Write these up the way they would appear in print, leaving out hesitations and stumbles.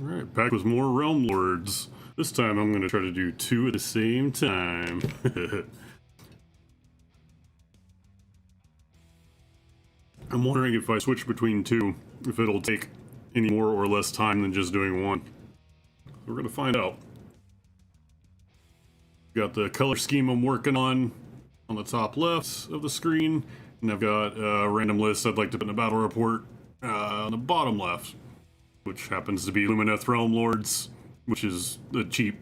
Alright, back with more Realm Lords. This time I'm going to try to do two at the same time. I'm wondering if I switch between two, if it'll take any more or less time than just doing one. We're going to find out. Got the color scheme I'm working on the top left of the screen, and I've got a random list I'd like to put in a battle report on the bottom left, which happens to be Lumineth Realm Lords, which is a cheap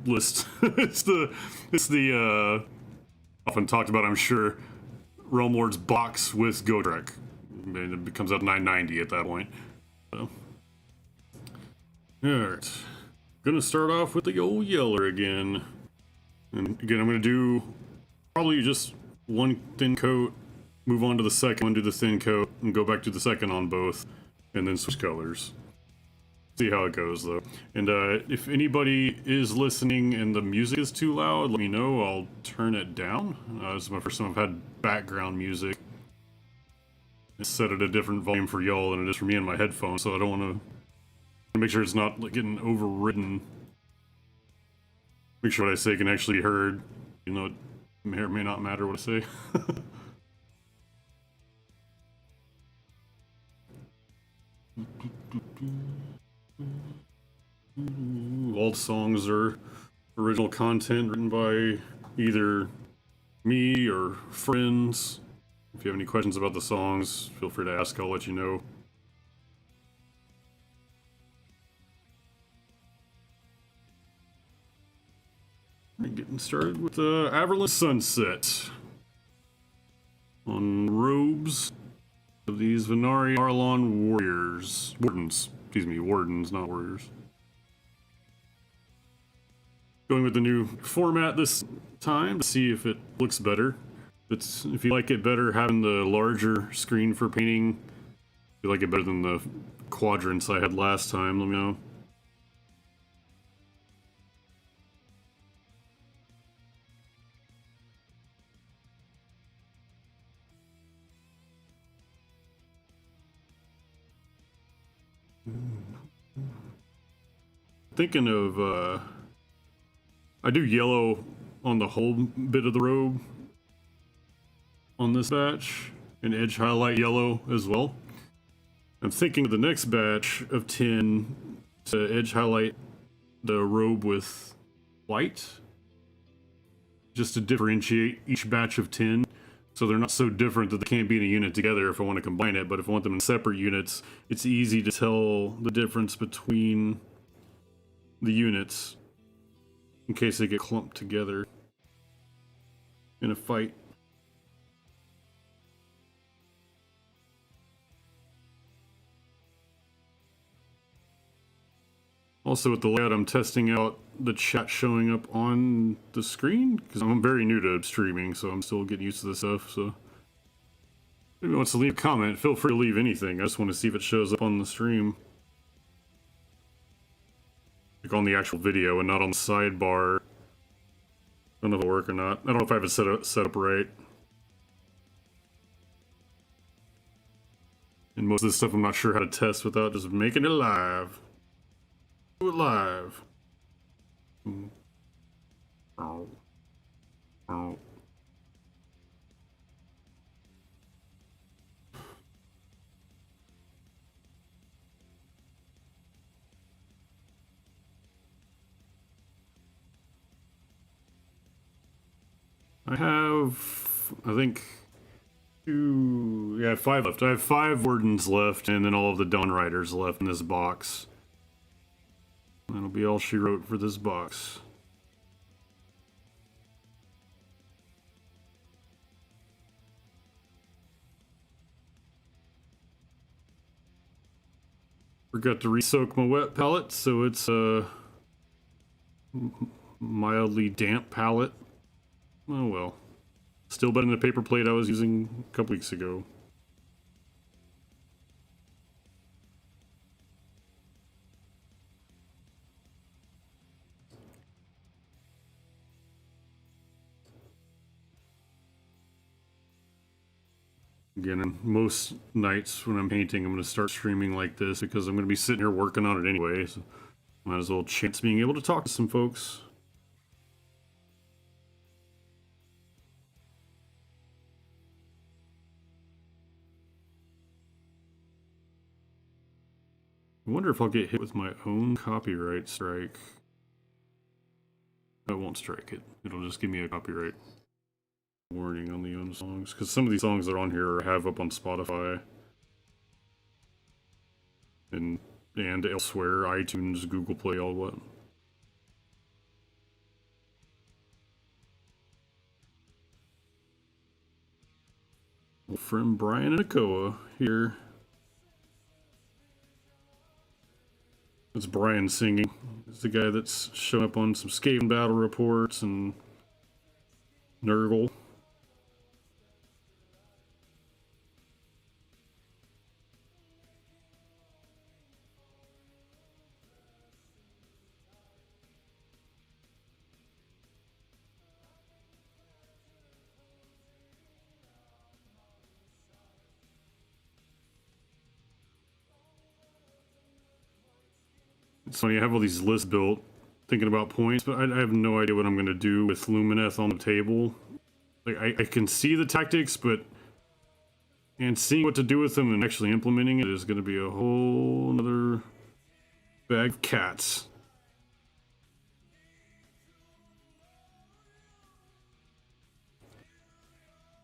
list. it's the often talked about, I'm sure, Realm Lords box with Godrek. And it becomes up $9.90 at that point. So, alright. Gonna start off with the old Yeller again. And again, I'm gonna do probably just one thin coat, move on to the second one, do the thin coat, and go back to the second on both, and then switch colors. See how it goes though. And if anybody is listening and the music is too loud, let me know. I'll turn it down. This is my first time I've had background music. It's set at a different volume for y'all than it is for me in my headphones, so I don't want to make sure it's not like getting overridden. Make sure what I say can actually be heard. You know, it may or may not matter what I say. All the songs are original content written by either me or friends. If you have any questions about the songs, feel free to ask, I'll let you know. Alright, getting started with the Averland Sunset. On robes of these Venari Arlon warriors. Wardens. Excuse me, wardens, not warriors. Going with the new format this time to see if it looks better. If you like it better having the larger screen for painting, if you like it better than the quadrants I had last time, let me know. Thinking of, I do yellow on the whole bit of the robe on this batch, and edge highlight yellow as well. I'm thinking of the next batch of 10 to edge highlight the robe with white, just to differentiate each batch of 10, so they're not so different that they can't be in a unit together if I want to combine it, but if I want them in separate units, it's easy to tell the difference between the units in case they get clumped together in a fight. Also with the layout, I'm testing out the chat showing up on the screen, because I'm very new to streaming, so I'm still getting used to this stuff, so if anybody wants to leave a comment, feel free to leave anything. I just want to see if it shows up on the stream. Like on the actual video and not on the sidebar. I don't know if it'll work or not. I don't know if I have it set up right. And most of this stuff I'm not sure how to test without just making it live. Do it live. Oh. Oh. I have, I think, 5 left. I have 5 wardens left, and then all of the Dawn Riders left in this box. That'll be all she wrote for this box. Forgot to re-soak my wet palette, so it's a mildly damp palette. Oh well. Still better than the paper plate I was using a couple weeks ago. Again, and most nights when I'm painting, I'm going to start streaming like this because I'm going to be sitting here working on it anyway. So Might as well chance being able to talk to some folks. I wonder if I'll get hit with my own copyright strike. I won't strike it. It'll just give me a copyright warning on the own songs. Because some of these songs that are on here I have up on Spotify. And elsewhere, iTunes, Google Play, all what. Old friend Brian Akoa here. That's Brian singing. It's the guy that's shown up on some Skaven battle reports and Nurgle. It's funny, I have all these lists built, thinking about points, but I have no idea what I'm going to do with Lumineth on the table. Like, I can see the tactics, and seeing what to do with them and actually implementing it is going to be a whole nother bag of cats.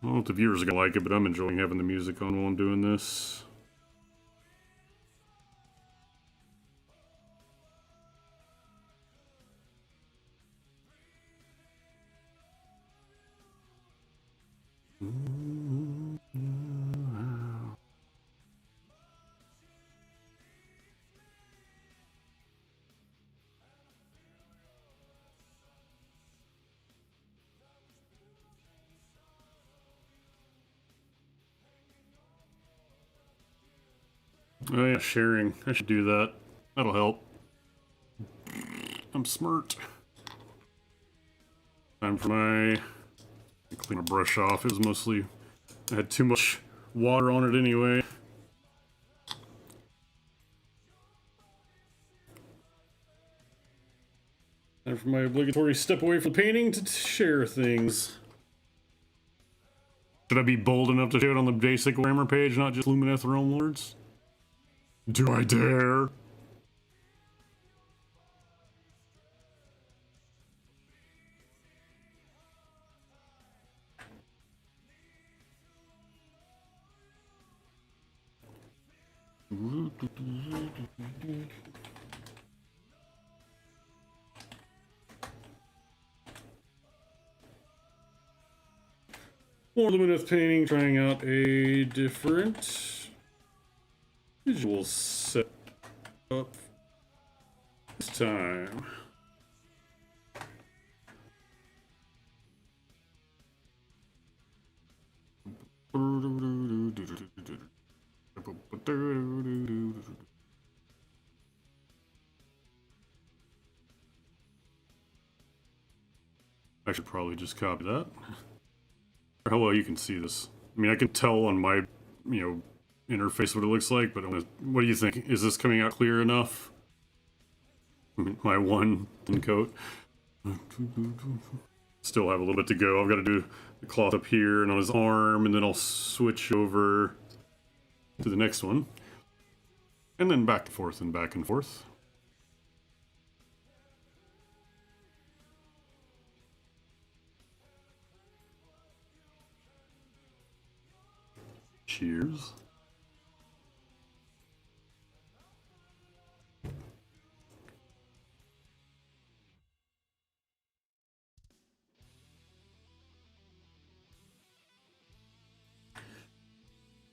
I don't know if the viewers are going to like it, but I'm enjoying having the music on while I'm doing this. Oh yeah, sharing. I should do that. That'll help. I'm smart. Time for my... clean my brush off. It was mostly... I had too much water on it anyway. Time for my obligatory step away from painting to share things. Should I be bold enough to show it on the basic Warhammer page, not just Lumineth Realm Lords? Do I dare? More Lumineth painting, trying out a different visual setup this time. I should probably just copy that. How well you can see this. I mean, I can tell on my, interface what it looks like, but what do you think? Is this coming out clear enough? My one coat. Still have a little bit to go. I've got to do the cloth up here and on his arm, and then I'll switch over to the next one. And then back and forth and back and forth. Cheers.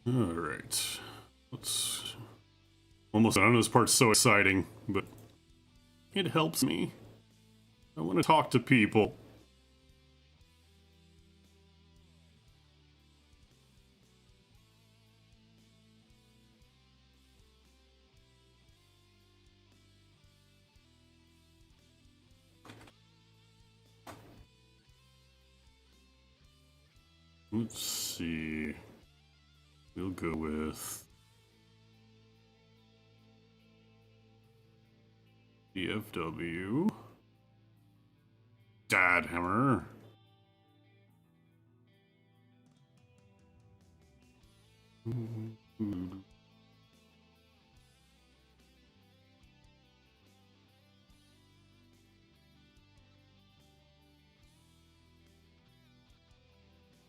All right. Let's almost. I know this part's so exciting, but it helps me. I want to talk to people. Let's see. We'll go with DFW. Dadhammer.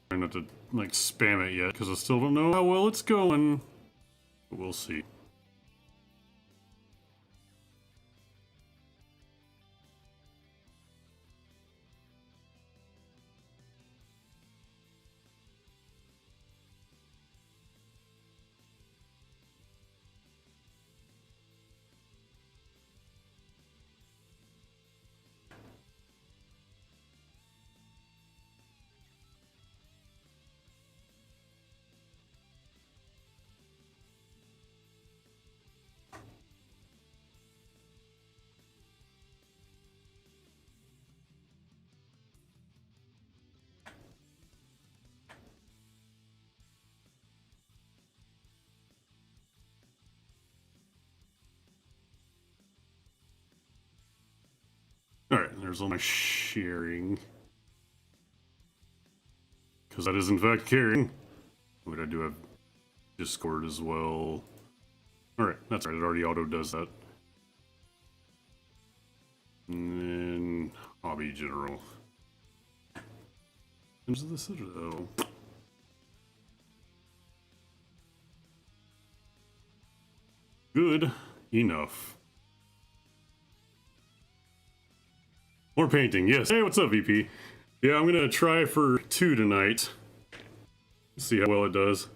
Trying not to like spam it yet because I still don't know how well it's going. But we'll see. Alright, there's all my sharing. Because that is in fact carrying. Wait, I do have Discord as well. Alright, that's right, it already auto does that. And then hobby general. Into the Citadel. Good enough. More painting, yes. Hey, what's up, VP? Yeah, I'm gonna try for 2 tonight. See how well it does.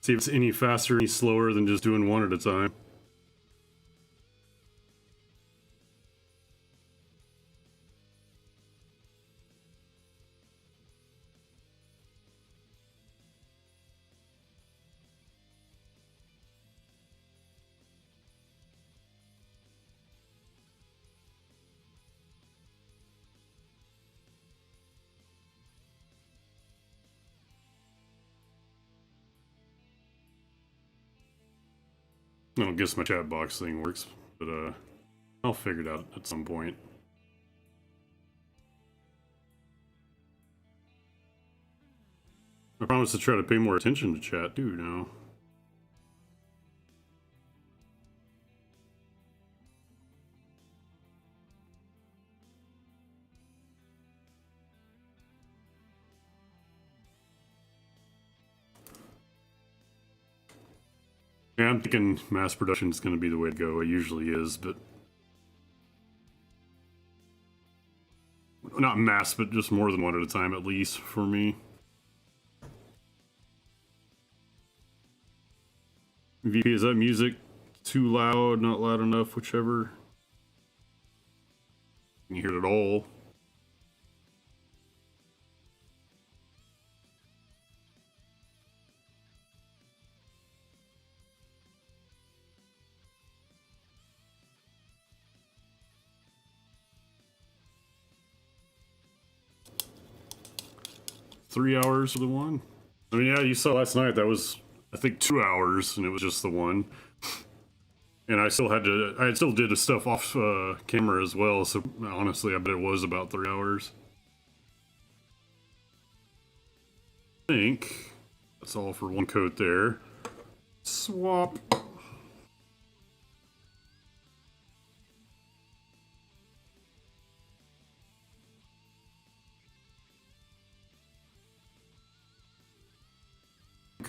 See if it's any faster, any slower than just doing 1 at a time. I don't guess my chat box thing works, but I'll figure it out at some point. I promise to try to pay more attention to chat too now. Yeah, I'm thinking mass production is going to be the way to go. It usually is, but not mass, but just more than 1 at a time at least for me. VP, is that music too loud, not loud enough, whichever? Can you hear it at all? Three hours for the one? I mean, yeah, you saw last night, that was, I think, 2 hours, and it was just the one. And I still did the stuff off camera as well, so honestly, I bet it was about 3 hours. I think that's all for 1 coat there. Swap.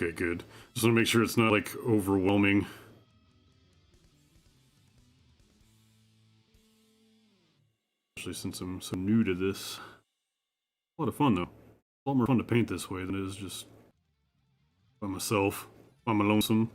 Okay, good. Just want to make sure it's not like overwhelming. Especially since I'm so new to this. A lot of fun though. A lot more fun to paint this way than it is just by myself, by my lonesome.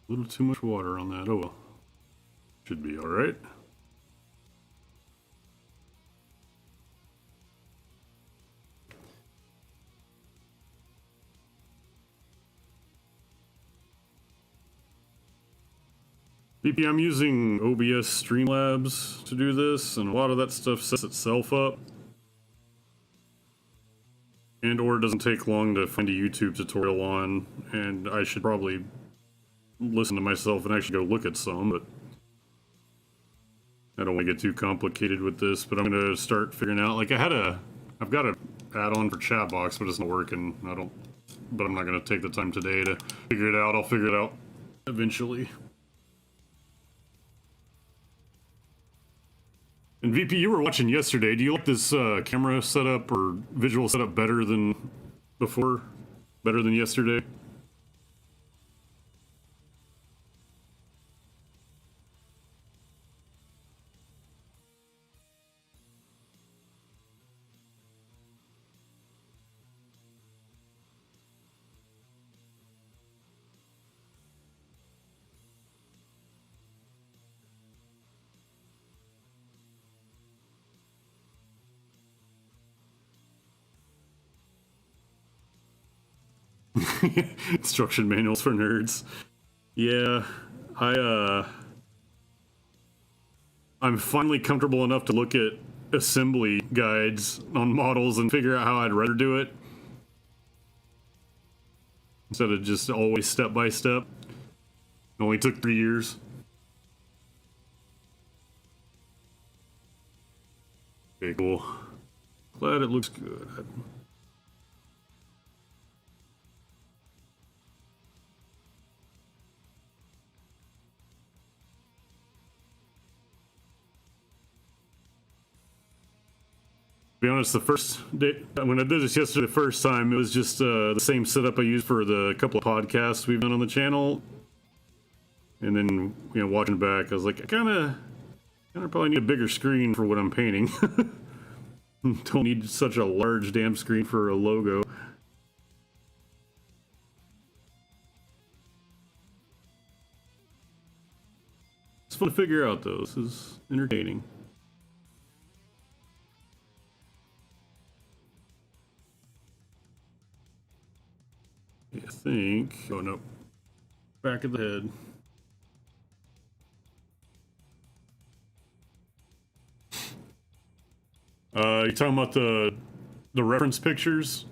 A little too much water on that. Oh well. Should be alright. VP, I'm using OBS Streamlabs to do this, and a lot of that stuff sets itself up. And or it doesn't take long to find a YouTube tutorial on, and I should probably listen to myself and actually go look at some, but I don't want to get too complicated with this, but I'm going to start figuring out, like I've got an add-on for chat box, but it's not working. But I'm not going to take the time today to figure it out. I'll figure it out eventually. And VP, you were watching yesterday. Do you like this camera setup or visual setup better than before? Better than yesterday? Instruction manuals for nerds. Yeah, I'm finally comfortable enough to look at assembly guides on models and figure out how I'd rather do it, instead of just always step by step. It only took 3 years. Okay, cool. Glad it looks good. To be honest, the first day, when I did this yesterday, the first time, it was just the same setup I used for the couple of podcasts we've done on the channel. And then, you know, watching back, I was like, I kind of probably need a bigger screen for what I'm painting. Don't need such a large damn screen for a logo. It's fun to figure out, though. This is entertaining. I think. Oh no. Back of the head. You're talking about the reference pictures?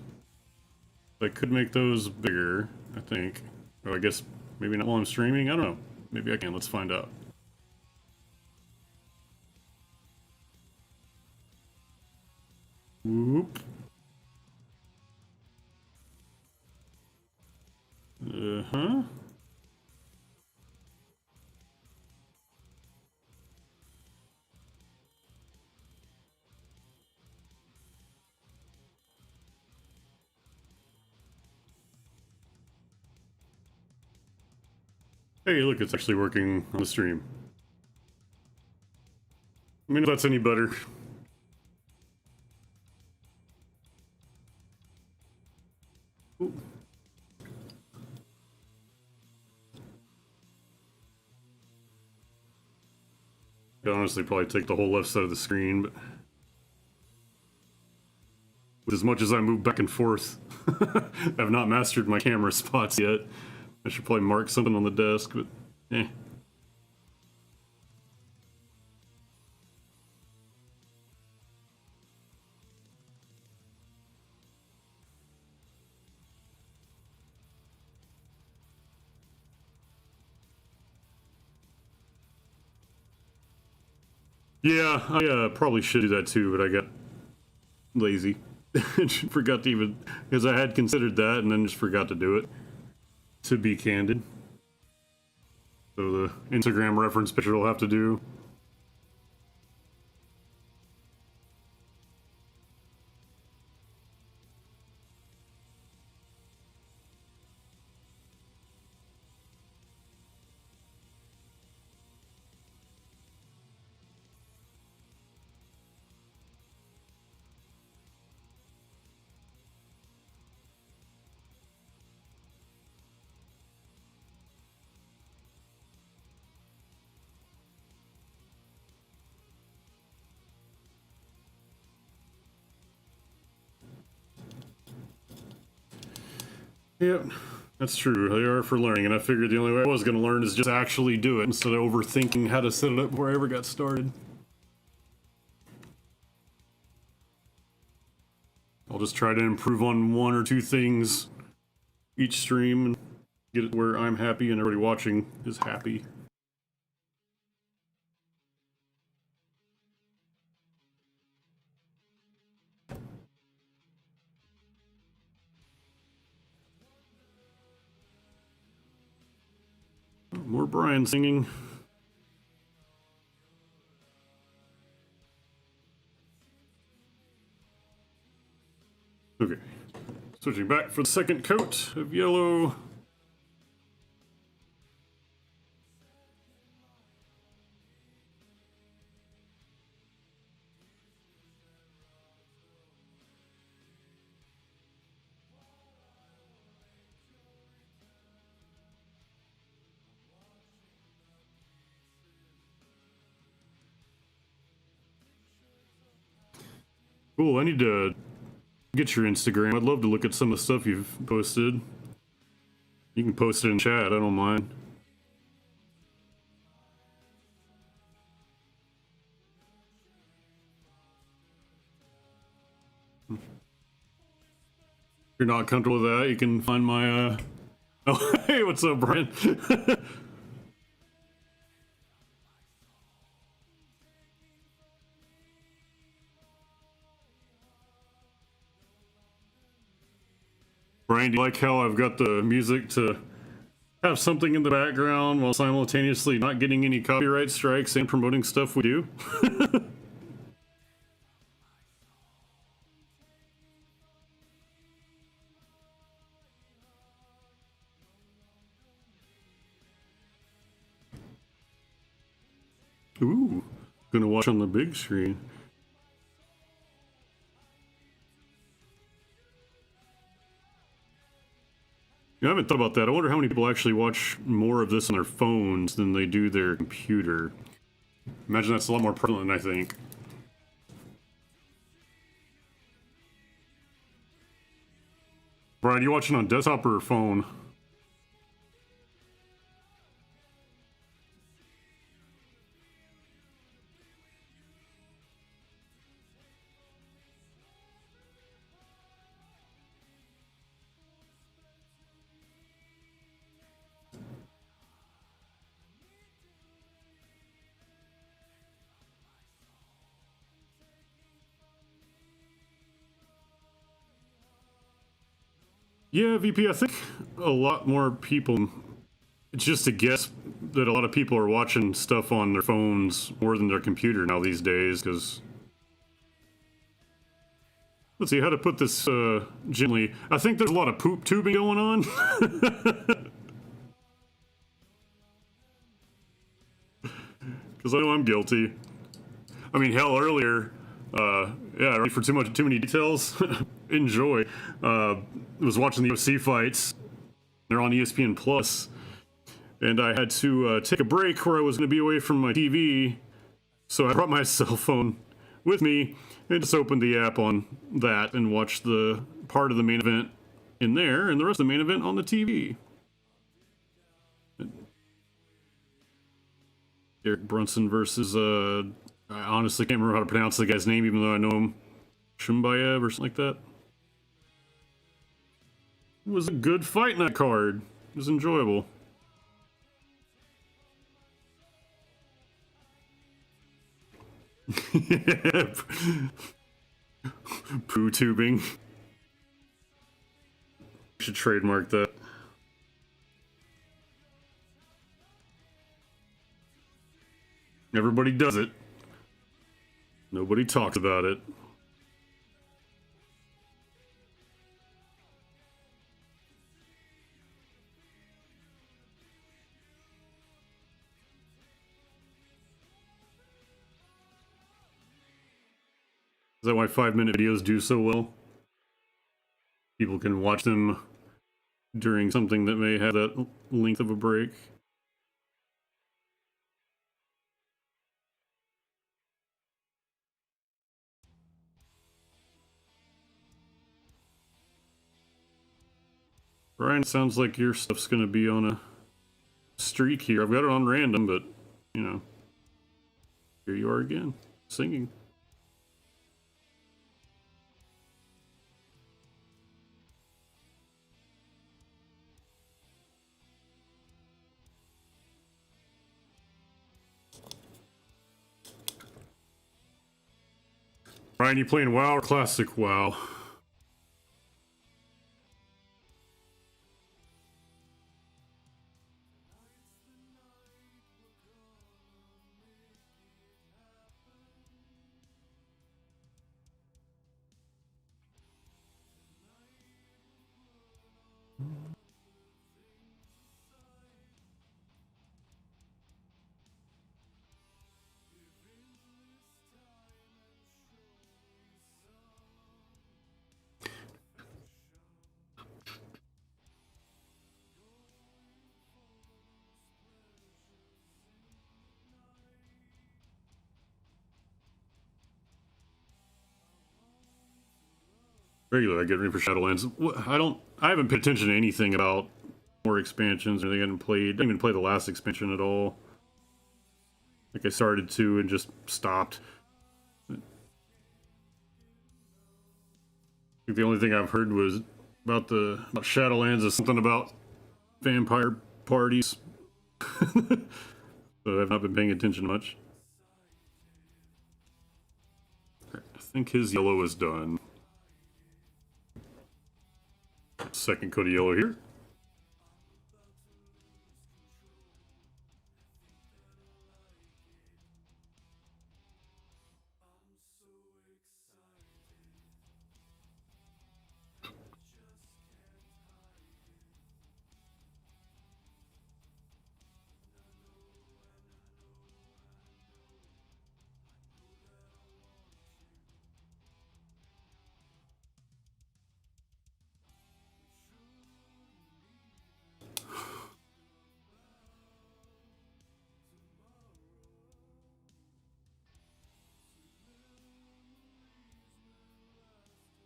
I could make those bigger, I think. Or I guess maybe not while I'm streaming. I don't know. Maybe I can. Let's find out. Whoop. Uh-huh. Hey, look, it's actually working on the stream. I mean, if that's any better. Ooh. I'd honestly probably take the whole left side of the screen, but with as much as I move back and forth, I've not mastered my camera spots yet. I should probably mark something on the desk, but eh. Yeah, I probably should do that too, but I got lazy. Forgot to even, because I had considered that and then just forgot to do it, to be candid. So the Instagram reference picture will have to do. Yep, that's true. They are for learning, and I figured the only way I was going to learn is just actually do it instead of overthinking how to set it up before I ever got started. I'll just try to improve on one or two things each stream and get it where I'm happy and everybody watching is happy. More Brian singing. Okay, switching back for the second coat of yellow. Cool, I need to get your Instagram. I'd love to look at some of the stuff you've posted. You can post it in chat, I don't mind. If you're not comfortable with that, you can find my, Oh, hey, what's up, Brian? Brian, do you like how I've got the music to have something in the background while simultaneously not getting any copyright strikes and promoting stuff we do? Ooh, gonna watch on the big screen. I haven't thought about that. I wonder how many people actually watch more of this on their phones than they do their computer. Imagine that's a lot more prevalent than I think. Brian, you watching on desktop or phone? Yeah, VP, I think a lot more people, it's just a guess that a lot of people are watching stuff on their phones more than their computer now these days, because... Let's see how to put this gently. I think there's a lot of poop tubing going on. Because I know I'm guilty. I mean, hell, earlier, yeah, ready for too many details? Enjoy. Was watching the UFC fights. They're on ESPN Plus, and I had to take a break where I was going to be away from my TV, so I brought my cell phone with me and just opened the app on that and watched the part of the main event in there and the rest of the main event on the TV. Derek Brunson versus, I honestly can't remember how to pronounce the guy's name, even though I know him. Shumbayev or something like that. It was a good fight night card. It was enjoyable. Poo tubing. Should trademark that. Everybody does it. Nobody talks about it. Is that why 5-minute videos do so well? People can watch them during something that may have that length of a break. Brian, sounds like your stuff's gonna be on a streak here. I've got it on random, but, you know, here you are again, singing. Brian, you playing WoW or Classic WoW? Regular, I get ready for Shadowlands. I haven't paid attention to anything about more expansions. I didn't even play the last expansion at all. Like I started to and just stopped. I think the only thing I've heard was about Shadowlands is something about vampire parties. So I've not been paying attention much. I think his yellow is done. Second coat of yellow here.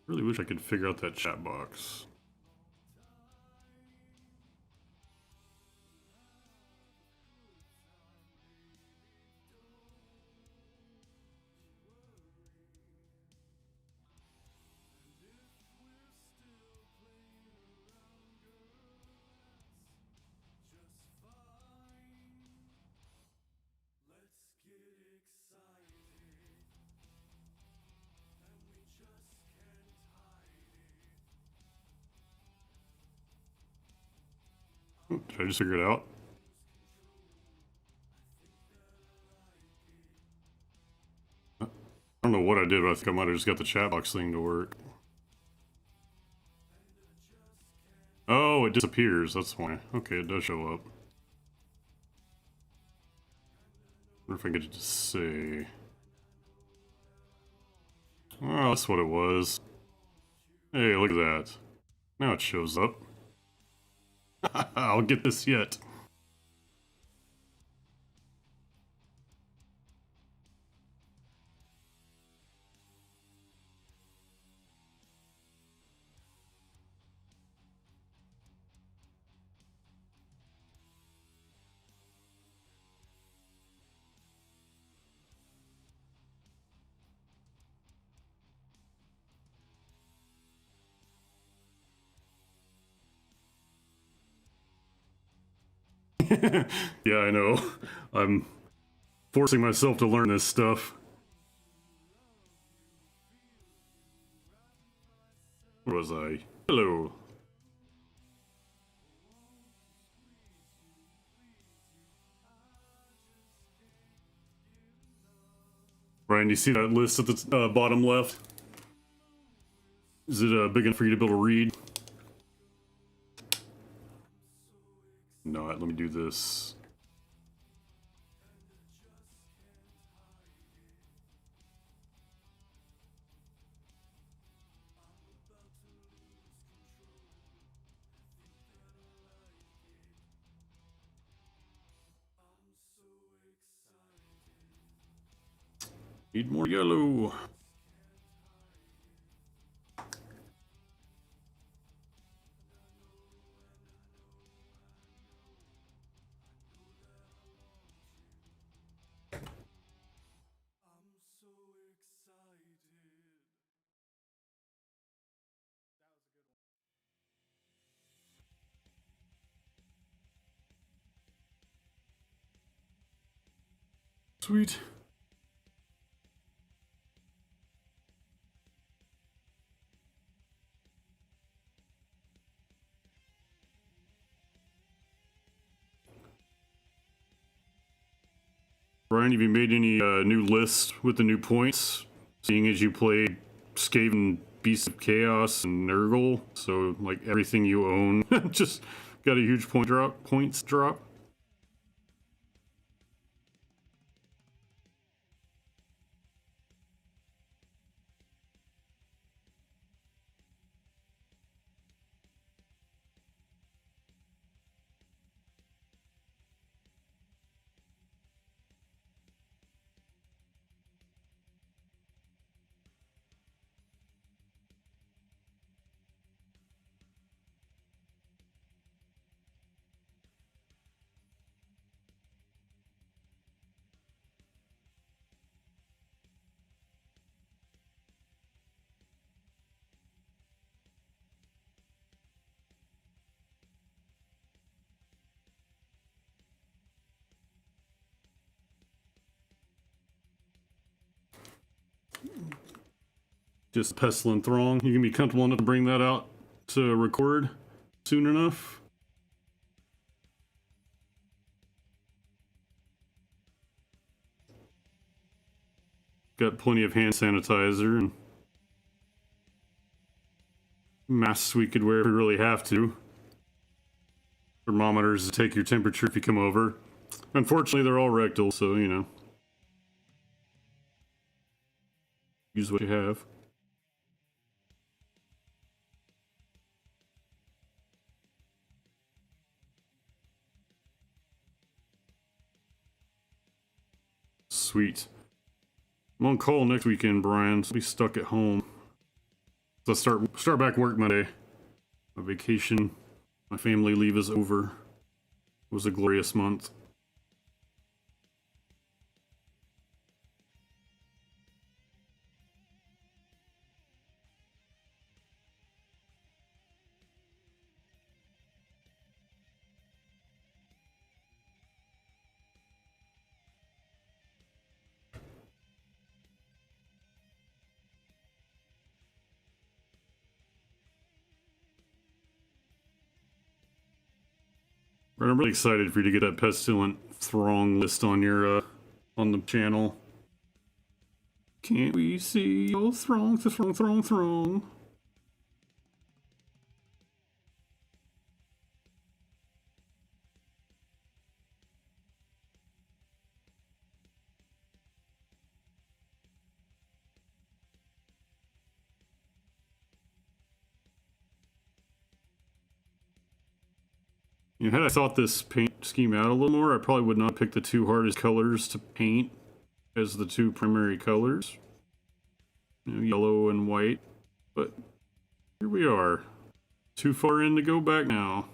Really wish I could figure out that chat box. Did I just figure it out? I don't know what I did, but I think I might have just got the chat box thing to work. Oh, it disappears. That's why. Okay, it does show up. I wonder if I could just say. Oh, that's what it was. Hey, look at that. Now it shows up. I'll get this yet. Yeah, I know. I'm forcing myself to learn this stuff. Where was I? Hello. Brian, do you see that list at the bottom left? Is it big enough for you to be able to read? No, let me do this. Need more yellow. Sweet. Brian, have you made any new lists with the new points? Seeing as you played Skaven, Beast of Chaos, and Nurgle, so like everything you own just got a huge points drop. Just Pestilent Throng. You can be comfortable enough to bring that out to record soon enough. Got plenty of hand sanitizer and masks we could wear if we really have to. Thermometers to take your temperature if you come over. Unfortunately, they're all rectal, so you know. Use what you have. Sweet. I'm on call next weekend, Brian, so I'll be stuck at home. So I'll start back work Monday. My vacation, my family leave is over. It was a glorious month. I'm really excited for you to get that Pestilent Throng list on your on the channel. Can't we see your throng? You know, had I thought this paint scheme out a little more, I probably would not pick the two hardest colors to paint as the two primary colors. You know, yellow and white. But here we are. Too far in to go back now.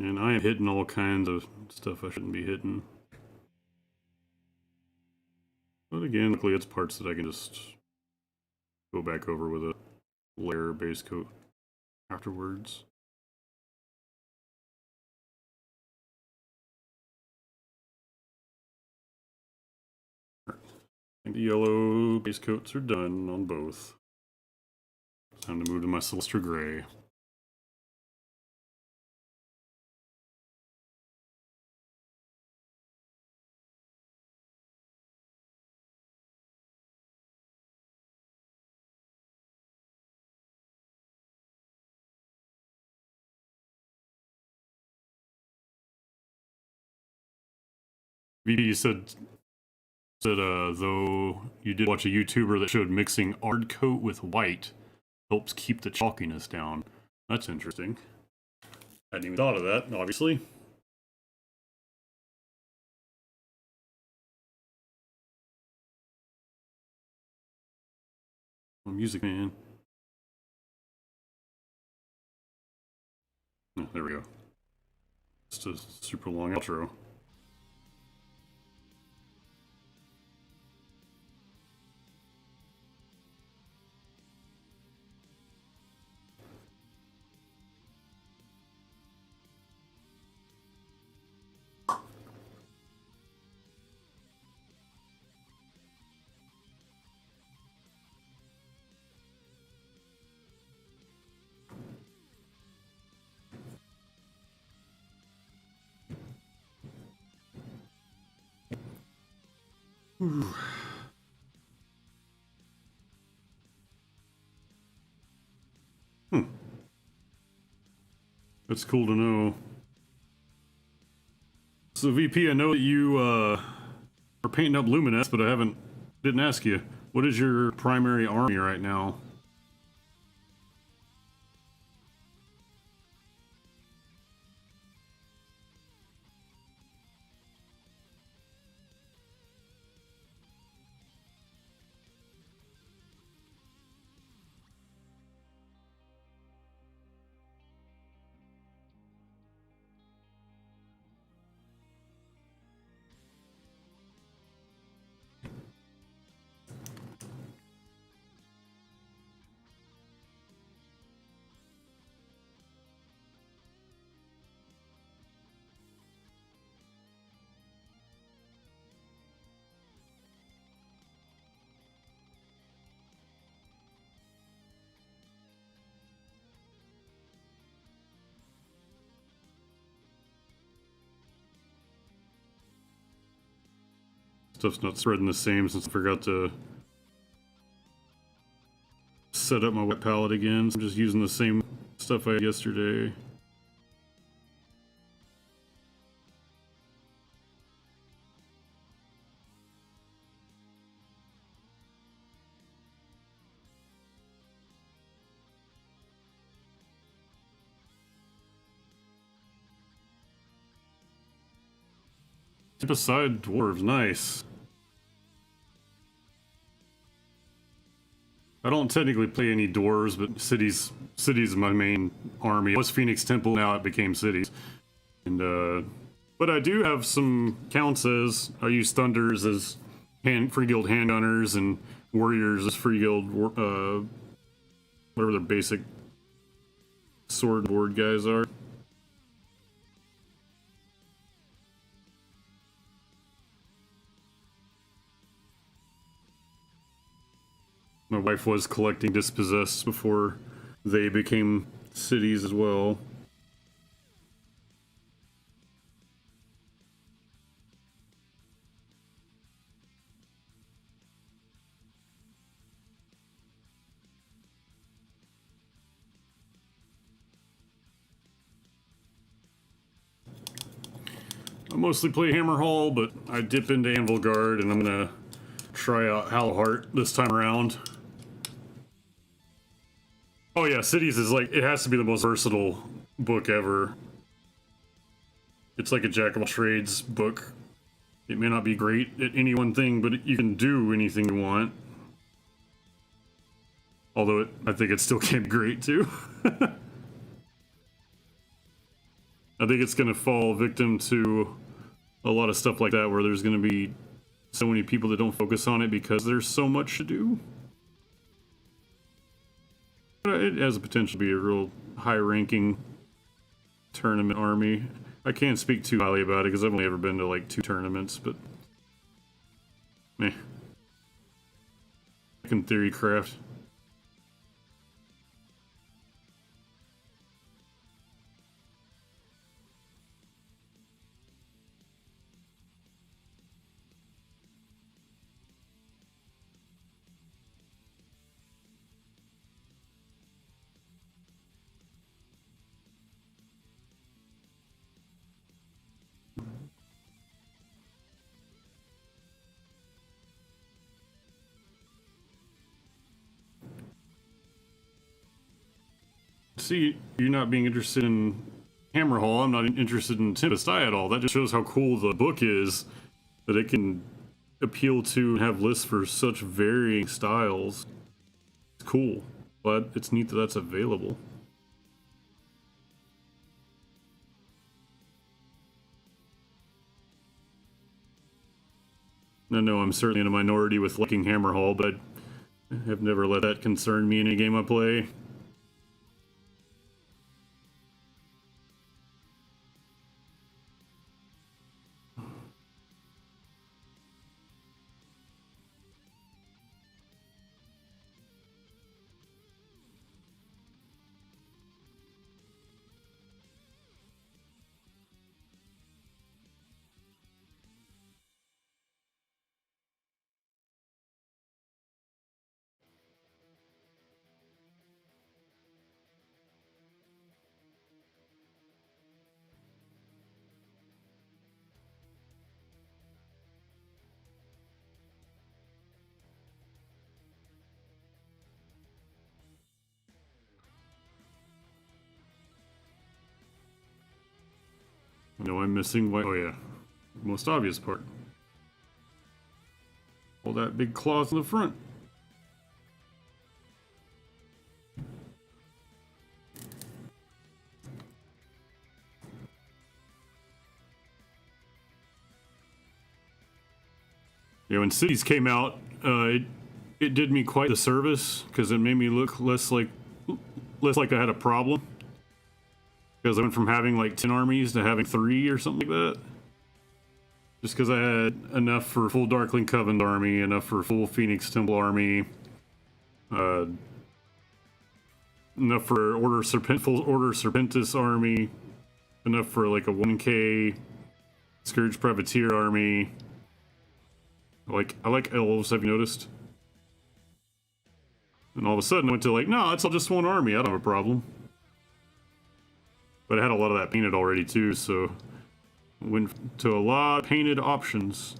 And I am hitting all kinds of stuff I shouldn't be hitting. But again, luckily it's parts that I can just go back over with a layer base coat afterwards. I think the yellow base coats are done on both. Time to move to my Celestra Gray. VP said though you did watch a YouTuber that showed mixing ard coat with white helps keep the chalkiness down. That's interesting. Hadn't even thought of that, obviously. Oh, music man. Oh, there we go. Just a super long outro. Ooh. That's cool to know. So VP, I know that you are painting up Lumineth, but didn't ask you. What is your primary army right now? Stuff's not spreading the same since I forgot to set up my wet palette again. So I'm just using the same stuff I had yesterday. Beside dwarves, nice. I don't technically play any dwarves, but cities is my main army. It was Phoenix Temple, now it became cities. And but I do have some counts as I use Thunders as Free Guild handgunners and Warriors as Free Guild whatever their basic sword and ward guys are. My wife was collecting Dispossessed before they became cities as well. I mostly play Hammerhall, but I dip into Anvil Guard, and I'm gonna try out Hallowheart this time around. Oh yeah, Cities is like, it has to be the most versatile book ever. It's like a jack of all trades book. It may not be great at any one thing, but you can do anything you want. Although I think it still can be great too. I think it's going to fall victim to a lot of stuff like that, where there's going to be so many people that don't focus on it because there's so much to do. But it has the potential to be a real high-ranking tournament army. I can't speak too highly about it because I've only ever been to like 2 tournaments, but meh. I can theory craft. See, you not being interested in Hammerhall. I'm not interested in Tempest Eye at all. That just shows how cool the book is, that it can appeal to and have lists for such varying styles. It's cool, but it's neat that that's available. I know I'm certainly in a minority with liking Hammerhall, but I have never let that concern me in any game I play. No, I'm missing what? Oh yeah, most obvious part. All that big cloth in the front. Yeah, when Cities came out, it did me quite the service because it made me look less like I had a problem. Because I went from having like 10 armies to having 3 or something like that. Just because I had enough for full Darkling Covenant army, enough for full Phoenix Temple army, enough for full Order Serpentis army, enough for like a 1k Scourge Privateer army. I like elves, have you noticed? And all of a sudden I went to like, no, it's all just one army, I don't have a problem. But I had a lot of that painted already too, so I went to a lot of painted options.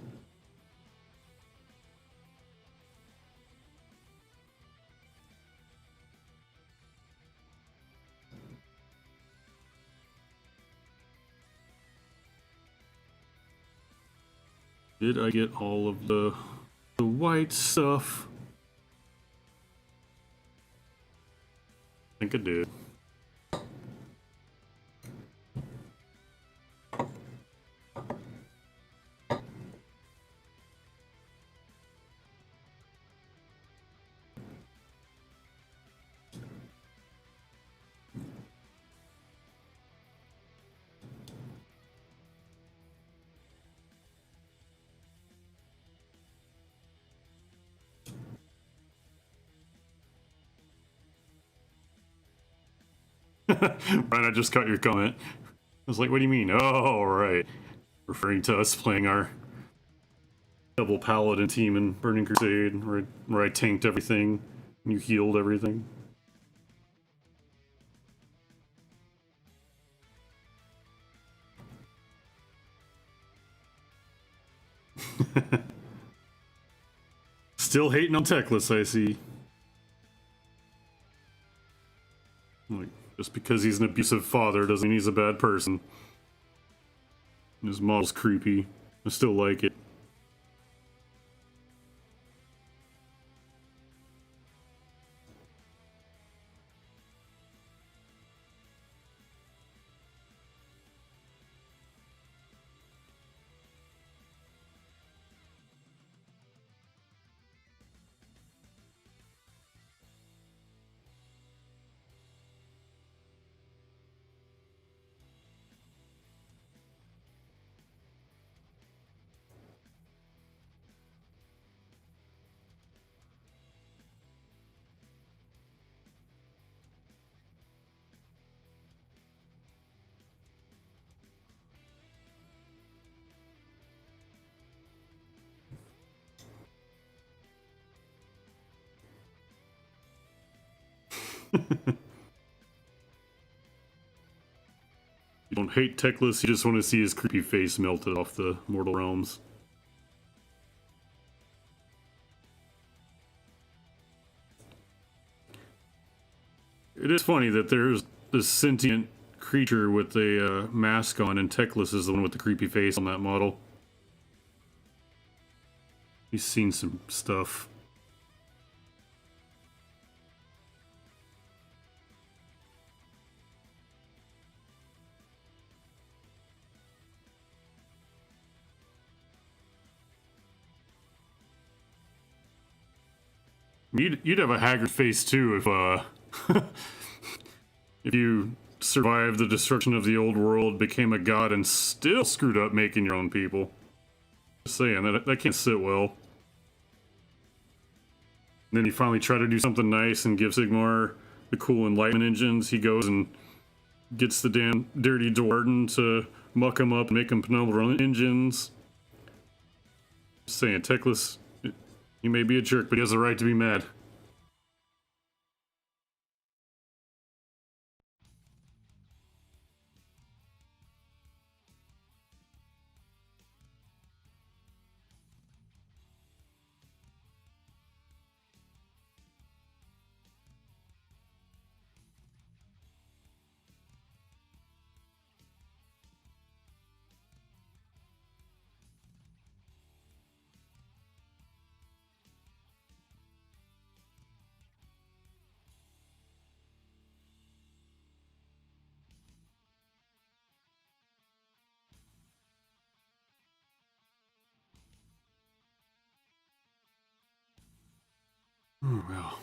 Did I get all of the white stuff? I think I did. Brian, I just caught your comment. I was like, what do you mean? Oh, right. Referring to us playing our double paladin team in Burning Crusade, where I tanked everything and you healed everything. Still hating on Teclis, I see. Like, just because he's an abusive father doesn't mean he's a bad person. His model's creepy. I still like it. You don't hate Teclis, you just want to see his creepy face melted off the mortal realms. It is funny that there's this sentient creature with a mask on, and Teclis is the one with the creepy face on that model. He's seen some stuff. You'd have a haggard face too if if you survived the destruction of the old world, became a god, and still screwed up making your own people. Just saying, that can't sit well. And then you finally try to do something nice and give Sigmar the cool enlightenment engines. He goes and gets the damn dirty warden to muck him up and make him penumbral engines. Just saying, Teclis, he may be a jerk, but he has the right to be mad. Oh, well.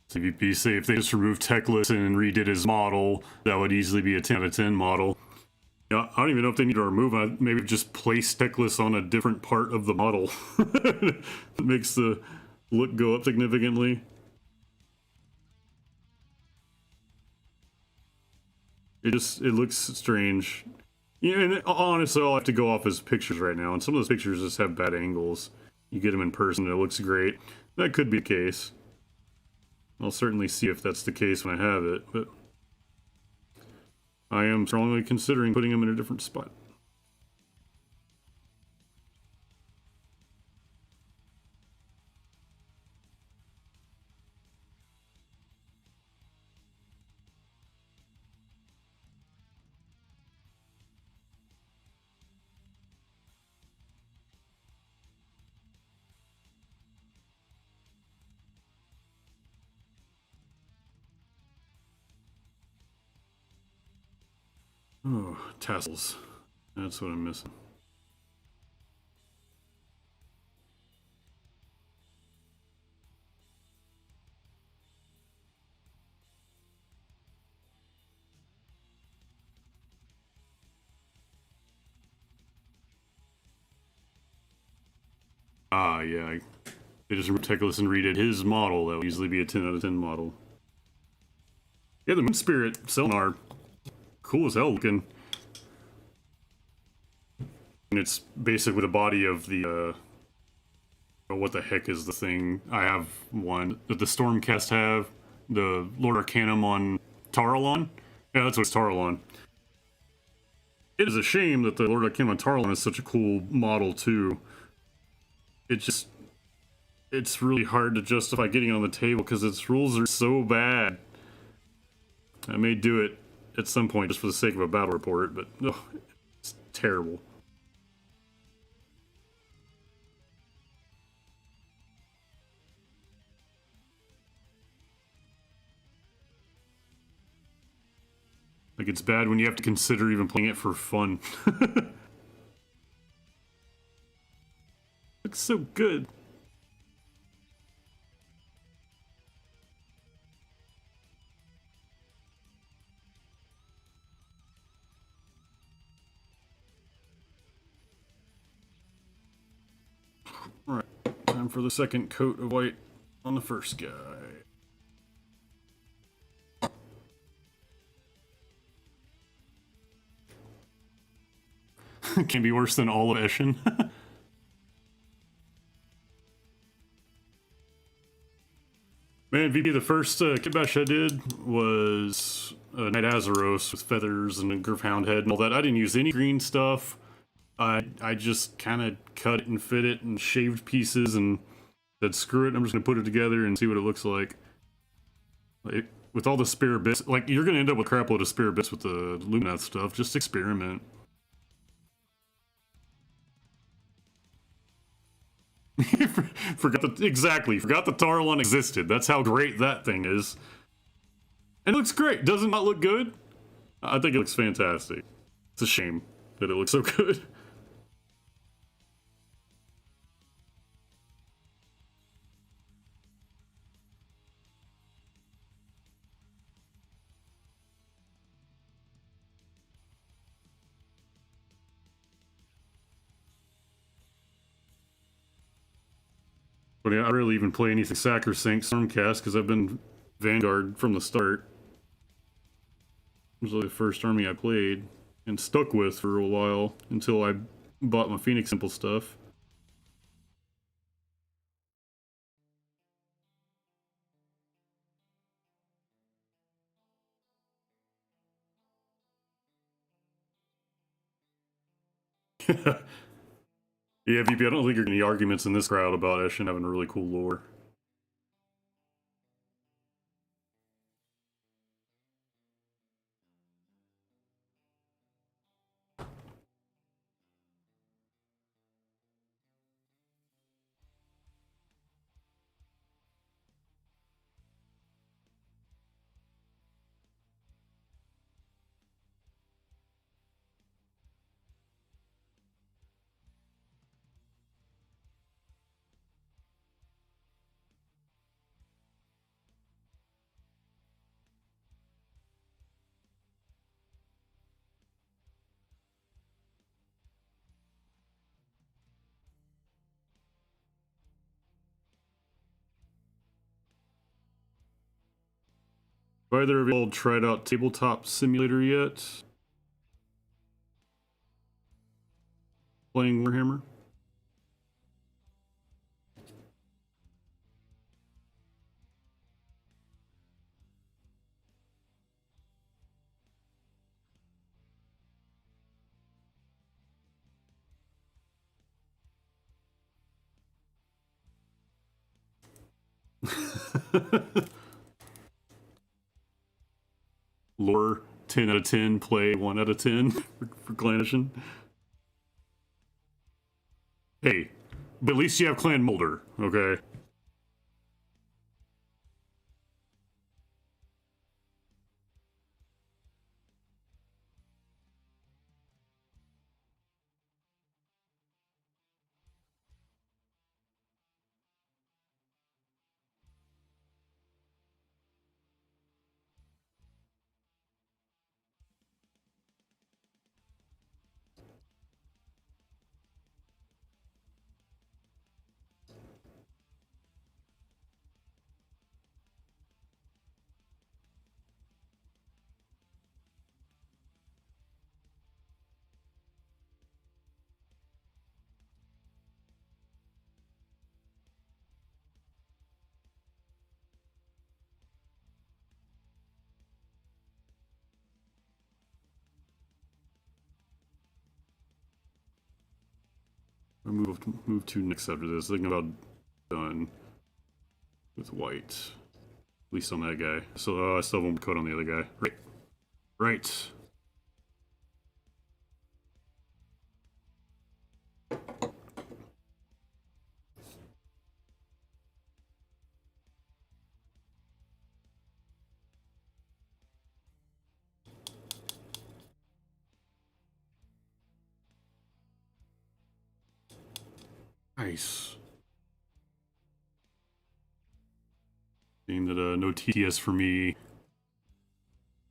CVP say if they just removed Teclis and redid his model, that would easily be a 10 out of 10 model. Yeah, I don't even know if they need to remove it. Maybe just place Teclis on a different part of the model. It makes the look go up significantly. It looks strange. Yeah, and honestly, I'll have to go off his pictures right now, and some of those pictures just have bad angles. You get them in person, and it looks great. That could be the case. I'll certainly see if that's the case when I have it, but I am strongly considering putting him in a different spot. Oh, tassels. That's what I'm missing. Ah, yeah. They just removed Teclis and redid his model. That would easily be a 10 out of 10 model. Yeah, the Moon Spirit Selenar, cool as hell looking. And it's basically the body of the, what the heck is the thing? I have one that the Stormcast have. The Lord Arcanum on Tarlon. Yeah, that's what it's Tarlon. It is a shame that the Lord Arcanum on Tarlon is such a cool model, too. It's really hard to justify getting it on the table because its rules are so bad. I may do it at some point just for the sake of a battle report, but it's terrible. Like, it's bad when you have to consider even playing it for fun. Looks so good. Alright, time for the second coat of white on the first guy. Can't be worse than all of Eshin. Man, VP, the first kit bash I did was Knight Azeros with feathers and a Gryph-hound head and all that. I didn't use any green stuff. I just kind of cut it and fit it and shaved pieces and said, screw it, I'm just going to put it together and see what it looks like. With all the spare bits, like, you're going to end up with a crap load of spare bits with the Lumineth stuff. Just experiment. Forgot the Tarlon existed. That's how great that thing is. And it looks great. Does it not look good? I think it looks fantastic. It's a shame that it looks so good. But yeah, I rarely even play anything Sacrosanct Stormcast because I've been Vanguard from the start. It was like the first army I played and stuck with for a while until I bought my Phoenix Simple stuff. Yeah, VP, I don't think you're getting any arguments in this crowd about Eshin having a really cool lore. Have either of you all tried out Tabletop Simulator yet? Playing Warhammer? Lore 10 out of 10, play 1 out of 10 for Clannishin. Hey, but at least you have Clan Mulder, okay? I move to next after this. Thinking about done with white. At least on that guy. So I still have one code on the other guy. Right. Right. Nice. Seeing that no TTS for me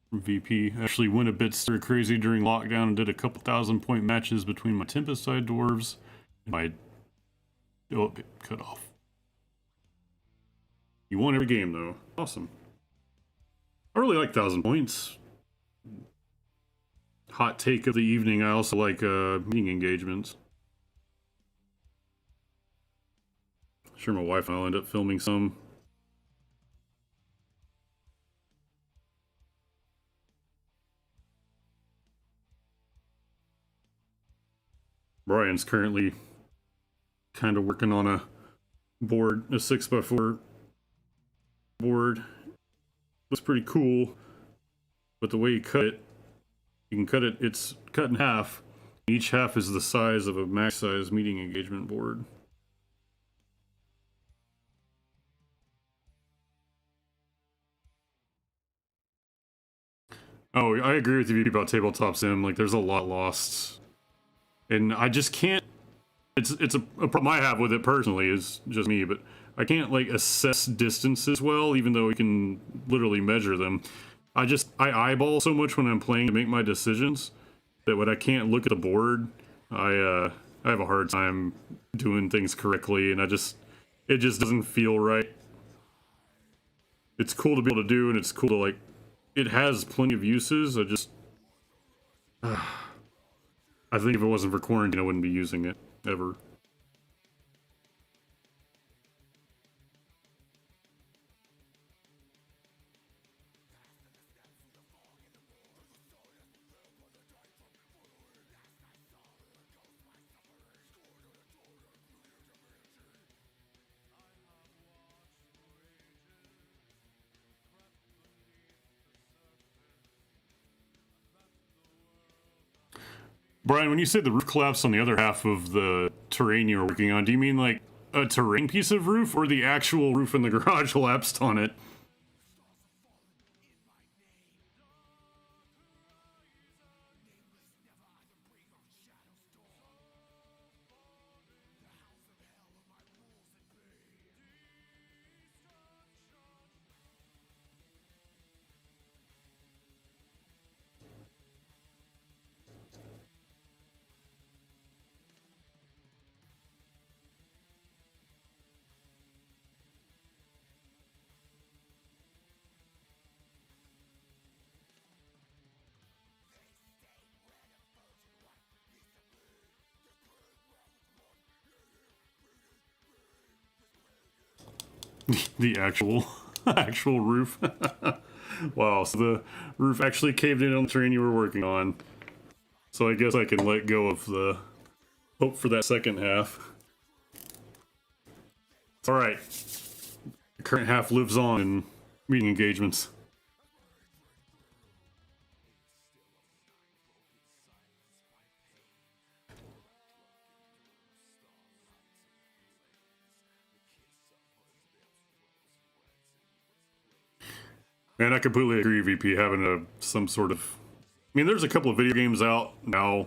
from VP. Actually went a bit stir crazy during lockdown and did a couple 1,000-point matches between my Tempest-side dwarves and my... Oh, it cut off. You won every game, though. Awesome. I really like 1,000 points. Hot take of the evening, I also like meeting engagements. Sure, my wife and I'll end up filming some. Brian, Brian's currently kind of working on a board, a 6x4 board. Looks pretty cool, but the way you cut it, you can cut it, it's cut in half. Each half is the size of a max size meeting engagement board. Oh, I agree with you about tabletop sim. Like, there's a lot lost, and I just can't. It's a problem I have with it personally, is just me, but I can't like assess distances well, even though we can literally measure them. I eyeball so much when I'm playing to make my decisions that when I can't look at the board, I have a hard time doing things correctly, and it just doesn't feel right. It's cool to be able to do, and it's cool to like. It has plenty of uses. I think if it wasn't for quarantine, I wouldn't be using it ever. Brian, when you said the roof collapsed on the other half of the terrain you were working on, do you mean like a terrain piece of roof, or the actual roof in the garage collapsed on it? The actual roof. Wow, so the roof actually caved in on the terrain you were working on. So I guess I can let go of the hope for that second half. Alright. The current half lives on in meeting engagements. And I completely agree, VP, having some sort of... I mean, there's a couple of video games out now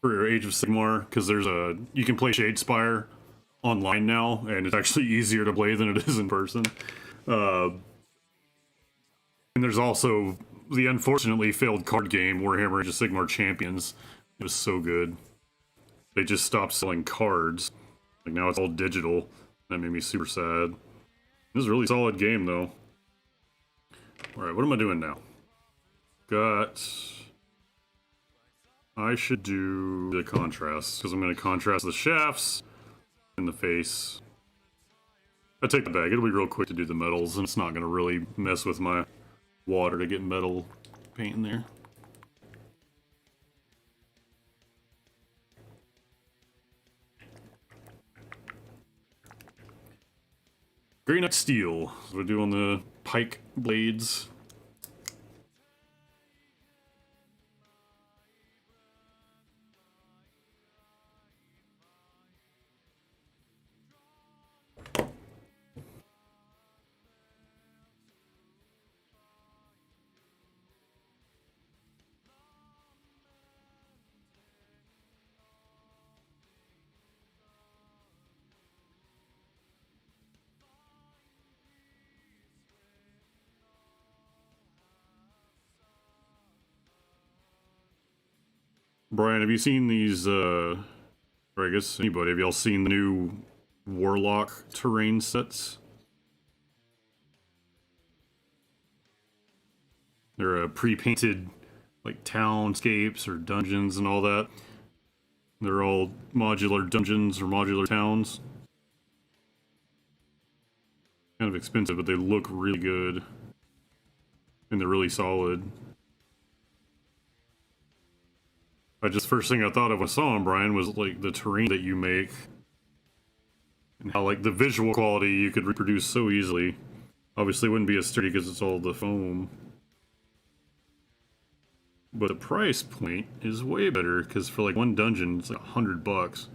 for Age of Sigmar, because you can play Shadespire online now, and it's actually easier to play than it is in person. And there's also the unfortunately failed card game, Warhammer Age of Sigmar Champions. It was so good. They just stopped selling cards. Like, now it's all digital. That made me super sad. This is a really solid game, though. Alright, what am I doing now? I should do the contrast, because I'm going to contrast the shafts and the face. I take the bag. It'll be real quick to do the metals, and it's not going to really mess with my water to get metal paint in there. Grey Knight Steel. So we're doing the pike blades. Brian, have you seen these, or I guess anybody, have y'all seen the new Warlock terrain sets? They're pre-painted, like, townscapes or dungeons and all that. They're all modular dungeons or modular towns. Kind of expensive, but they look really good. And they're really solid. First thing I thought of when I saw him, Brian, was like the terrain that you make and how like the visual quality you could reproduce so easily. Obviously, it wouldn't be as sturdy because it's all the foam. But the price point is way better because for like one dungeon, it's like $100.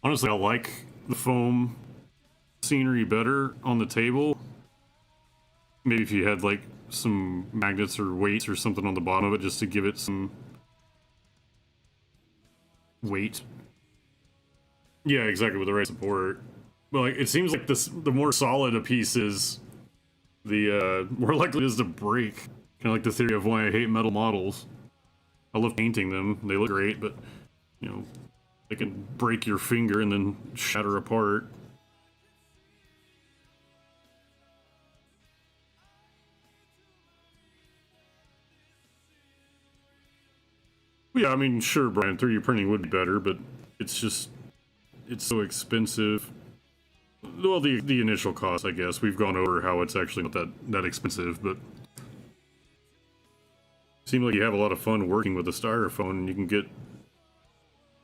Honestly, I like the foam scenery better on the table. Maybe if you had like some magnets or weights or something on the bottom of it just to give it some weight. Yeah, exactly, with the right support. But like, it seems like the more solid a piece is, the more likely it is to break. Kind of like the theory of why I hate metal models. I love painting them; they look great, but you know, they can break your finger and then shatter apart. Yeah, I mean, sure, Brian, 3D printing would be better, but it's just, it's so expensive. Well, the initial cost, I guess. We've gone over how it's actually not that expensive, but it seems like you have a lot of fun working with the styrofoam, and you can get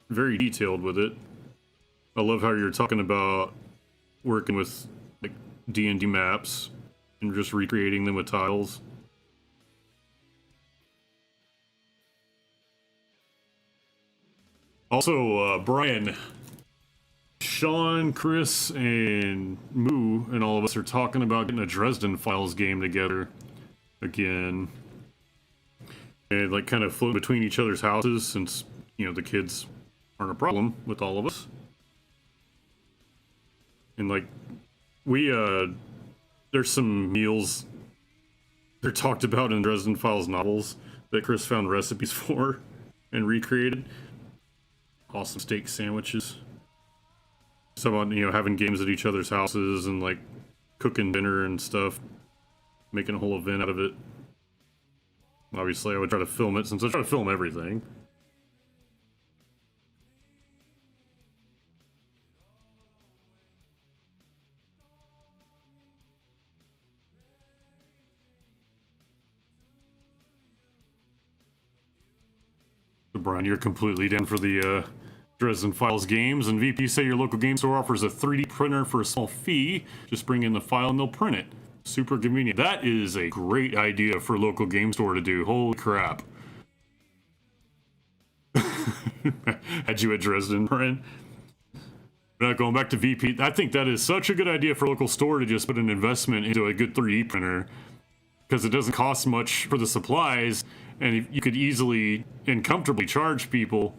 very detailed with it. I love how you're talking about working with like D&D maps and just recreating them with tiles. Also, Brian, Sean, Chris, and Moo, and all of us are talking about getting a Dresden Files game together again. And like kind of float between each other's houses since, you know, the kids aren't a problem with all of us. And like, there's some meals they're talked about in Dresden Files novels that Chris found recipes for and recreated. Awesome steak sandwiches. Someone, you know, having games at each other's houses and like cooking dinner and stuff, making a whole event out of it. Obviously, I would try to film it since I try to film everything. So Brian, you're completely down for the Dresden Files games, and VP say your local game store offers a 3D printer for a small fee. Just bring in the file and they'll print it. Super convenient. That is a great idea for a local game store to do. Holy crap. Had you at Dresden, Brian? Going back to VP, I think that is such a good idea for a local store to just put an investment into a good 3D printer, because it doesn't cost much for the supplies, and you could easily and comfortably charge people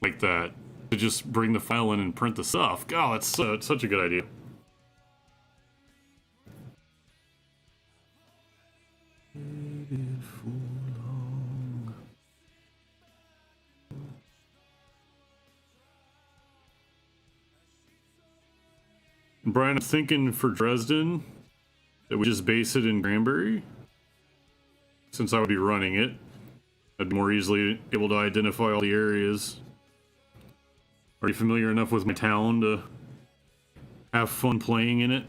like that to just bring the file in and print the stuff. God, that's such a good idea. Brian, I'm thinking for Dresden that we just base it in Granbury, since I would be running it. I'd more easily able to identify all the areas. Are you familiar enough with my town to have fun playing in it?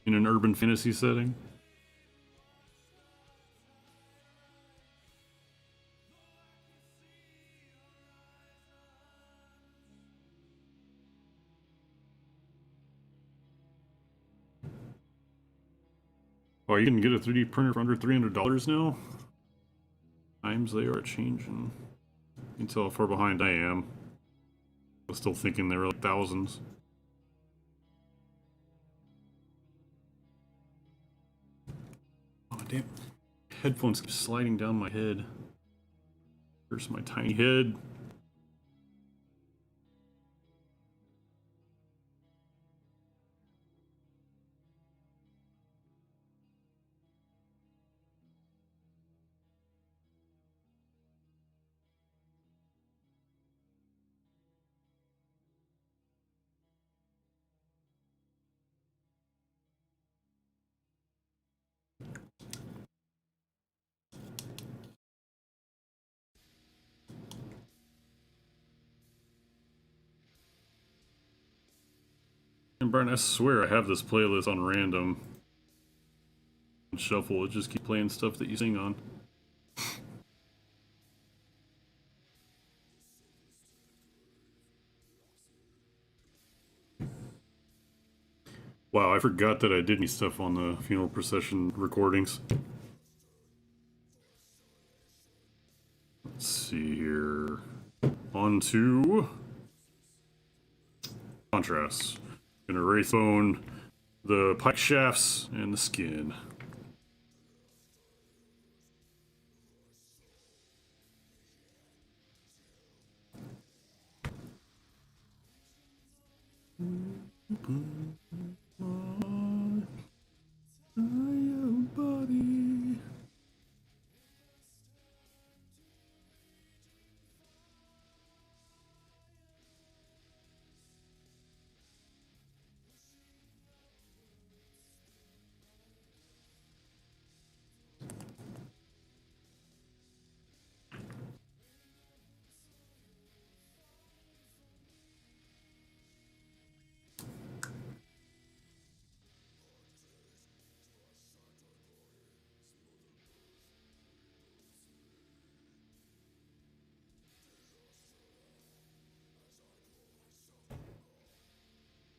In an urban fantasy setting? Oh, you can get a 3D printer for under $300 now? Times they are changing. You can tell how far behind I am. I was still thinking they were like thousands. Oh, damn. Headphones keep sliding down my head. Here's my tiny head. And Brian, I swear I have this playlist on random. Shuffle, it just keep playing stuff that you sing on. Wow, I forgot that I did any stuff on the funeral procession recordings. Let's see here. On to contrasts. Gonna wraith bone the pike shafts and the skin. Body.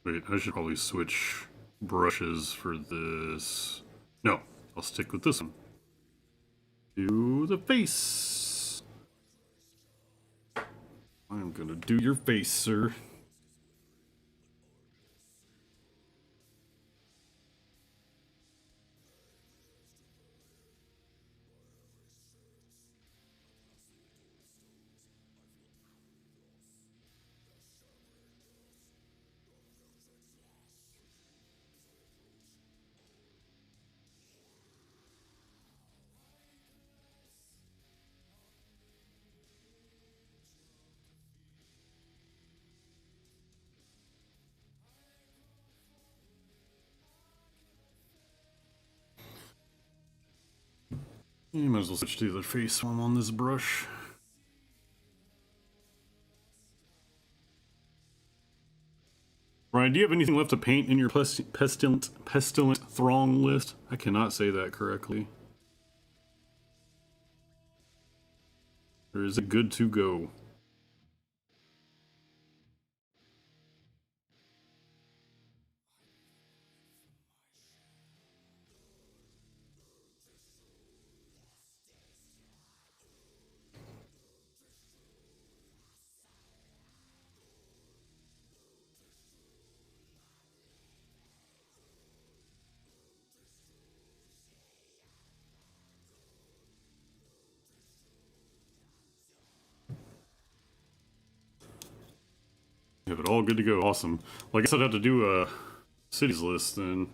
Wait, I should probably switch brushes for this. No, I'll stick with this one. Do the face. I'm gonna do your face, sir. You might as well switch to the face while I'm on this brush. Ryan, do you have anything left to paint in your pestilent throng list? I cannot say that correctly. Or is it good to go? Have it all good to go. Awesome. Well, I guess I'd have to do a cities list then.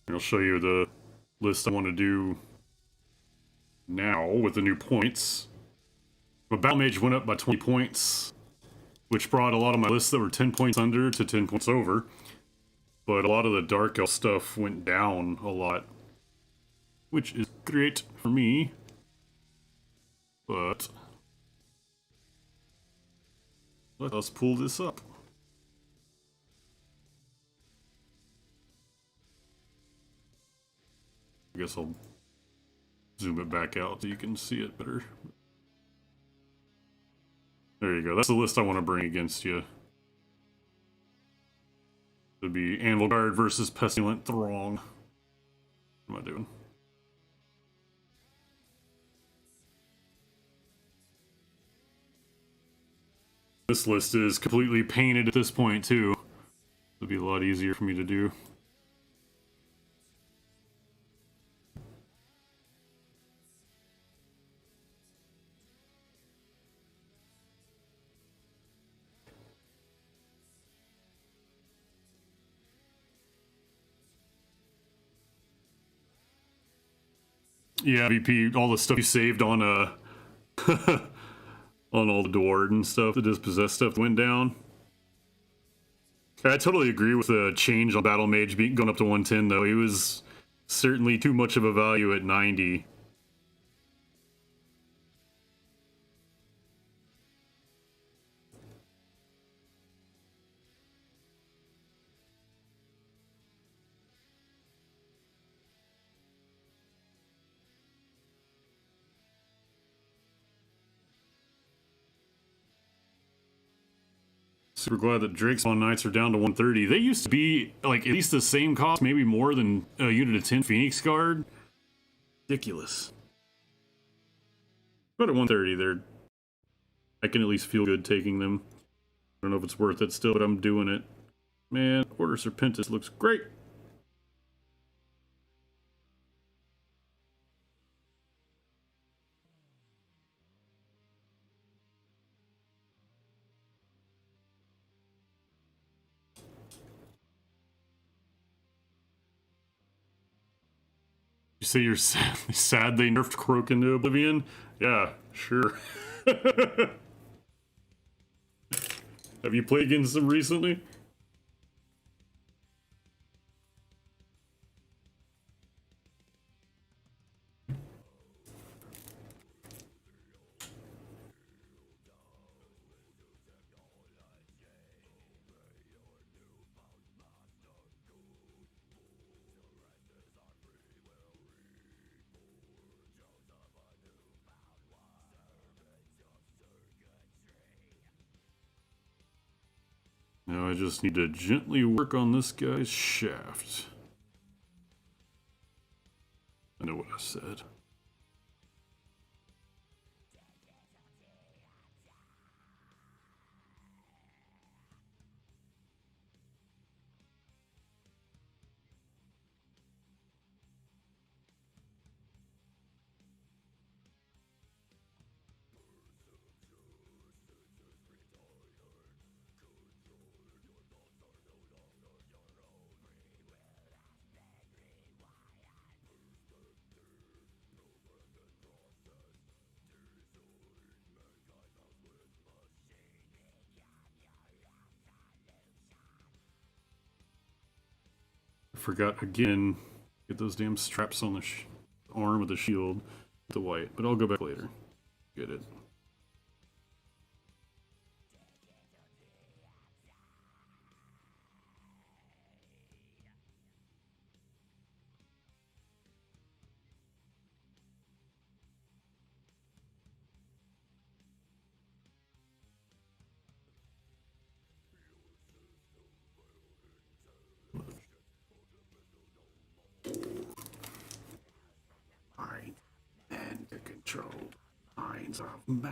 I'll show you the list I want to do now with the new points. My battle mage went up by 20 points, which brought a lot of my lists that were 10 points under to 10 points over. But a lot of the dark elf stuff went down a lot, which is great for me. But let us pull this up. I guess I'll zoom it back out so you can see it better. There you go. That's the list I want to bring against you. It'd be Anvil Guard versus Pestilent Throng. What am I doing? This list is completely painted at this point too. It'll be a lot easier for me to do. Yeah, VP, all the stuff you saved on on all the Dward and stuff, the dispossessed stuff went down. I totally agree with the change on Battle Mage going up to 110 though. He was certainly too much of a value at 90. super glad that Drake's on Knights are down to 130. They used to be like at least the same cost, maybe more than a unit of 10 Phoenix Guard. Ridiculous. But at 130, I can at least feel good taking them. I don't know if it's worth it still, but I'm doing it. Man, Order Serpentis looks great. You say you're sad they nerfed Croak into Oblivion? Yeah, sure. Have you played against them recently? Now I just need to gently work on this guy's shaft. I know what I said. Forgot again, get those damn straps on the arm of the shield, the white, but I'll go back later. Get it. And to control minds of man.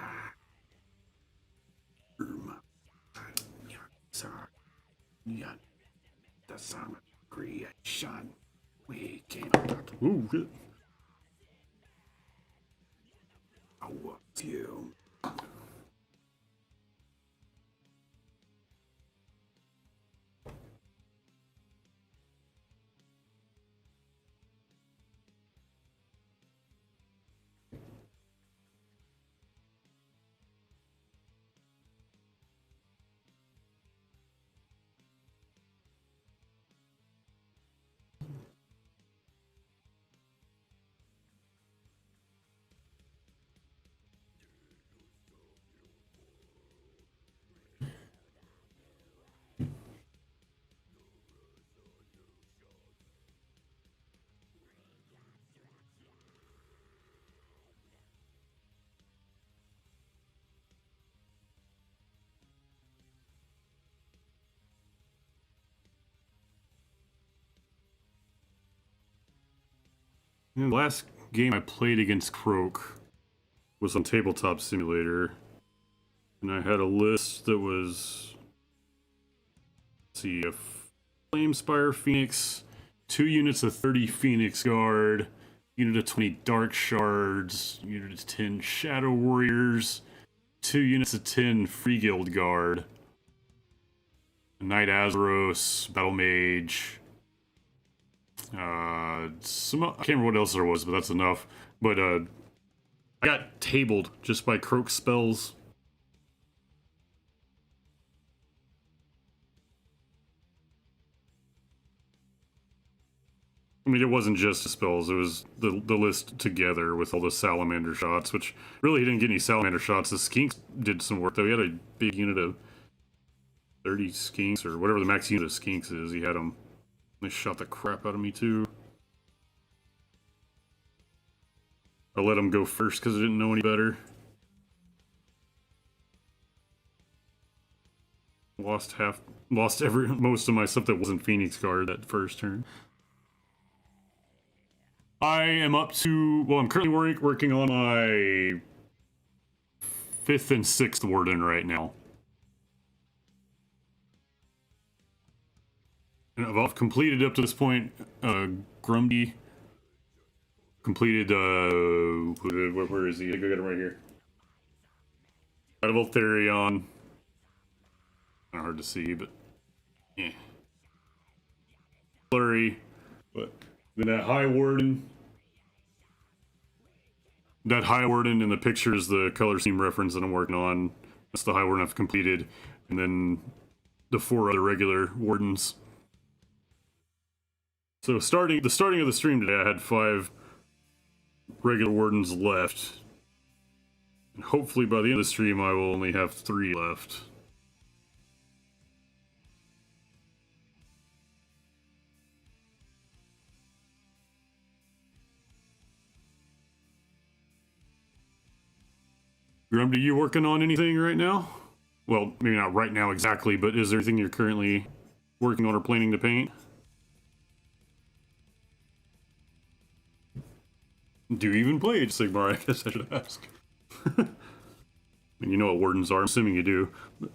The sum of creation. We came out. Ooh, good. I want you. The last game I played against Croak was on Tabletop Simulator, and I had a list that was, let's see, a Flamespire Phoenix, 2 units of 30 Phoenix Guard, unit of 20 Dark Shards, unit of 10 Shadow Warriors, 2 units of 10 Free Guild Guard, a Knight Azeros, Battle Mage, I can't remember what else there was, but that's enough. But I got tabled just by Croak spells. I mean, it wasn't just the spells, it was the list together with all the salamander shots, which really he didn't get any salamander shots. The skinks did some work, though. He had a big unit of 30 skinks, or whatever the max unit of skinks is. He had them. They shot the crap out of me, too. I let him go first because I didn't know any better. lost most of my stuff that wasn't Phoenix Guard that first turn. I am up to, well, I'm currently working on my 5th and 6th warden right now. And I've completed up to this point, Grumby completed, where is he? I think I got him right here. Out of Therion. Kind of hard to see, but yeah. Blurry. But then that High Warden. That High Warden in the picture is the color scheme reference that I'm working on. That's the High Warden I've completed. And then the 4 other regular Wardens. So the starting of the stream today, I had 5 regular Wardens left. And hopefully by the end of the stream, I will only have 3 left. Grum, are you working on anything right now? Well, maybe not right now exactly, but is there anything you're currently working on or planning to paint? Do you even play Sigmar? I guess I should ask. I mean, you know what wardens are. I'm assuming you do. But...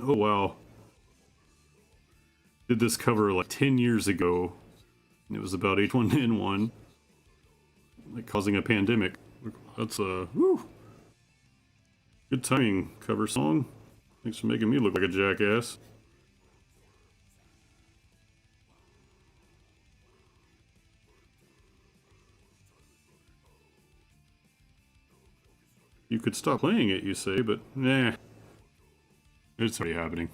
Oh wow. Did this cover like 10 years ago. And it was about H1N1. Like causing a pandemic. That's a whew. Good timing cover song. Thanks for making me look like a jackass. You could stop playing it, you say, but nah. It's already happening.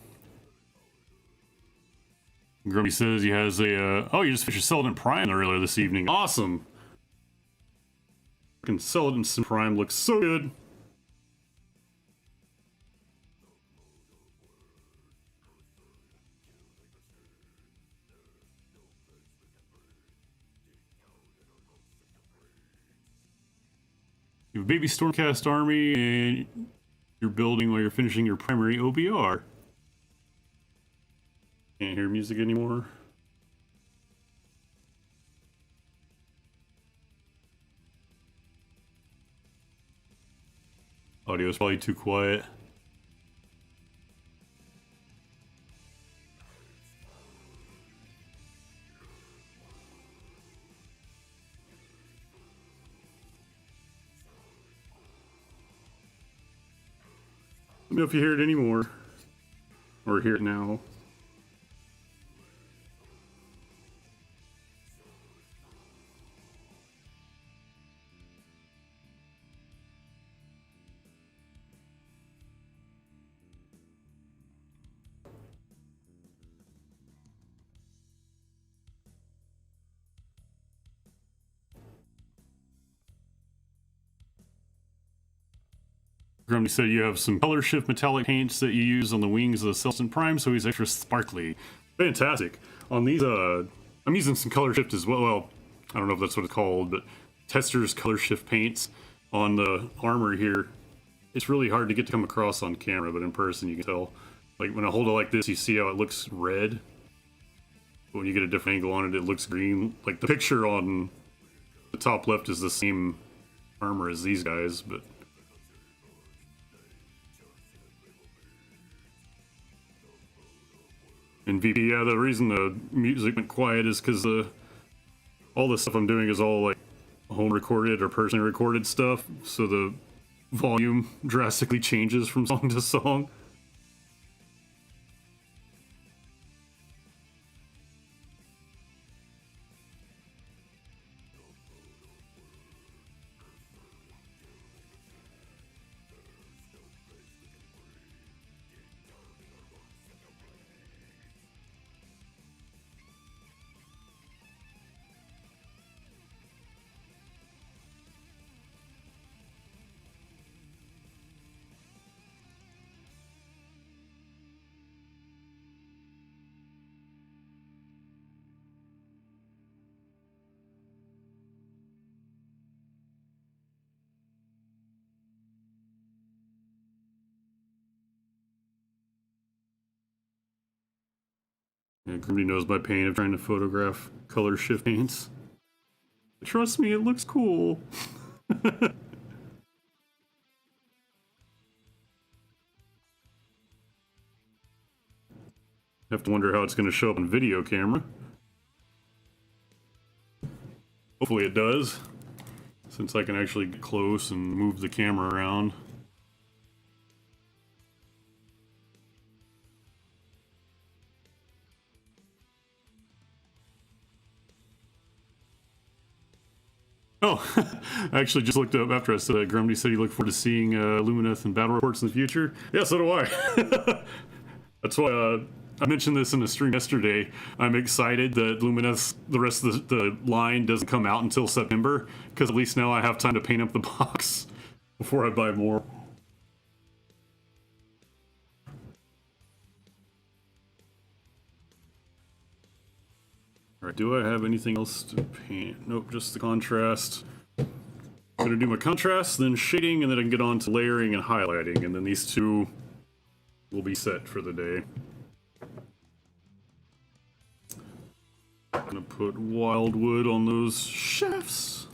Grumby says he has a, oh, you just finished Celadon Prime earlier this evening. Awesome! Fucking Celadon Prime looks so good. You have a baby Stormcast army, and you're building while you're finishing your primary OBR. Can't hear music anymore. Audio is probably too quiet. Let me know if you hear it anymore. Or hear it now. Grumby said you have some color shift metallic paints that you use on the wings of the Celestin Prime, so he's extra sparkly. Fantastic. On these, I'm using some color shift as well. Well, I don't know if that's what it's called, but Tester's color shift paints on the armor here. It's really hard to get to come across on camera, but in person you can tell. Like when I hold it like this, you see how it looks red. But when you get a different angle on it, it looks green. Like the picture on the top left is the same armor as these guys, but In VP, yeah, the reason the music went quiet is because all the stuff I'm doing is all like home recorded or personally recorded stuff, so the volume drastically changes from song to song. Yeah, Grimdy knows my pain of trying to photograph color shift paints. Trust me, it looks cool. Have to wonder how it's going to show up on video camera. Hopefully it does, since I can actually get close and move the camera around. Oh, I actually just looked up after I said that. Grumdy said he looked forward to seeing Lumineth and battle reports in the future. Yeah, so do I. That's why I mentioned this in the stream yesterday. I'm excited that Lumineth, the rest of the line doesn't come out until September, because at least now I have time to paint up the box before I buy more. Alright, do I have anything else to paint? Nope, just the contrast. I'm gonna do my contrast, then shading, and then I can get on to layering and highlighting, and then these two will be set for the day. I'm gonna put wildwood on those shafts.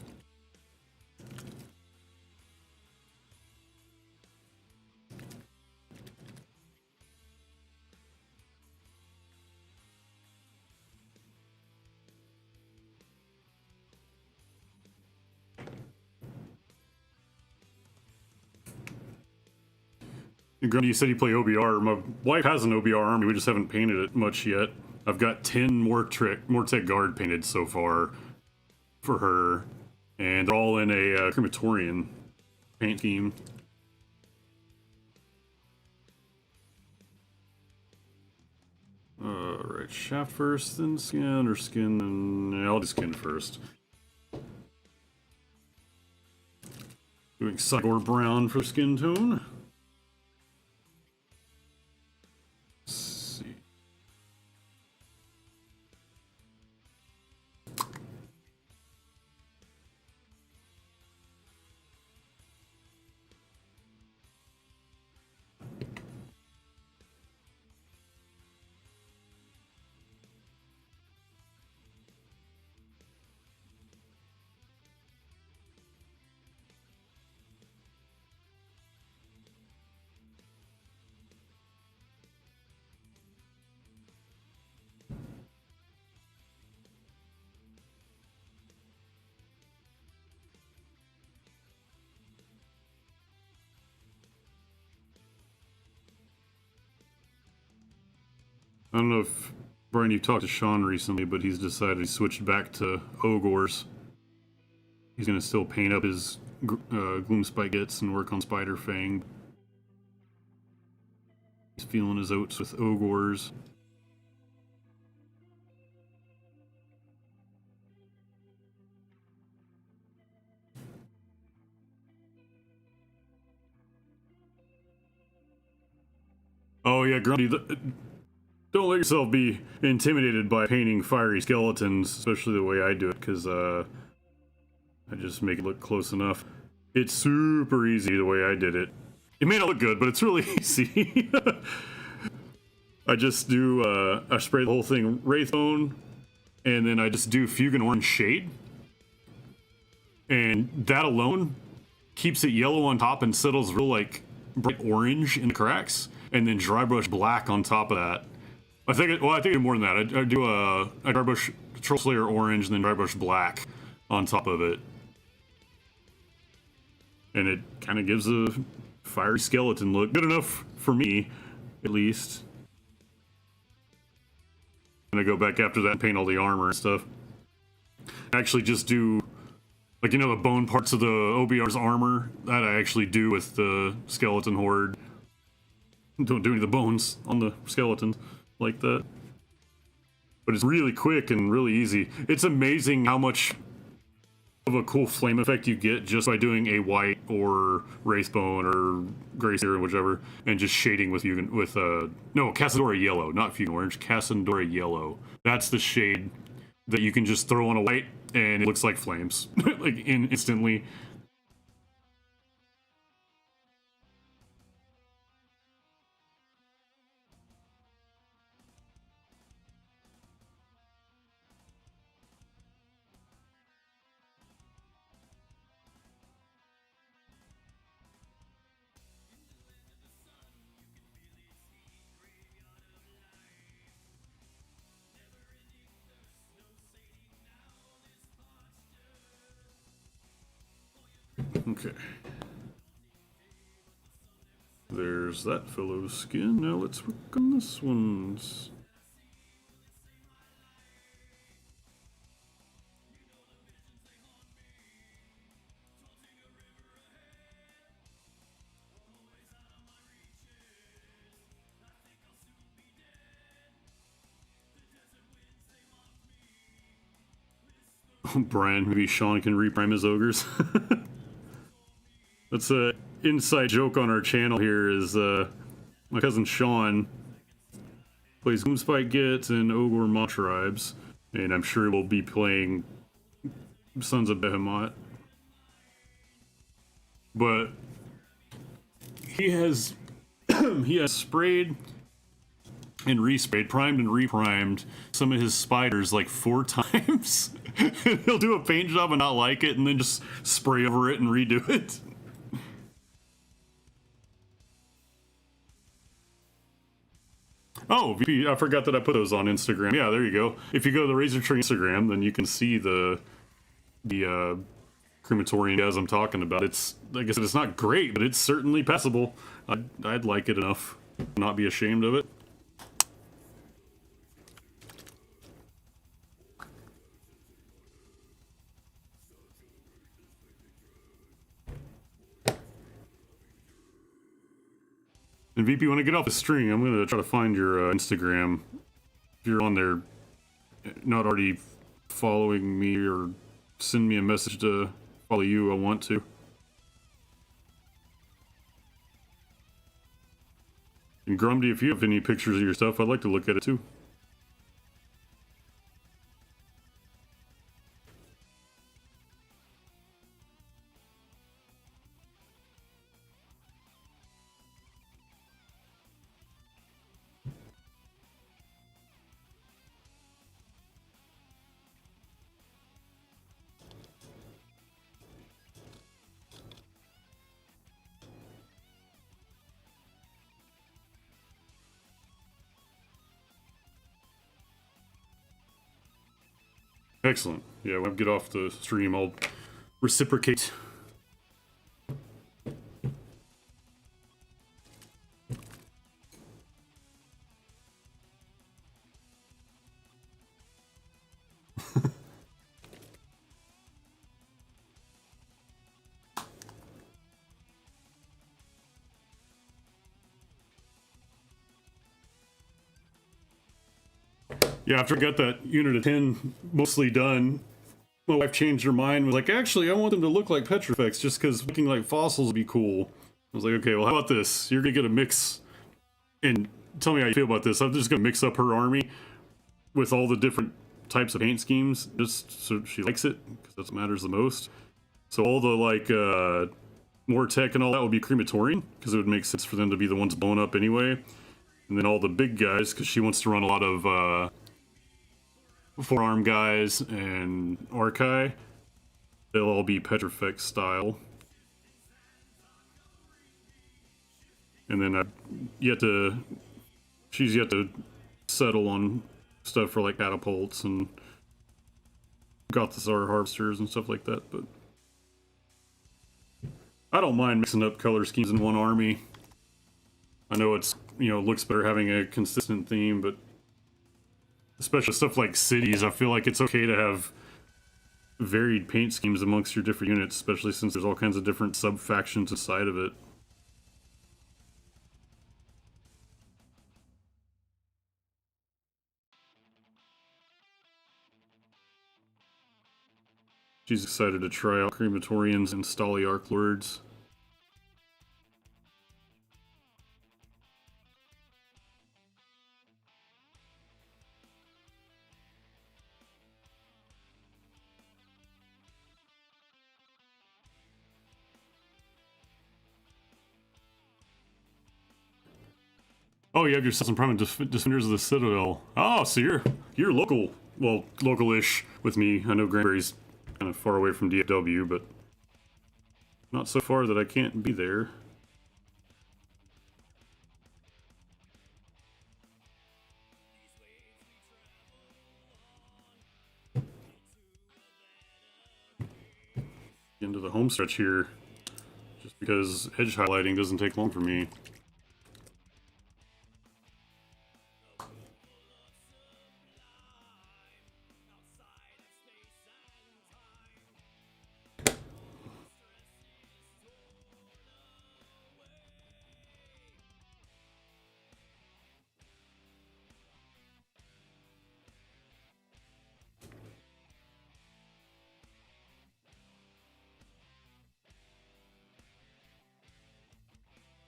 Grundy, you said you play OBR. My wife has an OBR army, we just haven't painted it much yet. I've got 10 Mortec Guard painted so far for her, and they're all in a crematorian paint scheme. Alright, shaft first, then skin, or skin, and yeah, I'll do skin first. Doing Sigmar brown for skin tone. I don't know if, Brian, you've talked to Sean recently, but he's decided he switched back to Ogors. He's going to still paint up his Gloom Spikets and work on Spider Fang. He's feeling his oats with Ogors. Oh yeah, Grundy, don't let yourself be intimidated by painting fiery skeletons, especially the way I do it, because I just make it look close enough. It's super easy the way I did it. It may not look good, but it's really easy. I just do, I spray the whole thing Wraithbone, and then I just do Fugan Orange Shade. And that alone keeps it yellow on top and settles real, like, bright orange in the cracks, and then dry brush black on top of that. I think I do more than that. I do a Drybush Troll Slayer orange and then Drybush black on top of it, and it kind of gives a fiery skeleton look. Good enough for me, at least. And I go back after that and paint all the armor and stuff. I actually just do, like, you know, the bone parts of the OBR's armor? That I actually do with the skeleton horde. Don't do any of the bones on the skeletons like that. But it's really quick and really easy. It's amazing how much of a cool flame effect you get just by doing a white or Wraithbone or Greyseer or whichever, and just shading with no, Cassadora yellow, not Fusion Orange, Cassadora yellow. That's the shade that you can just throw on a white and it looks like flames, like instantly. Okay. There's that fellow's skin. Now let's work on this one's. Brian, maybe Sean can reprime his ogres. That's a inside joke on our channel here is my cousin Sean plays Gloomspite Gets and Ogre Mob Tribes, and I'm sure we'll be playing Sons of Behemoth. But he has he has sprayed and resprayed, primed and reprimed some of his spiders like 4 times. He'll do a paint job and not like it, and then just spray over it and redo it. Oh, VP, I forgot that I put those on Instagram. Yeah, there you go. If you go to the Razor Tree Instagram, then you can see the crematorium as I'm talking about. It's, like I said, it's not great, but it's certainly passable. I'd like it enough to not be ashamed of it. And VP, when I get off the stream, I'm going to try to find your Instagram. If you're on there, not already following me, or send me a message to follow you, I want to. And Grumdy, if you have any pictures of your stuff, I'd like to look at it too. Excellent. Yeah, when I get off the stream, I'll reciprocate. Yeah, after I got that unit of 10 mostly done, my wife changed her mind, was like, actually, I want them to look like Petrifex just because looking like fossils would be cool. I was like, okay, well, how about this? You're going to get a mix, and tell me how you feel about this. I'm just going to mix up her army with all the different types of paint schemes, just so she likes it, because that's what matters the most. So all the, like, more tech and all that would be crematorium, because it would make sense for them to be the ones blown up anyway. And then all the big guys, because she wants to run a lot of, forearm guys and Archai, they'll all be Petrifex style. And then she's yet to settle on stuff for like catapults and Gothizzar harvesters and stuff like that, but I don't mind mixing up color schemes in one army. I know it's, you know, looks better having a consistent theme, but especially stuff like cities, I feel like it's okay to have varied paint schemes amongst your different units, especially since there's all kinds of different sub-factions inside of it. She's excited to try out Crematorians and Stali Arc Lords. Oh, you have your Assassin Prime and Defenders of the Citadel. Oh, so you're local. Well, local-ish with me. I know Granbury's kind of far away from DFW, but not so far that I can't be there. Into the home stretch here, just because edge highlighting doesn't take long for me.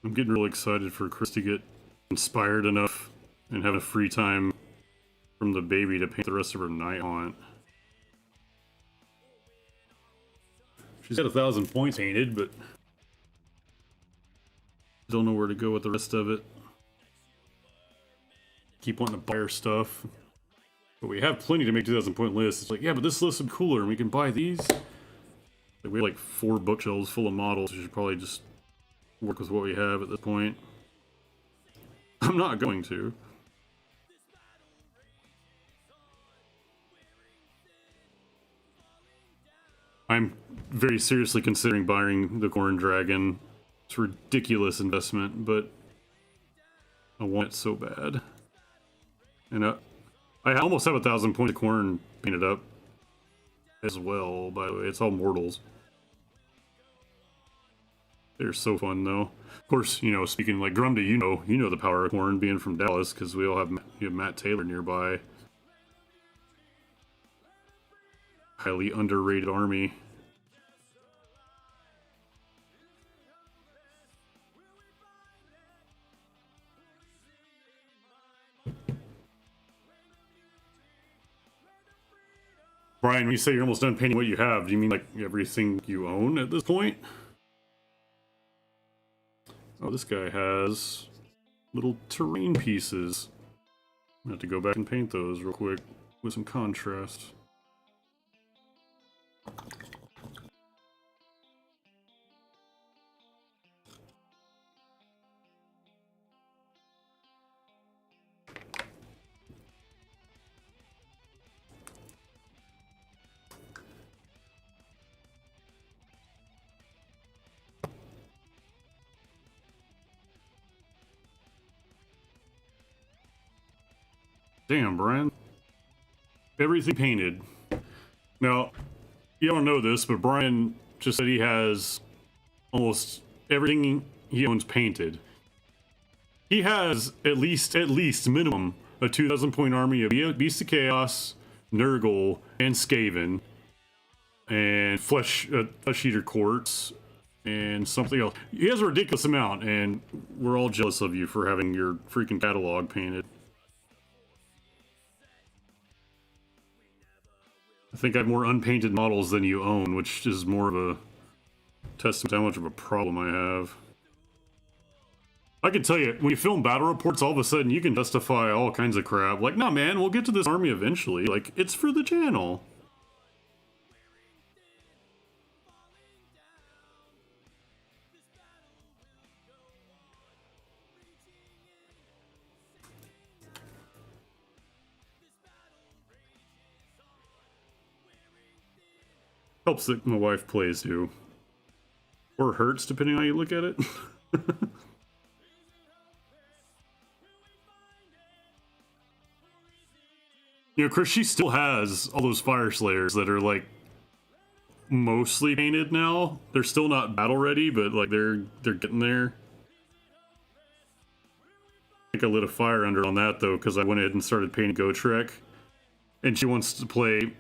I'm getting really excited for Chris to get inspired enough and have a free time from the baby to paint the rest of her Night Haunt. She's got 1,000 points painted, but don't know where to go with the rest of it. Keep wanting to buy her stuff, but we have plenty to make 2,000 point lists. It's like, yeah, but this list is cooler and we can buy these. Like, we have like 4 bookshelves full of models. We should probably just work with what we have at this point. I'm not going to. I'm very seriously considering buying the Corn Dragon. It's a ridiculous investment, but I want it so bad. And I almost have 1,000 points of Corn painted up as well, by the way. It's all mortals. They're so fun, though. Of course, you know, speaking like Grumdy, you know the power of Corn being from Dallas, because we all have, you have Matt Taylor nearby. Highly underrated army. Brian, when you say you're almost done painting what you have, do you mean like everything you own at this point? Oh, this guy has little terrain pieces. I'm gonna have to go back and paint those real quick with some contrast. Damn, Brian. Everything painted. Now, you don't know this, but Brian just said he has almost everything he owns painted. He has at least minimum a 2,000 point army of Beast of Chaos, Nurgle, and Skaven, and Flesh Eater Courts, and something else. He has a ridiculous amount, and we're all jealous of you for having your freaking catalog painted. I think I have more unpainted models than you own, which is more of a testament to how much of a problem I have. I can tell you, when you film battle reports, all of a sudden you can justify all kinds of crap. Like, nah, man, we'll get to this army eventually. Like, it's for the channel. Helps that my wife plays too. Or hurts, depending on how you look at it. You know, Chris, she still has all those Fire Slayers that are like mostly painted now. They're still not battle ready, but like they're getting there. I think I lit a fire under on that though, because I went ahead and started painting Gotrek, and she wants to play.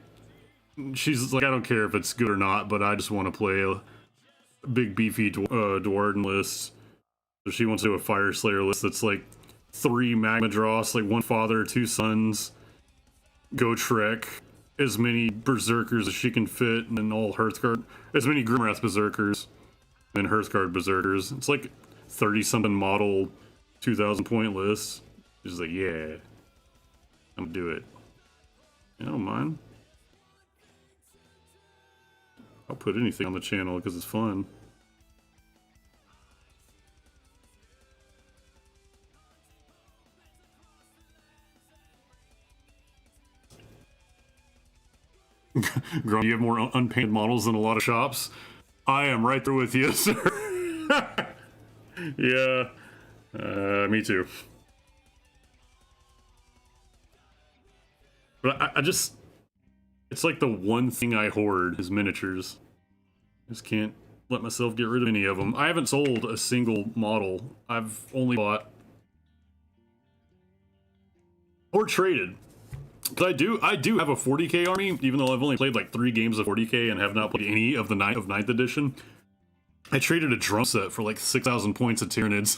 She's like, I don't care if it's good or not, but I just want to play a big beefy Dwarden list. So she wants to do a Fire Slayer list that's like 3 Magma Dross, like 1 father, 2 sons, Gotrek, as many Berserkers as she can fit, and then all Hearthguard, as many Grimwrath Berserkers, and Hearthguard Berserkers. It's like 30-something model, 2,000 point list. She's like, yeah, I'm gonna do it. I don't mind. I'll put anything on the channel because it's fun. Grom, you have more unpainted models than a lot of shops. I am right there with you, sir. Yeah, me too. But I just, it's like the one thing I hoard is miniatures. I just can't let myself get rid of any of them. I haven't sold a single model. I've only bought or traded. But I do have a 40k army, even though I've only played like 3 games of 40k and have not played any of the 9th edition. I traded a drum set for like 6,000 points of Tyranids.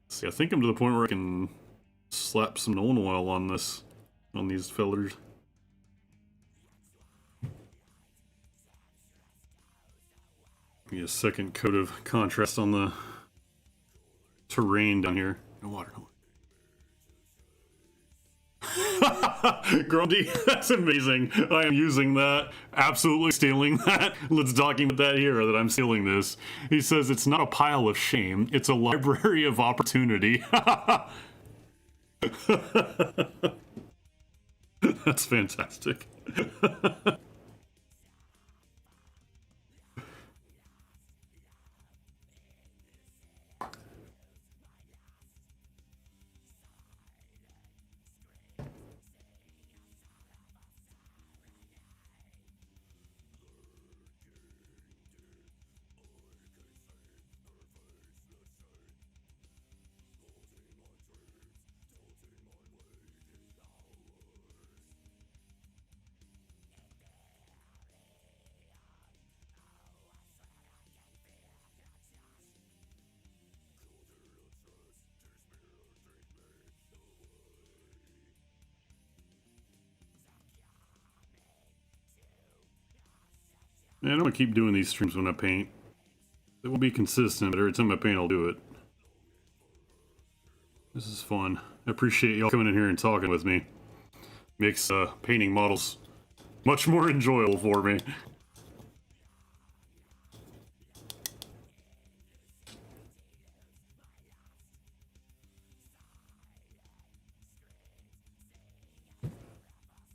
See, I think I'm to the point where I can slap some Nolan oil on these fellers. Be a second coat of contrast on the terrain down here. No water, no water. Grundy, that's amazing. I am using that. Absolutely stealing that. Let's document that here, that I'm stealing this. He says it's not a pile of shame, it's a library of opportunity. That's fantastic. Yeah, I don't want to keep doing these streams when I paint. It will be consistent, but every time I paint, I'll do it. This is fun. I appreciate y'all coming in here and talking with me. Makes painting models much more enjoyable for me.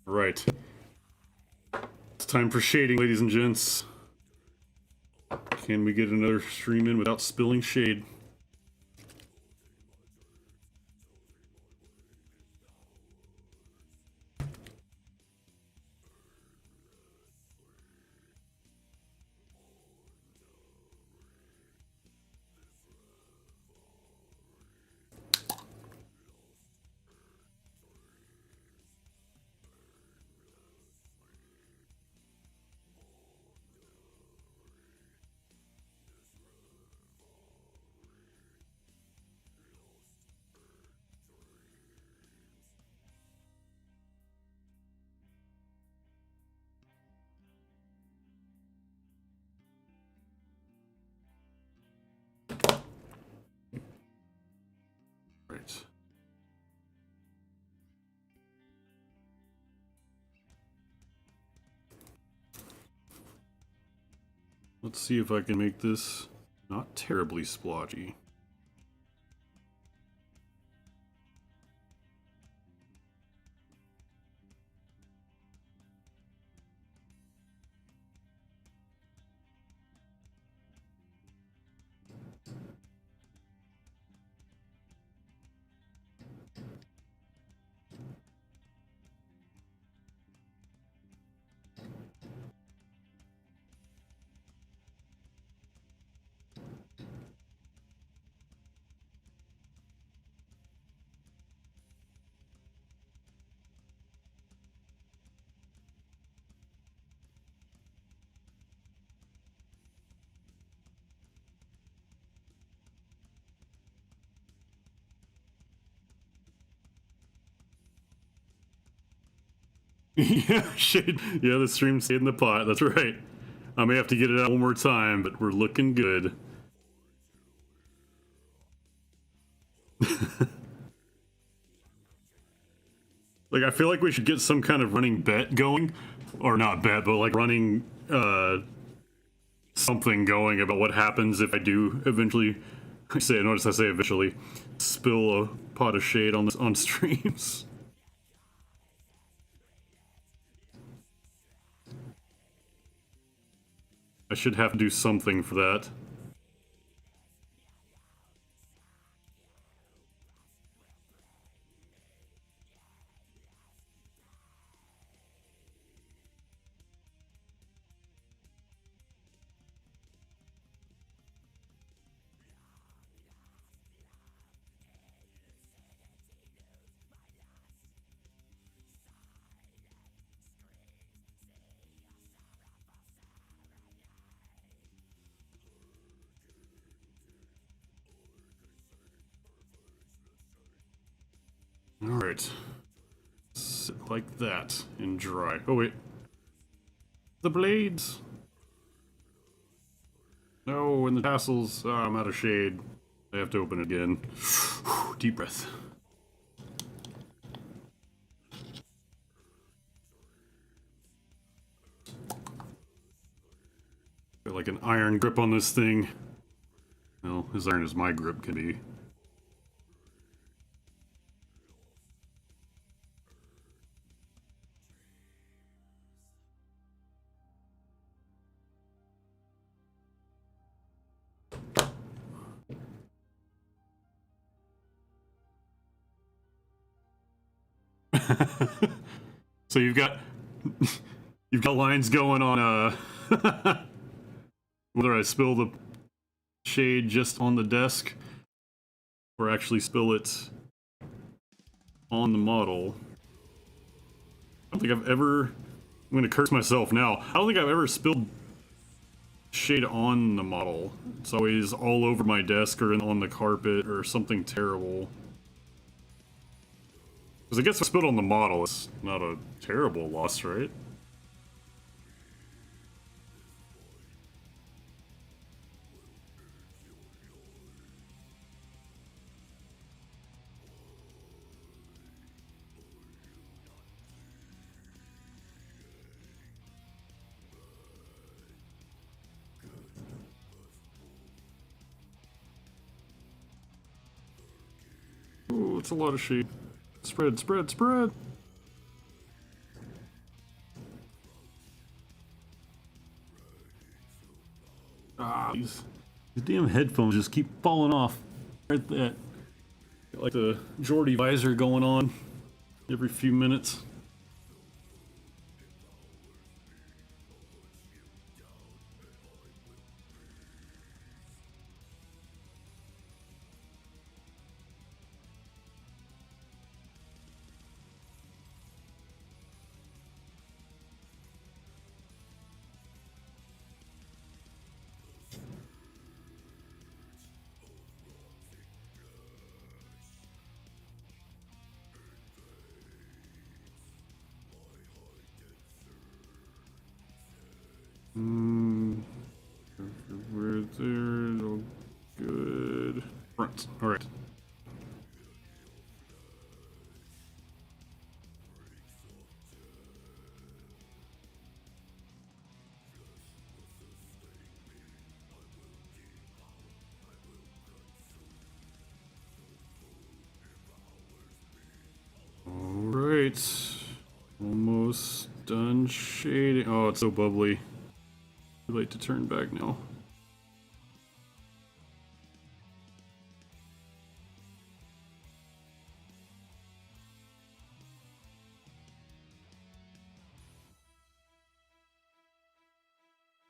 Right. It's time for shading, ladies and gents. Can we get another stream in without spilling shade? Right. Let's see if I can make this not terribly splotchy. Yeah, shade. Yeah, the stream stayed in the pot. That's right. I may have to get it out one more time, but we're looking good. Like, I feel like we should get some kind of running bet going, or not bet, but like running something going about what happens if I do eventually. Notice I say eventually spill a pot of shade on this on streams. I should have to do something for that. Alright. Sit like that and dry. Oh, wait. The blades! No, and the tassels. Oh, I'm out of shade. I have to open it again. Deep breath. Got like an iron grip on this thing. Well, as iron as my grip can be. So you've got lines going on whether I spill the shade just on the desk or actually spill it on the model. I don't think I've ever, I'm gonna curse myself now, I don't think I've ever spilled shade on the model. It's always all over my desk or on the carpet or something terrible. Because I guess if I spilled on the model, it's not a terrible loss, right? Ooh, it's a lot of shade. Spread, spread, spread! Ah, these damn headphones just keep falling off. Right there. Got like the Geordie visor going on every few minutes. We're there. Oh, good. Front. All right. All right. Almost done shading. Oh, it's so bubbly. Too late to turn back now.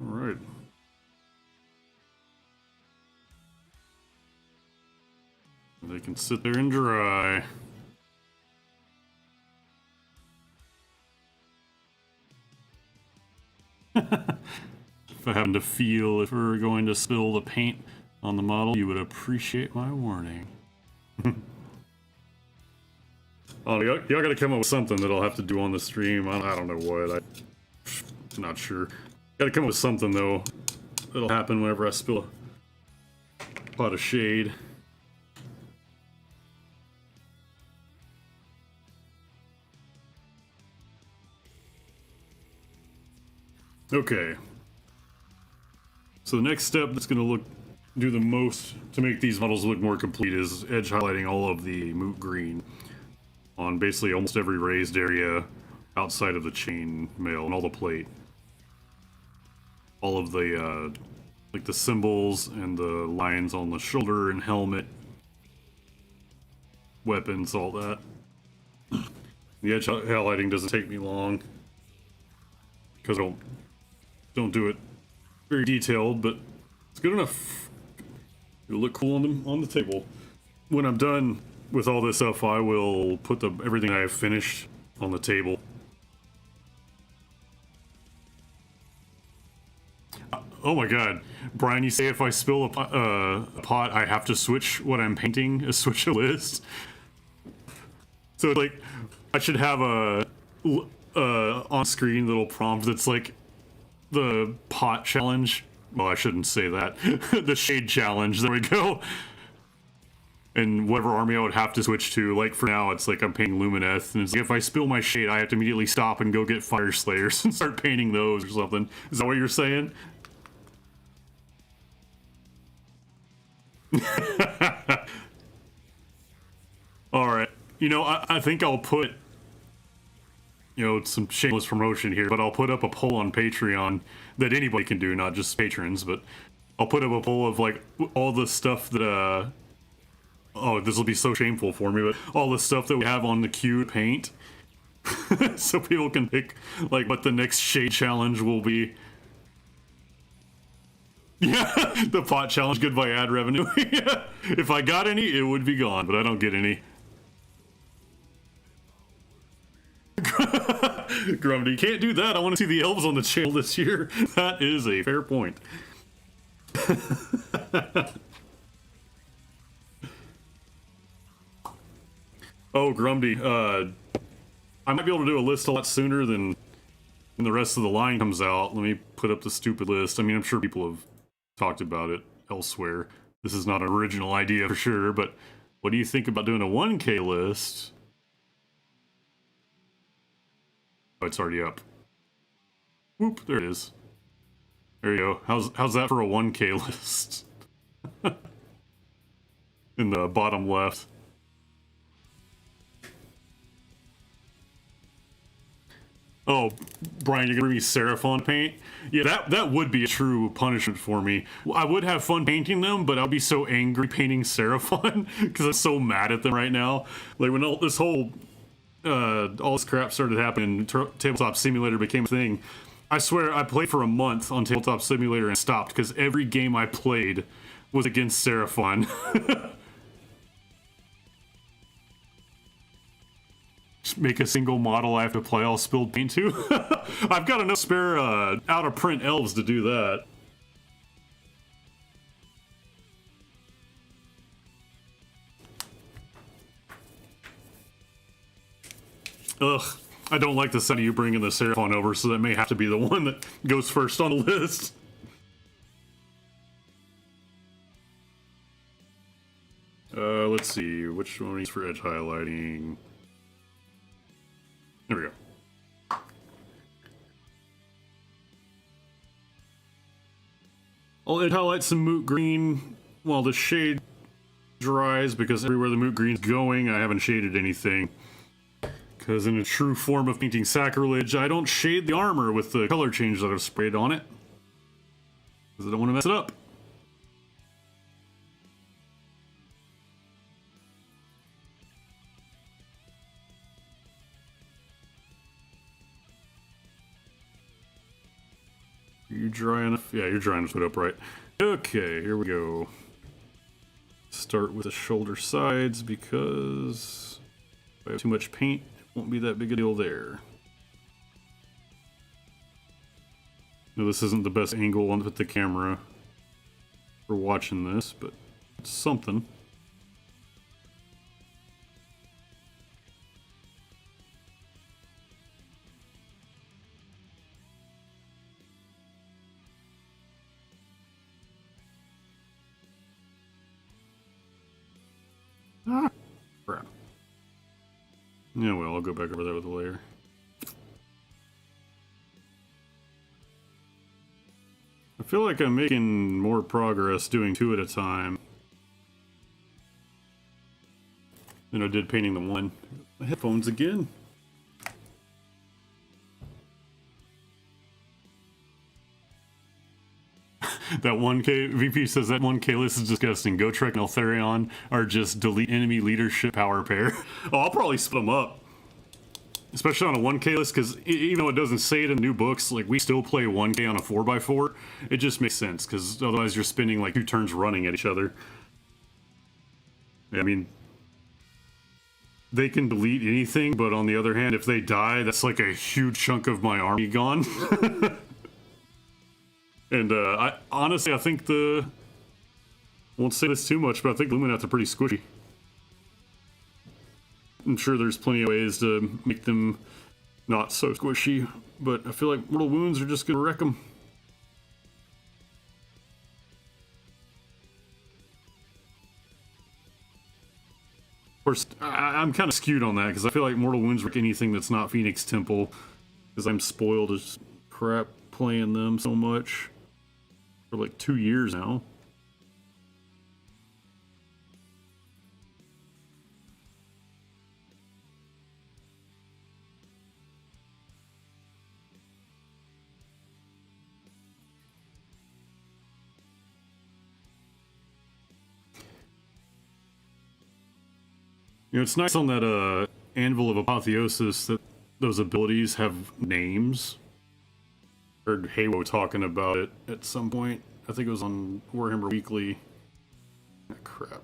All right. They can sit there and dry. If I happen to feel if we're going to spill the paint on the model, you would appreciate my warning. Oh, y'all gotta come up with something that I'll have to do on the stream. I don't know what. I'm not sure. Gotta come up with something, though, that'll happen whenever I spill a pot of shade. Okay. So the next step that's gonna do the most to make these models look more complete is edge highlighting all of the moot green on basically almost every raised area outside of the chain mail and all the plate. All of the like the symbols and the lines on the shoulder and helmet, weapons, all that. The edge highlighting doesn't take me long because I don't do it very detailed, but it's good enough. It'll look cool on the table. When I'm done with all this stuff, I will put everything I have finished on the table. Oh my god, Brian, you say if I spill a pot, I have to switch what I'm painting, switch a list. So like, I should have a on-screen little prompt that's like the pot challenge. Well, I shouldn't say that. The shade challenge. There we go. And whatever army I would have to switch to. Like for now, it's like I'm painting Lumineth, and it's like if I spill my shade, I have to immediately stop and go get Fire Slayers and start painting those or something. Is that what you're saying? Alright. You know, I think I'll put, you know, some shameless promotion here, but I'll put up a poll on Patreon that anybody can do, not just patrons, but I'll put up a poll of, like, all the stuff that, oh, this will be so shameful for me, but all the stuff that we have on the queue to paint. So people can pick, like, what the next shade challenge will be. Yeah, the pot challenge, goodbye ad revenue. Yeah. If I got any, it would be gone, but I don't get any. Grumdy, can't do that. I want to see the elves on the channel this year. That is a fair point. Oh, Grumdy, I might be able to do a list a lot sooner than when the rest of the line comes out. Let me put up the stupid list. I mean, I'm sure people have talked about it elsewhere. This is not an original idea for sure, but what do you think about doing a 1K list? Oh, it's already up. Whoop, there it is. There you go. How's that for a 1K list? In the bottom left. Oh, Brian, you're gonna bring me Seraphon paint? Yeah, that would be a true punishment for me. I would have fun painting them, but I'd be so angry painting Seraphon because I'm so mad at them right now. Like when all this crap started happening, Tabletop Simulator became a thing. I swear I played for a month on Tabletop Simulator and stopped because every game I played was against Seraphon. Make a single model I have to play all spilled paint to. I've got enough spare out of print elves to do that. Ugh, I don't like the sound of you bringing the Seraphon over, so that may have to be the one that goes first on the list. Let's see, which one is for edge highlighting? There we go. I'll edge highlight some moot green while the shade dries, because everywhere the moot green's going, I haven't shaded anything. Because in a true form of painting sacrilege, I don't shade the armor with the color change that I've sprayed on it. Because I don't want to mess it up. Are you dry enough? Yeah, you're dry enough to put up right. Okay, here we go. Start with the shoulder sides because if I have too much paint, it won't be that big a deal there. Now, this isn't the best angle with the camera for watching this, but it's something. Ah, crap. Yeah, well, I'll go back over there with the layer. I feel like I'm making more progress doing 2 at a time than I did painting them 1. My headphones again. That 1K, VP says that 1K list is disgusting. Gotrek and Eltharion are just delete enemy leadership power pair. Oh, I'll probably split them up. Especially on a 1K list, because even though it doesn't say it in new books, like, we still play 1K on a 4x4. It just makes sense, because otherwise you're spending like 2 turns running at each other. I mean, they can delete anything, but on the other hand, if they die, that's like a huge chunk of my army gone. And I honestly, I think I won't say this too much, but I think Lumineth are pretty squishy. I'm sure there's plenty of ways to make them not so squishy, but I feel like mortal wounds are just gonna wreck them. Of course, I'm kind of skewed on that, because I feel like mortal wounds wreck anything that's not Phoenix Temple, because I'm spoiled as crap playing them so much for like 2 years now. You know, it's nice on that Anvil of Apotheosis that those abilities have names. Heard Halo talking about it at some point. I think it was on Warhammer Weekly. Ah, crap.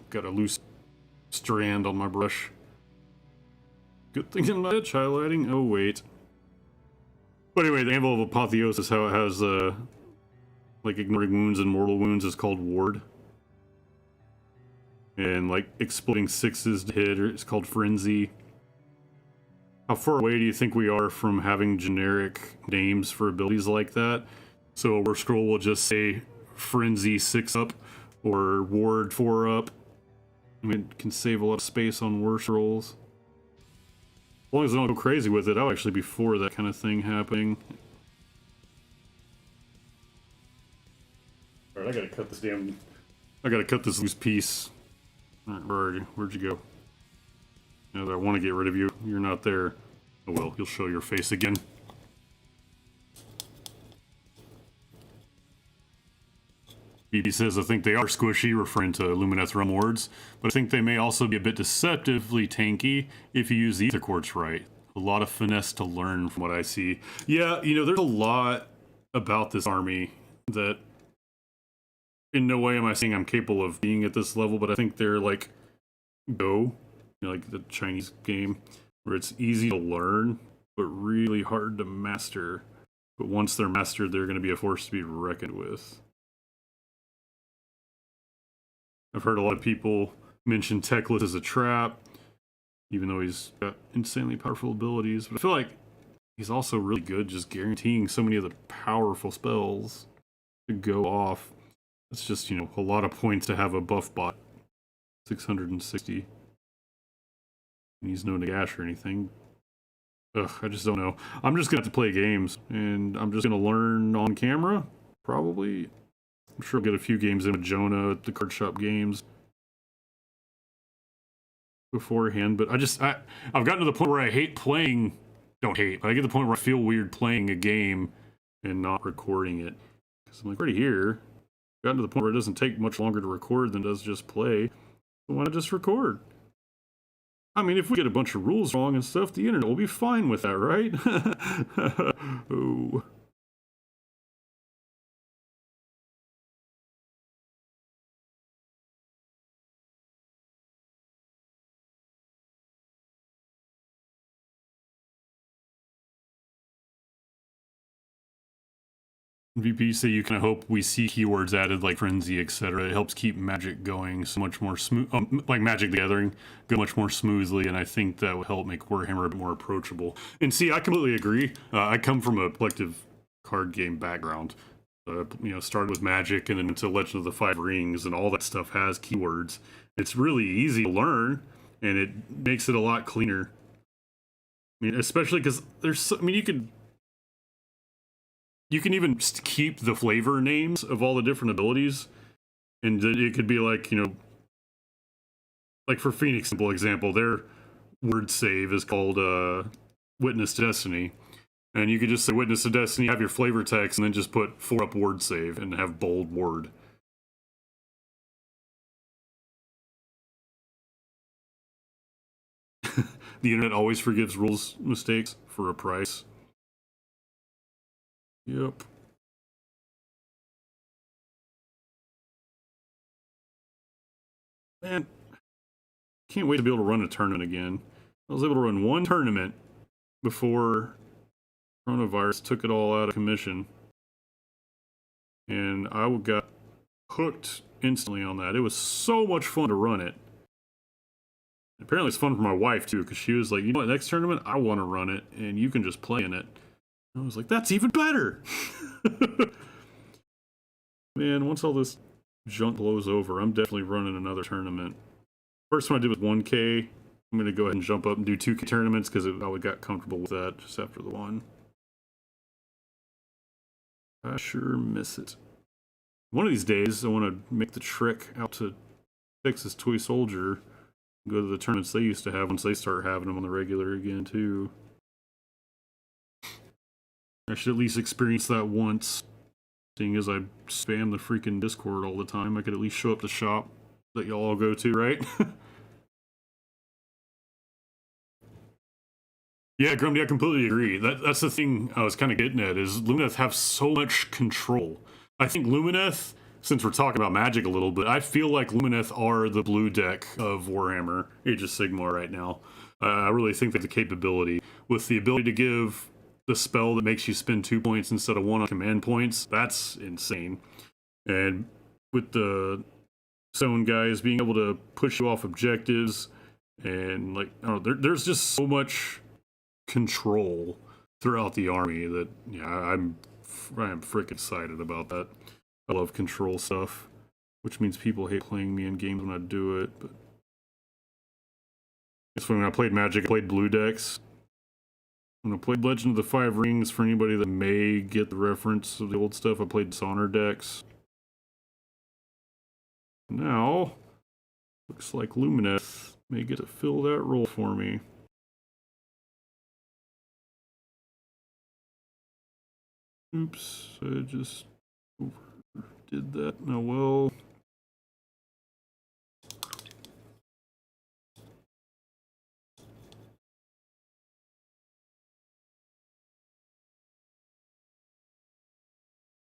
Got a loose strand on my brush. Good thing I'm not edge highlighting. Oh, wait. But anyway, the Anvil of Apotheosis, how it has, like, ignoring wounds and mortal wounds is called Ward. And, like, exploding 6s to hit is called Frenzy. How far away do you think we are from having generic names for abilities like that? So a word scroll will just say Frenzy 6 up or Ward 4 up. I mean, it can save a lot of space on word scrolls. As long as I don't go crazy with it, I'll actually be for that kind of thing happening. Alright, I gotta cut this loose piece. Alright, where'd you go? Now that I want to get rid of you, you're not there. Oh well, you'll show your face again. BB says, I think they are squishy, referring to Lumineth Realm Wards, but I think they may also be a bit deceptively tanky if you use the Ether Quartz right. A lot of finesse to learn from what I see. Yeah, you know, there's a lot about this army that in no way am I saying I'm capable of being at this level, but I think they're like Go, you know, like the Chinese game, where it's easy to learn, but really hard to master. But once they're mastered, they're going to be a force to be reckoned with. I've heard a lot of people mention Teclis as a trap, even though he's got insanely powerful abilities. But I feel like he's also really good just guaranteeing so many of the powerful spells to go off. It's just, you know, a lot of points to have a buff bot. 660. And he's no Nagash or anything. Ugh, I just don't know. I'm just gonna have to play games, and I'm just gonna learn on camera, probably. I'm sure I'll get a few games in with Jonah at the card shop games beforehand, but I've gotten to the point where I hate playing, don't hate, but I get to the point where I feel weird playing a game and not recording it. Because I'm like, right here, gotten to the point where it doesn't take much longer to record than it does just play. So why not just record? I mean, if we get a bunch of rules wrong and stuff, the internet will be fine with that, right? Oh. VP say you can hope we see keywords added like frenzy, etc. It helps keep Magic going so much more smooth, like Magic the Gathering, go much more smoothly, and I think that will help make Warhammer a bit more approachable. And see, I completely agree. I come from a collective card game background. You know, started with Magic and then into Legend of the Five Rings, and all that stuff has keywords. It's really easy to learn, and it makes it a lot cleaner. I mean, especially because there's, I mean, you can even keep the flavor names of all the different abilities, and it could be like, you know, like for Phoenix, simple example, their word save is called Witness to Destiny. And you could just say Witness to Destiny, have your flavor text, and then just put 4-up word save and have bold word. The internet always forgives rules mistakes for a price. Yep. Man, can't wait to be able to run a tournament again. I was able to run one tournament before coronavirus took it all out of commission. And I got hooked instantly on that. It was so much fun to run it. Apparently it's fun for my wife too, because she was like, you know what, next tournament, I want to run it, and you can just play in it. And I was like, that's even better! Man, once all this junk blows over, I'm definitely running another tournament. First one I did was 1K. I'm going to go ahead and jump up and do 2K tournaments, because I got comfortable with that just after the one. I sure miss it. One of these days, I want to make the trek out to Texas Toy Soldier, go to the tournaments they used to have once they start having them on the regular again, too. I should at least experience that once, seeing as I spam the freaking Discord all the time. I could at least show up to shop that y'all all go to, right? Yeah, Grumdy, I completely agree. That's the thing I was kind of getting at, is Lumineth have so much control. I think Lumineth, since we're talking about Magic a little bit, I feel like Lumineth are the blue deck of Warhammer, Age of Sigmar right now. I really think that the capability, with the ability to give the spell that makes you spend 2 points instead of 1 on command points, that's insane. And with the Stone guys being able to push you off objectives, and like, I don't know, there's just so much control throughout the army that, yeah, I am freaking excited about that. I love control stuff, which means people hate playing me in games when I do it, but it's when I played Magic, I played blue decks. When I played Legend of the Five Rings, for anybody that may get the reference of the old stuff, I played Sonner decks. Now, looks like Lumineth may get to fill that role for me. Oops, I just overdid that. Oh well.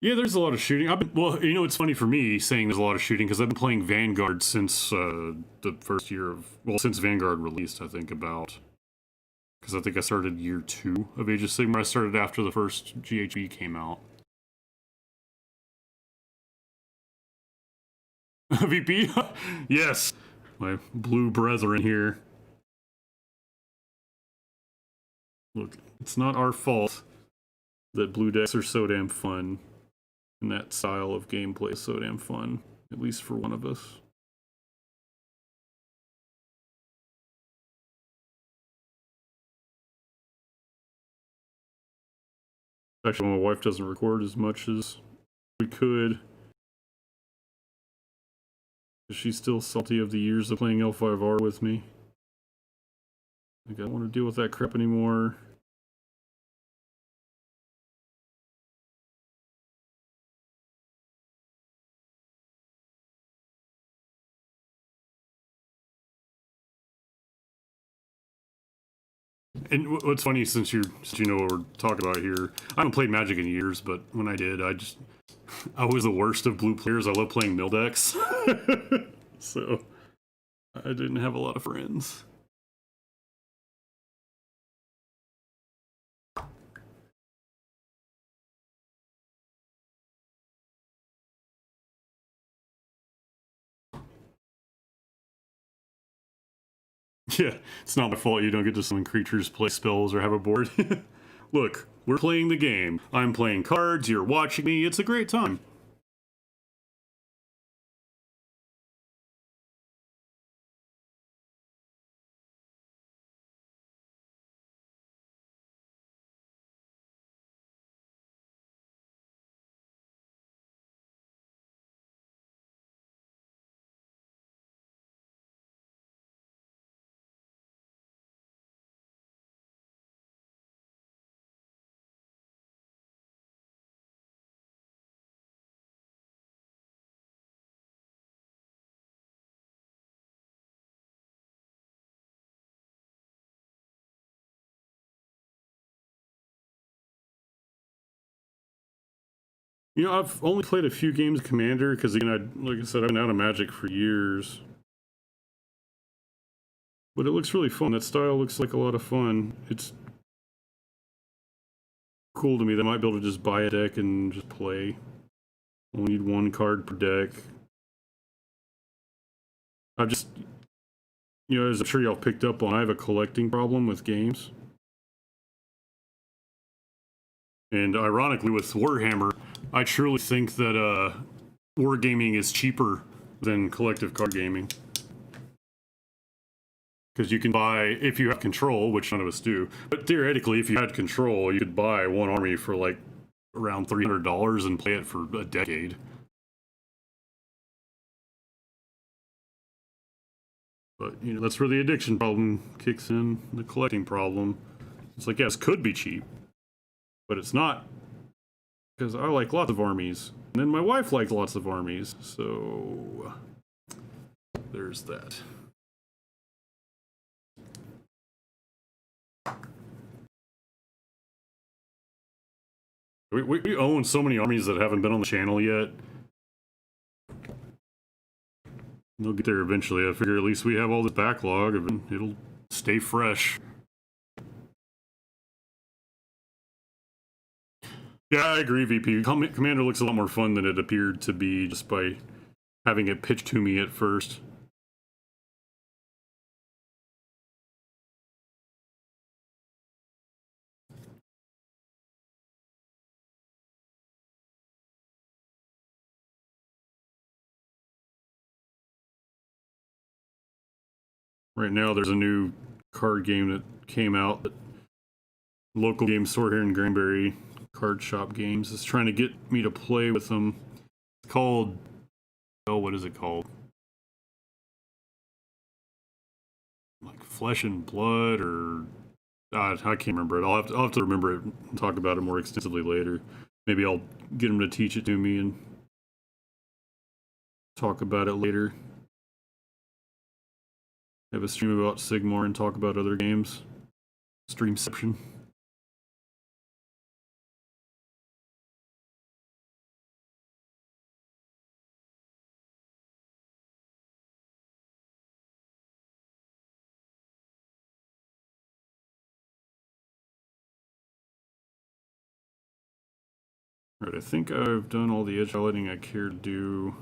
Yeah, there's a lot of shooting. Well, you know, it's funny for me saying there's a lot of shooting because I've been playing Vanguard since the first year of, well, since Vanguard released, I think, about. Because I think I started year 2 of Age of Sigmar. I started after the first GHB came out. VP? Yes! My blue brethren here. Look, it's not our fault that blue decks are so damn fun. And that style of gameplay is so damn fun. At least for one of us. Actually, my wife doesn't record as much as we could. She's still salty of the years of playing L5R with me. Like, I don't want to deal with that crap anymore. And what's funny, since you know what we're talking about here, I haven't played Magic in years, but when I did, I was the worst of blue players. I love playing mill decks. So I didn't have a lot of friends. Yeah, it's not my fault you don't get to summon creatures, play spells, or have a board. Look, we're playing the game. I'm playing cards, you're watching me, it's a great time. You know, I've only played a few games of Commander because, again, like I said, I've been out of Magic for years. But it looks really fun. That style looks like a lot of fun. It's cool to me that I might be able to just buy a deck and just play. Only need one card per deck. I've just, you know, as I'm sure y'all picked up on, I have a collecting problem with games. And ironically, with Warhammer, I truly think that wargaming is cheaper than collective card gaming. Because you can buy, if you have control, which none of us do, but theoretically, if you had control, you could buy one army for like around $300 and play it for a decade. But, you know, that's where the addiction problem kicks in, the collecting problem. It's like, yes, could be cheap, but it's not. Because I like lots of armies. And then my wife likes lots of armies. So, there's that. We own so many armies that haven't been on the channel yet. They'll get there eventually. I figure at least we have all this backlog, and it'll stay fresh. Yeah, I agree, VP. Commander looks a lot more fun than it appeared to be just by having it pitched to me at first. Right now, there's a new card game that came out that local game store here in Granbury, Card Shop Games, is trying to get me to play with them. It's called, oh, what is it called? Like Flesh and Blood, or I can't remember it. I'll have to remember it and talk about it more extensively later. Maybe I'll get them to teach it to me and talk about it later. Have a stream about Sigmar and talk about other games. Streamception. Alright, I think I've done all the edge highlighting I care to do.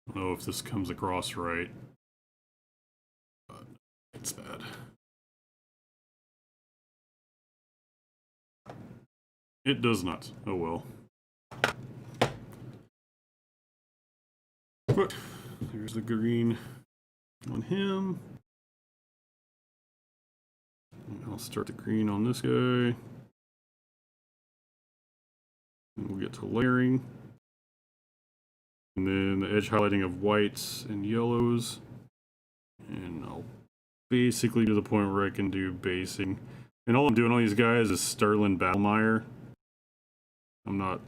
I don't know if this comes across right, but it's bad. It does not. Oh well. But there's the green on him. I'll start the green on this guy. And we'll get to layering. And then the edge highlighting of whites and yellows. And I'll basically to the point where I can do basing. And all I'm doing on these guys is Sterling Battlemire. I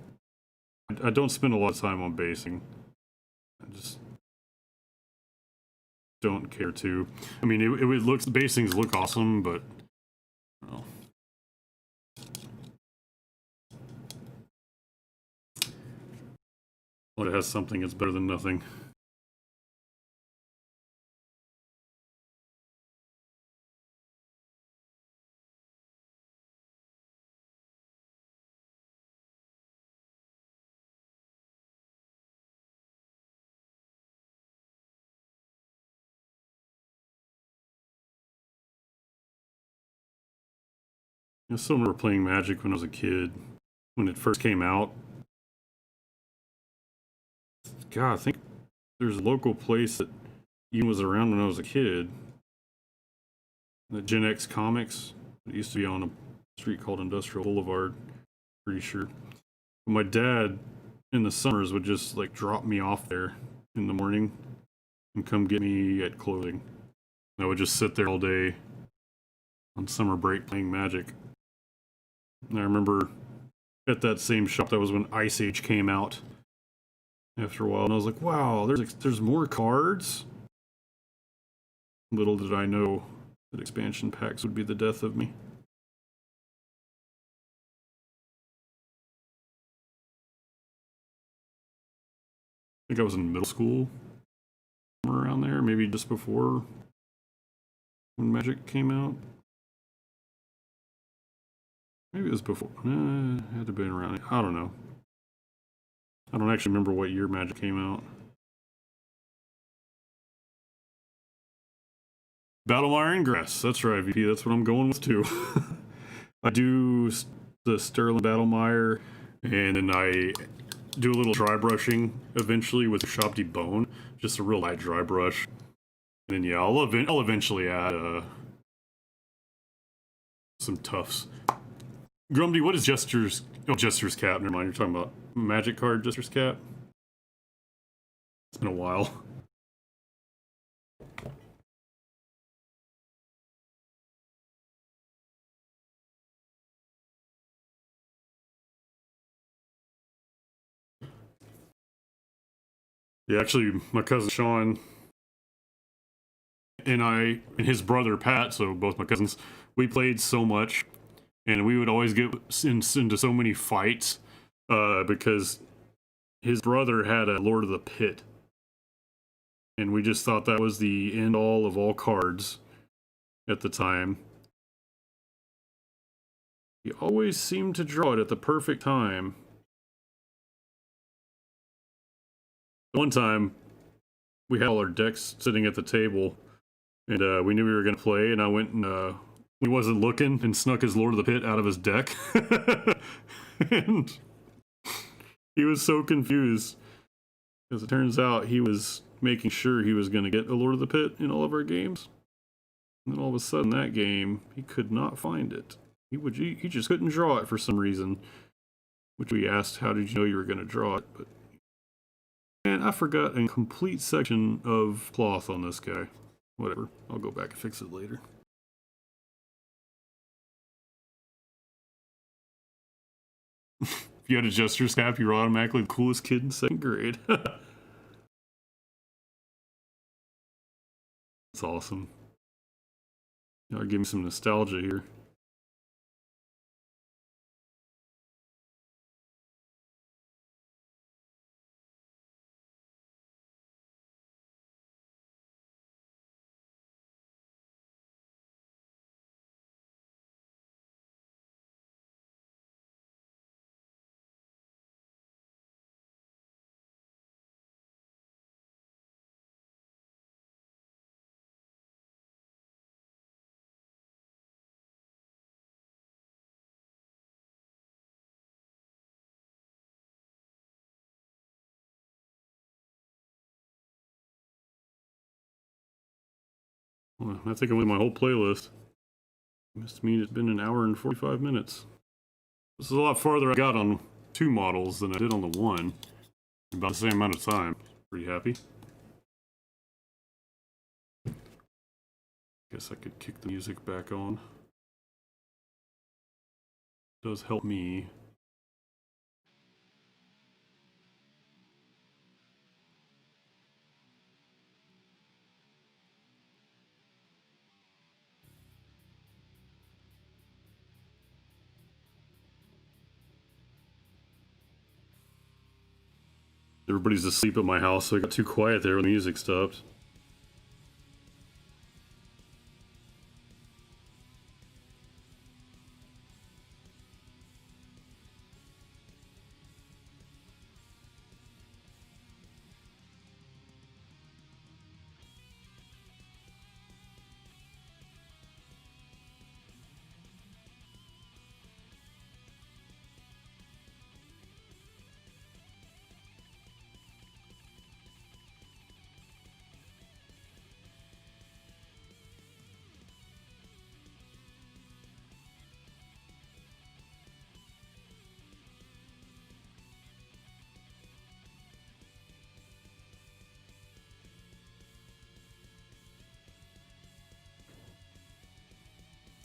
don't spend a lot of time on basing. I just don't care to. I mean, it looks, basings look awesome, but well. Well, it has something, it's better than nothing. I still remember playing Magic when I was a kid, when it first came out. God, I think there's a local place that even was around when I was a kid. The Gen X Comics. It used to be on a street called Industrial Boulevard, pretty sure. But my dad, in the summers, would just like drop me off there in the morning and come get me at clothing. I would just sit there all day on summer break playing Magic. And I remember at that same shop, that was when Ice Age came out after a while, and I was like, wow, there's more cards? Little did I know that expansion packs would be the death of me. think I was in middle school, somewhere around there, maybe just before when Magic came out. Maybe it was before. It had to have been around. I don't know. I don't actually remember what year Magic came out. Battlemire Ingress. That's right, VP. That's what I'm going with too. I do the Sterling Battlemire, and then I do a little dry brushing eventually with Shabdi Bone. Just a real light dry brush. And then yeah, I'll eventually add some tufts. Grumdy, what is Jester's? Oh, Jester's Cap. Never mind. You're talking about Magic card Jester's Cap. It's been a while. Yeah, actually, my cousin Sean and his brother Pat, so both my cousins, we played so much, and we would always get into so many fights because his brother had a Lord of the Pit, and we just thought that was the end all of all cards at the time. He always seemed to draw it at the perfect time. One time, we had all our decks sitting at the table, and we knew we were going to play, and I went and he wasn't looking and snuck his Lord of the Pit out of his deck. And he was so confused. As it turns out, he was making sure he was going to get a Lord of the Pit in all of our games. And then all of a sudden, that game, he could not find it. He just couldn't draw it for some reason. Which we asked, how did you know you were going to draw it? But man, I forgot a complete section of cloth on this guy. Whatever. I'll go back and fix it later. If you had a Jester's Cap, you were automatically the coolest kid in 2nd grade. That's awesome. Y'all give me some nostalgia here. Well, I think I'm with my whole playlist. Must mean it's been an hour and 45 minutes. This is a lot farther I got on 2 models than I did on the 1. About the same amount of time. Pretty happy. Guess I could kick the music back on. It does help me. Everybody's asleep at my house, so I got too quiet there when the music stopped.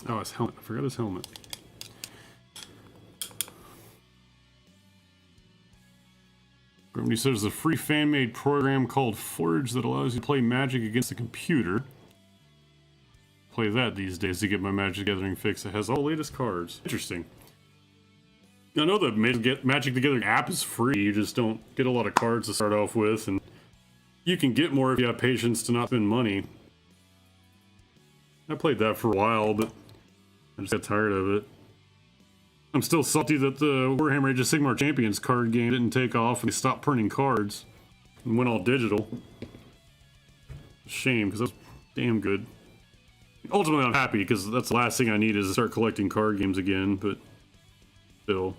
Oh, his helmet. I forgot his helmet. Grimdy says there's a free fan-made program called Forge that allows you to play Magic against the computer. Play that these days to get my Magic Gathering fix. It has all the latest cards. Interesting. I know the Magic the Gathering app is free. You just don't get a lot of cards to start off with, and you can get more if you have patience to not spend money. I played that for a while, but I just got tired of it. I'm still salty that the Warhammer Age of Sigmar Champions card game didn't take off and they stopped printing cards and went all digital. Shame, because that was damn good. Ultimately, I'm happy because that's the last thing I need is to start collecting card games again, but still.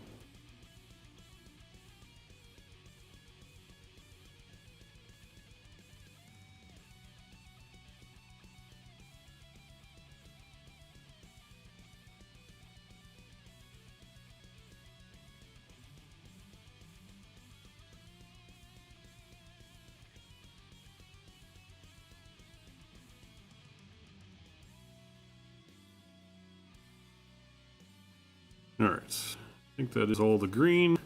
Alright, I think that is all the green.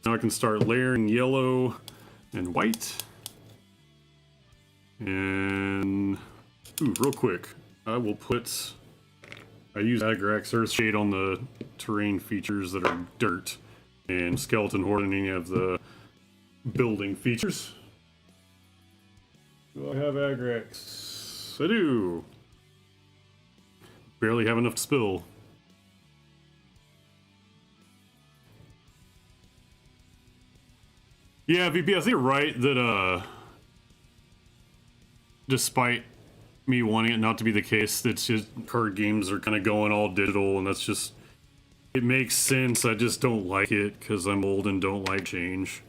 Now I can start layering yellow and white. And, ooh, real quick, I will put, I use Agrax Earthshade on the terrain features that are dirt, and Skeleton Horde on any of the building features. Do I have Agrax? I do. Barely have enough to spill. Yeah, VP, I think you're right that, despite me wanting it not to be the case, it's just card games are kind of going all digital, and that's just, it makes sense. I just don't like it because I'm old and don't like change.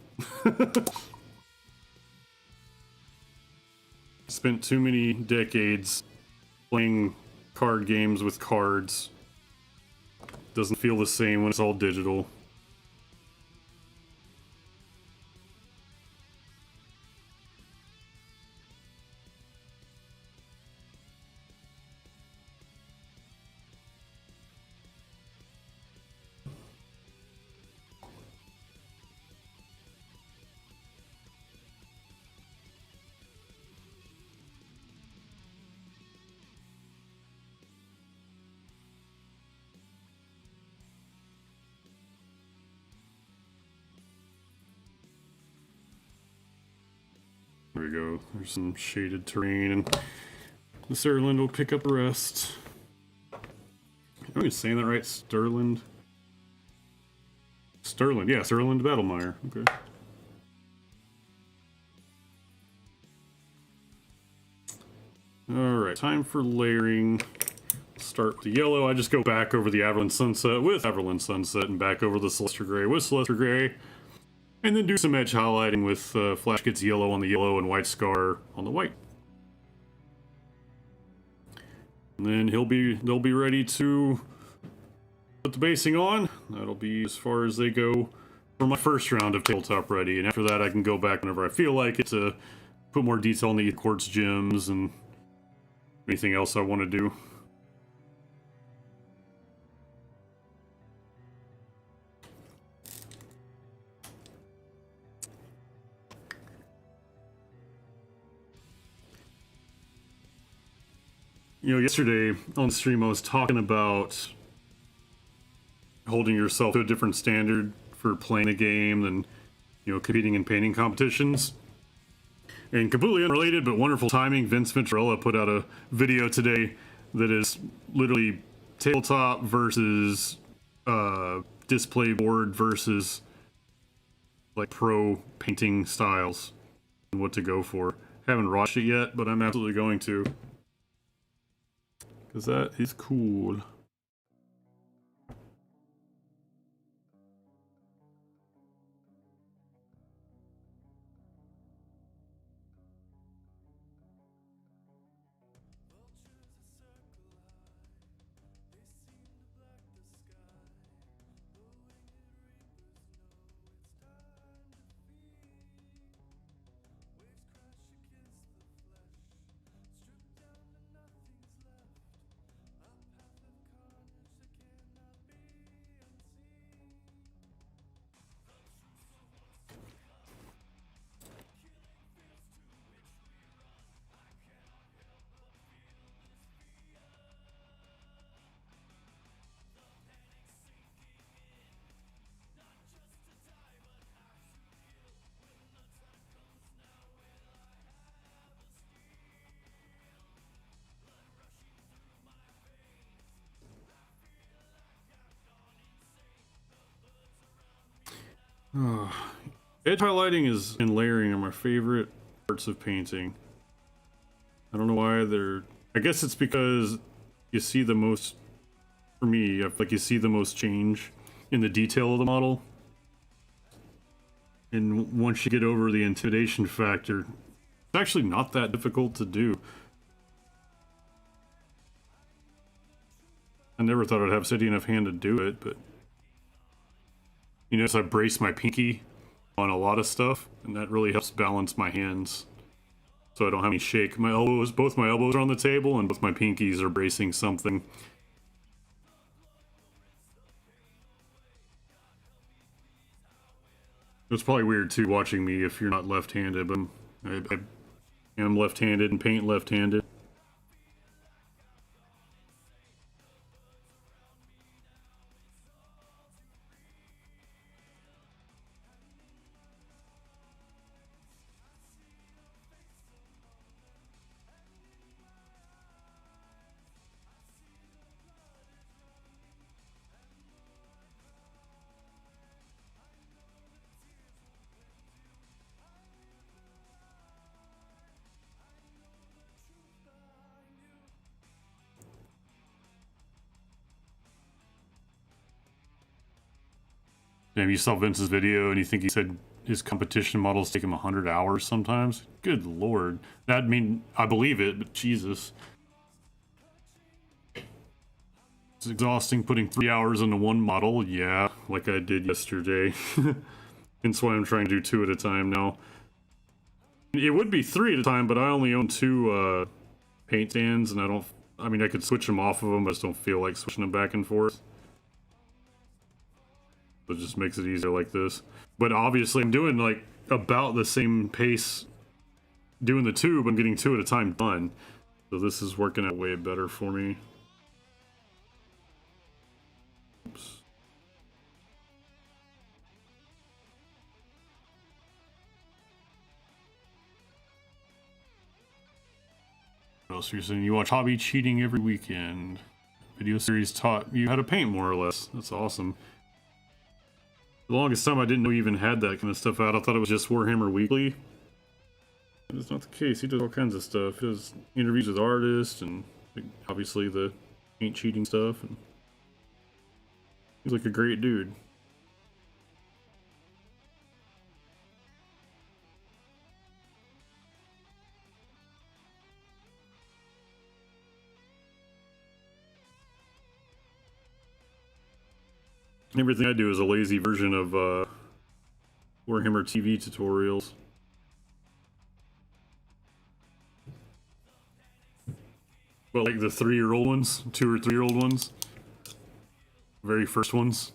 Spent too many decades playing card games with cards. Doesn't feel the same when it's all digital. There we go. There's some shaded terrain, and the Sterland will pick up the rest. Am I saying that right? Sterland? Sterland, yeah, Sterland Battlemire. Okay. Alright, time for layering. Start with the yellow. I just go back over the Averland Sunset with Averland Sunset and back over the Celestial Gray with Celestial Gray. And then do some edge highlighting with Flash gets yellow on the yellow and White Scar on the white. And then they'll be ready to put the basing on. That'll be as far as they go for my first round of Tabletop Ready. And after that I can go back whenever I feel like it to put more detail on the quartz gems and anything else I want to do. You know, yesterday on the stream I was talking about holding yourself to a different standard for playing a game than, you know, competing in painting competitions. And completely unrelated, but wonderful timing, Vince Venturella put out a video today that is literally tabletop versus display board versus like pro painting styles and what to go for. Haven't watched it yet, but I'm absolutely going to. Because that is cool. Edge highlighting and layering are my favorite parts of painting. I don't know why they're... I guess it's because you see the most... For me, I feel like you see the most change in the detail of the model. And once you get over the intimidation factor, it's actually not that difficult to do. I never thought I'd have steady enough hand to do it, but... You notice I brace my pinky on a lot of stuff, and that really helps balance my hands. So I don't have any shake. My elbows, both my elbows are on the table, and both my pinkies are bracing something. It's probably weird too watching me if you're not left-handed, but I am left-handed and paint left-handed. Damn, you saw Vince's video and you think he said his competition models take him 100 hours sometimes? Good lord. That mean, I believe it, but Jesus. It's exhausting putting 3 hours into one model. Yeah, like I did yesterday. That's why I'm trying to do 2 at a time now. It would be 3 at a time, but I only own 2 paint stands, and I mean, I could switch them off of them, but I just don't feel like switching them back and forth. It just makes it easier like this. But obviously I'm doing like about the same pace doing the 2, but I'm getting 2 at a time done. So this is working out way better for me. Oops. What else are you saying? You watch Hobby Cheating every weekend. Video series taught you how to paint more or less. That's awesome. The longest time I didn't know he even had that kind of stuff out. I thought it was just Warhammer Weekly. That's not the case. He does all kinds of stuff. He does interviews with artists and obviously the paint cheating stuff. And he's like a great dude. Everything I do is a lazy version of Warhammer TV tutorials. But like the 3-year-old ones, 2 or 3-year-old ones. Very first ones.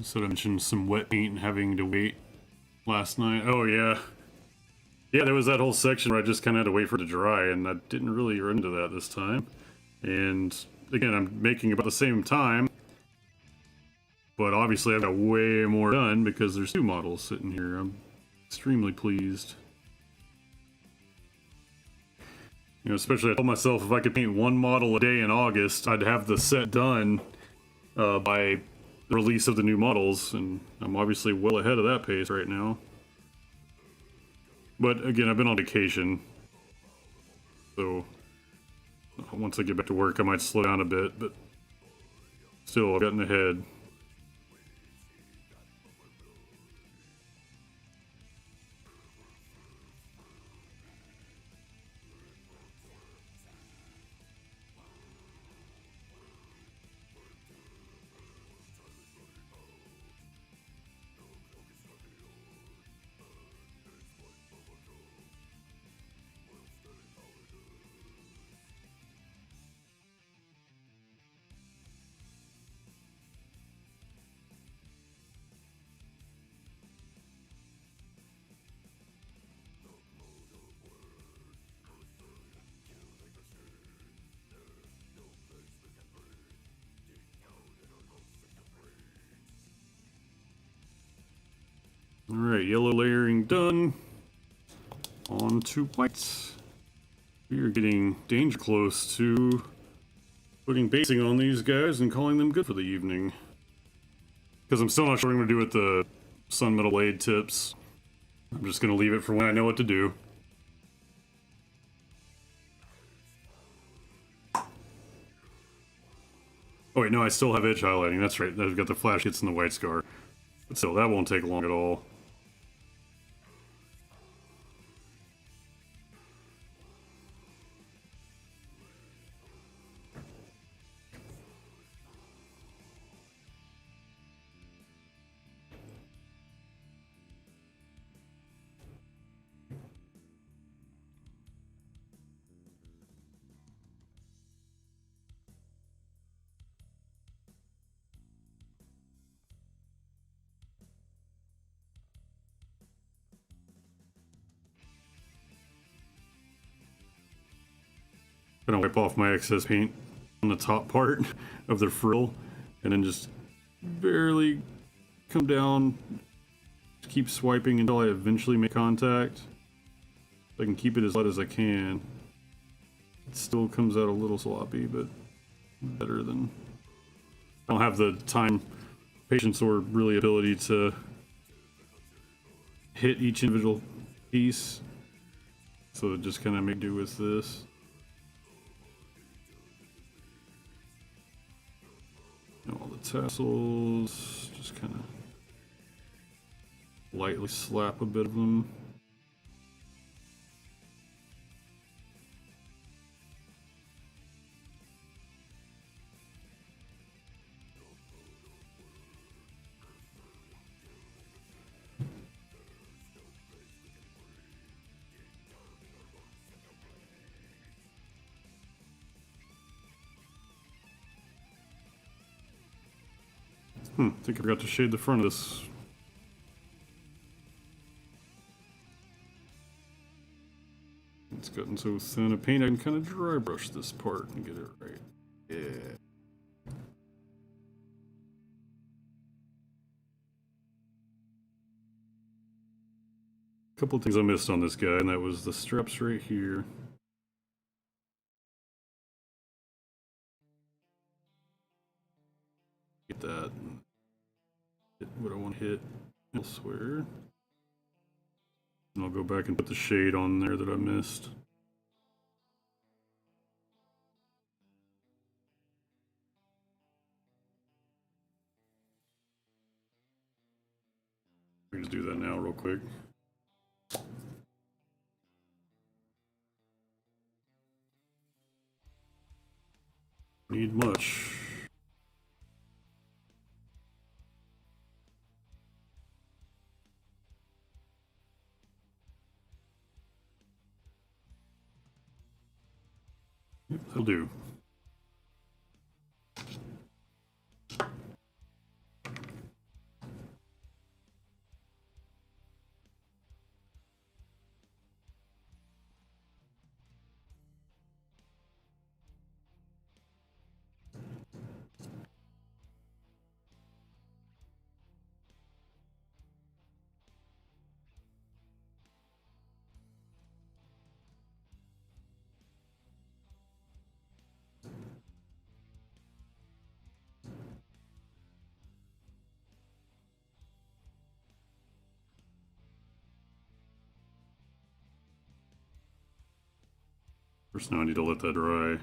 So I mentioned some wet paint and having to wait last night. Oh yeah. Yeah, there was that whole section where I just kind of had to wait for it to dry, and I didn't really run into that this time. And again, I'm making about the same time. But obviously I've got way more done because there's 2 models sitting here. I'm extremely pleased. You know, especially I told myself if I could paint 1 model a day in August, I'd have the set done by the release of the new models, and I'm obviously well ahead of that pace right now. But again, I've been on vacation, so once I get back to work I might slow down a bit, but still I've gotten ahead. Alright, yellow layering done. On to whites. We are getting danger close to putting basing on these guys and calling them good for the evening. Because I'm still not sure what I'm going to do with the sun metal blade tips. I'm just going to leave it for when I know what to do. Oh wait, no, I still have edge highlighting. That's right, I've got the flash hits and the white scar. But still, that won't take long at all. Gonna wipe off my excess paint on the top part of the frill, and then just barely come down, keep swiping until I eventually make contact. So I can keep it as light as I can. It still comes out a little sloppy, but better than... I don't have the time, patience, or really ability to hit each individual piece, so just kind of make do with this. All the tassels, just kind of lightly slap a bit of them. I think I forgot to shade the front of this. It's gotten so thin a paint I can kind of dry brush this part and get it right. Yeah. A couple of things I missed on this guy, and that was the straps right here. Get that. Hit what I want to hit elsewhere. And I'll go back and put the shade on there that I missed. We can just do that now real quick. Need much. Yep, that'll do. First, now I need to let that dry.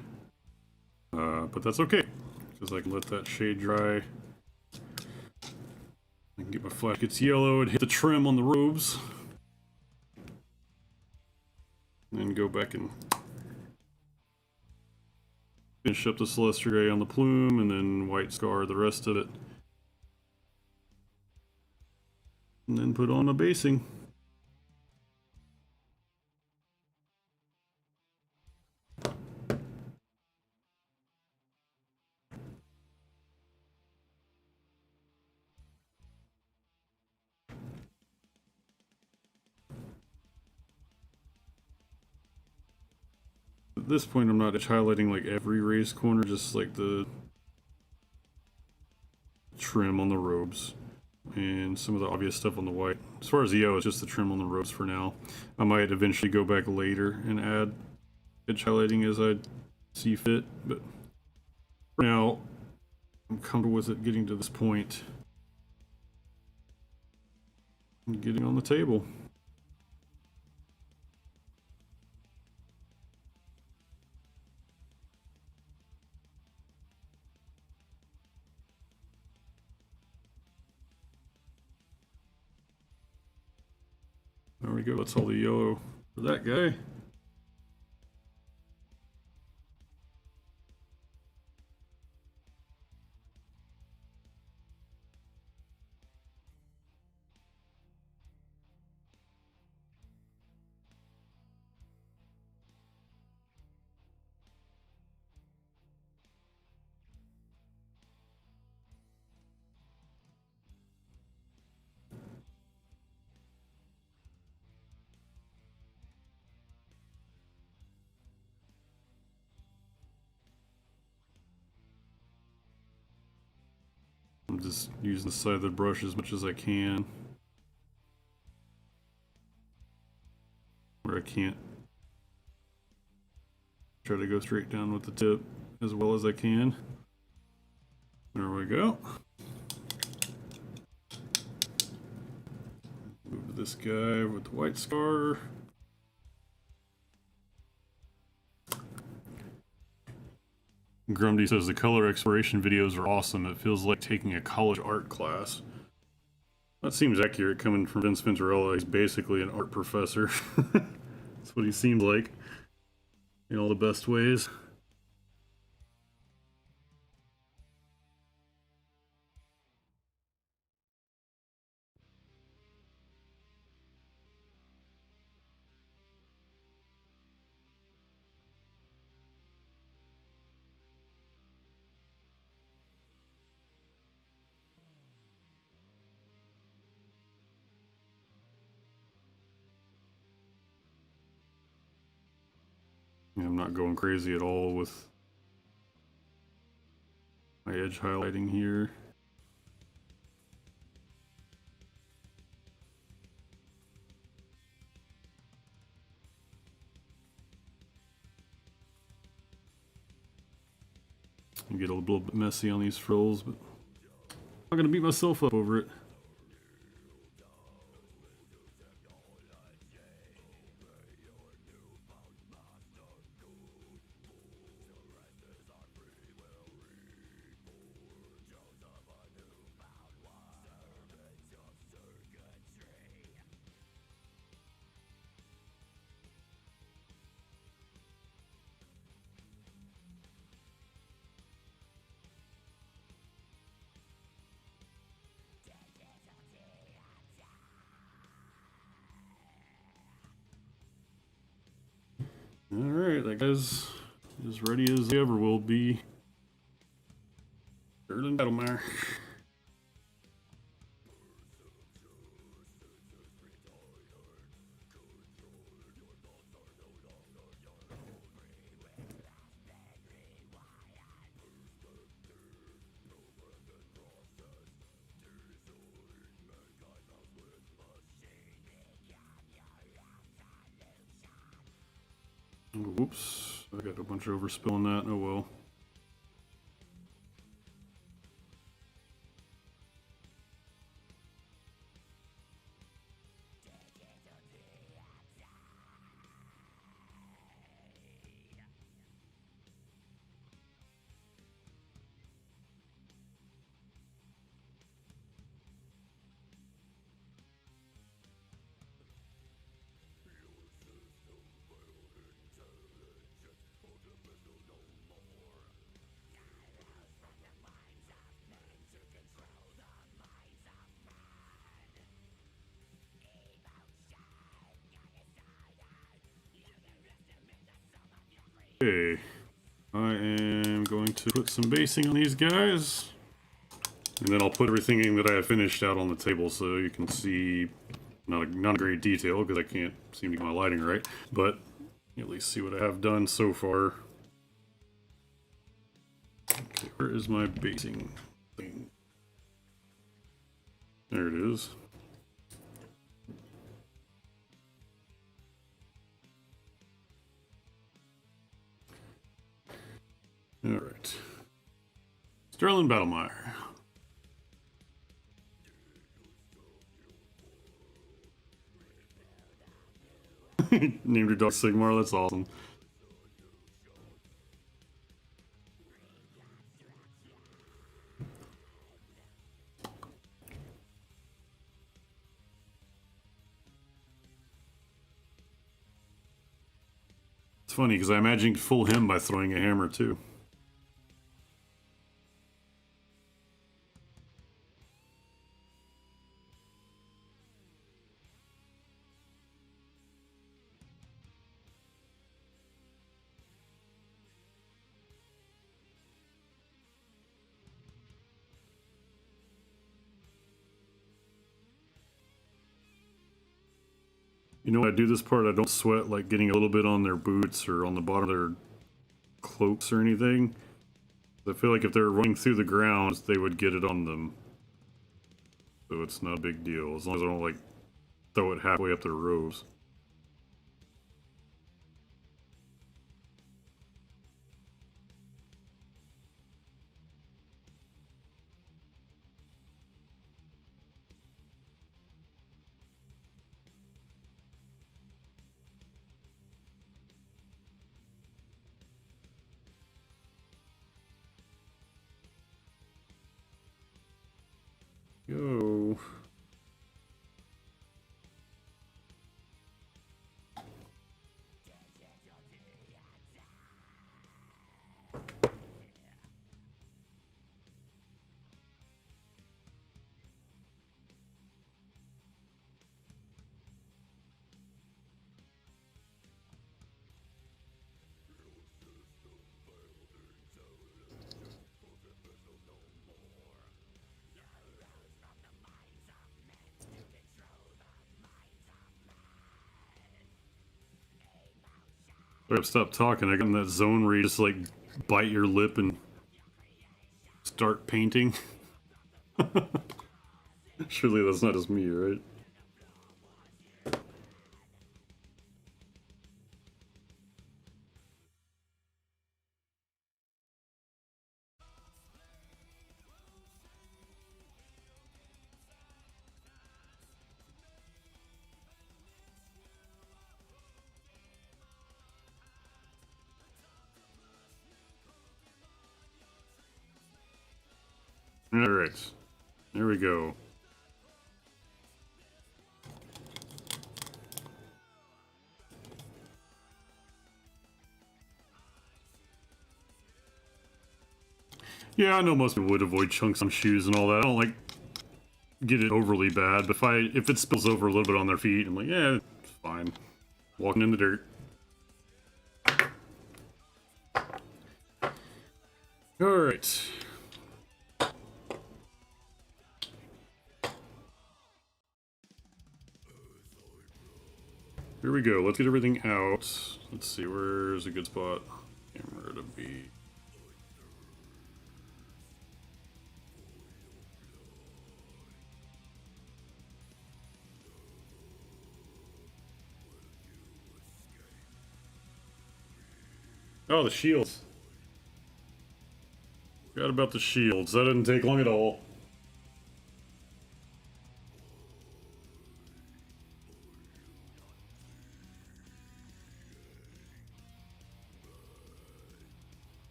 But that's okay, because I can let that shade dry. I can get my flash gets yellow and hit the trim on the robes. And then go back and finish up the Celestial Gray on the plume, and then white scar the rest of it. And then put on a basing. At this point, I'm not highlighting like every raised corner, just like the trim on the robes and some of the obvious stuff on the white. As far as the yellow, it's just the trim on the robes for now. I might eventually go back later and add edge highlighting as I see fit, but for now, I'm comfortable with it getting to this point and getting on the table. There we go, that's all the yellow for that guy. I'm just using the side of the brush as much as I can, where I can't. Try to go straight down with the tip as well as I can. There we go. Move to this guy with the white scar. Grundy says the color exploration videos are awesome. It feels like taking a college art class. That seems accurate coming from Vince Venturella. He's basically an art professor. That's what he seems like in all the best ways. I'm not going crazy at all with my edge highlighting here. You get a little bit messy on these frills, but I'm not gonna beat myself up over it. Alright, that guy's as ready as he ever will be. Erlen Battlemire. Whoops, I got a bunch of overspill on that. Oh well. Okay. I am going to put some basing on these guys. And then I'll put everything that I have finished out on the table so you can see, not great detail because I can't seem to get my lighting right, but at least see what I have done so far. Okay, where is my basing thing? There it is. Alright. Sterling Battlemire. Named your dog Sigmar, that's awesome. It's funny because I imagine you could fool him by throwing a hammer too. You know, when I do this part, I don't sweat like getting a little bit on their boots or on the bottom of their cloaks or anything. I feel like if they're running through the ground, they would get it on them. So it's not a big deal, as long as I don't like throw it halfway up their robes. Go. Stop talking. I got in that zone where you just like bite your lip and start painting. Surely that's not just me, right? Alright. There we go. Yeah, I know most people would avoid chunks on shoes and all that. I don't like get it overly bad, but if it spills over a little bit on their feet, I'm like, yeah, it's fine. Walking in the dirt. Alright. Here we go. Let's get everything out. Let's see, where's a good spot? Camera to be. Oh, the shields. Forgot about the shields. That didn't take long at all.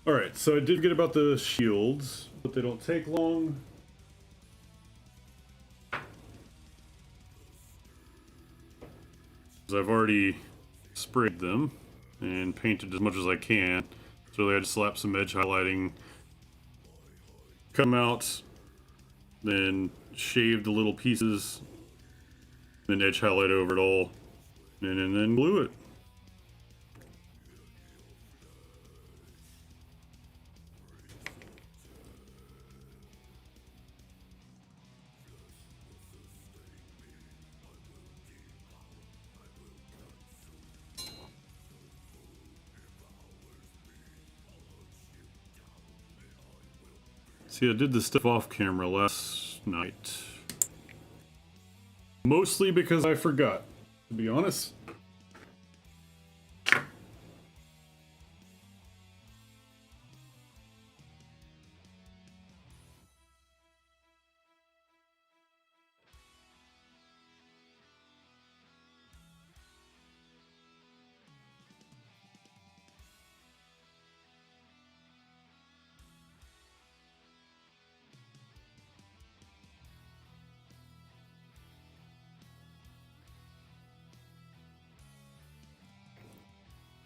Alright, so I did get about the shields, but they don't take long. I've already sprayed them and painted as much as I can. So really I just slap some edge highlighting, cut them out, then shave the little pieces, then edge highlight over it all, and then glue it. See, I did this stuff off camera last night. Mostly because I forgot, to be honest.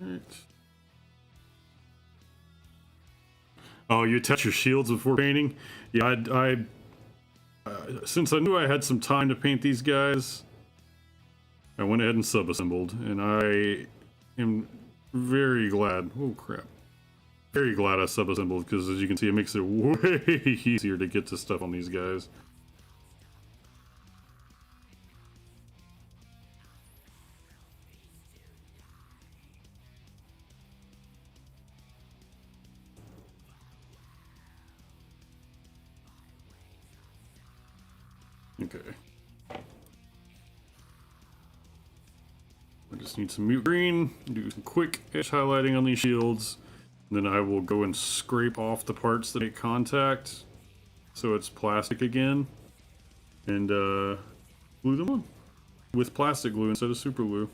Right. Oh, you attach your shields before painting? Yeah, since I knew I had some time to paint these guys, I went ahead and sub-assembled, and I am very glad. Oh crap! Very glad I sub-assembled because, as you can see, it makes it way easier to get to stuff on these guys. Okay. I just need some mute green, do some quick edge highlighting on these shields, and then I will go and scrape off the parts that make contact so it's plastic again, and glue them on with plastic glue instead of super glue.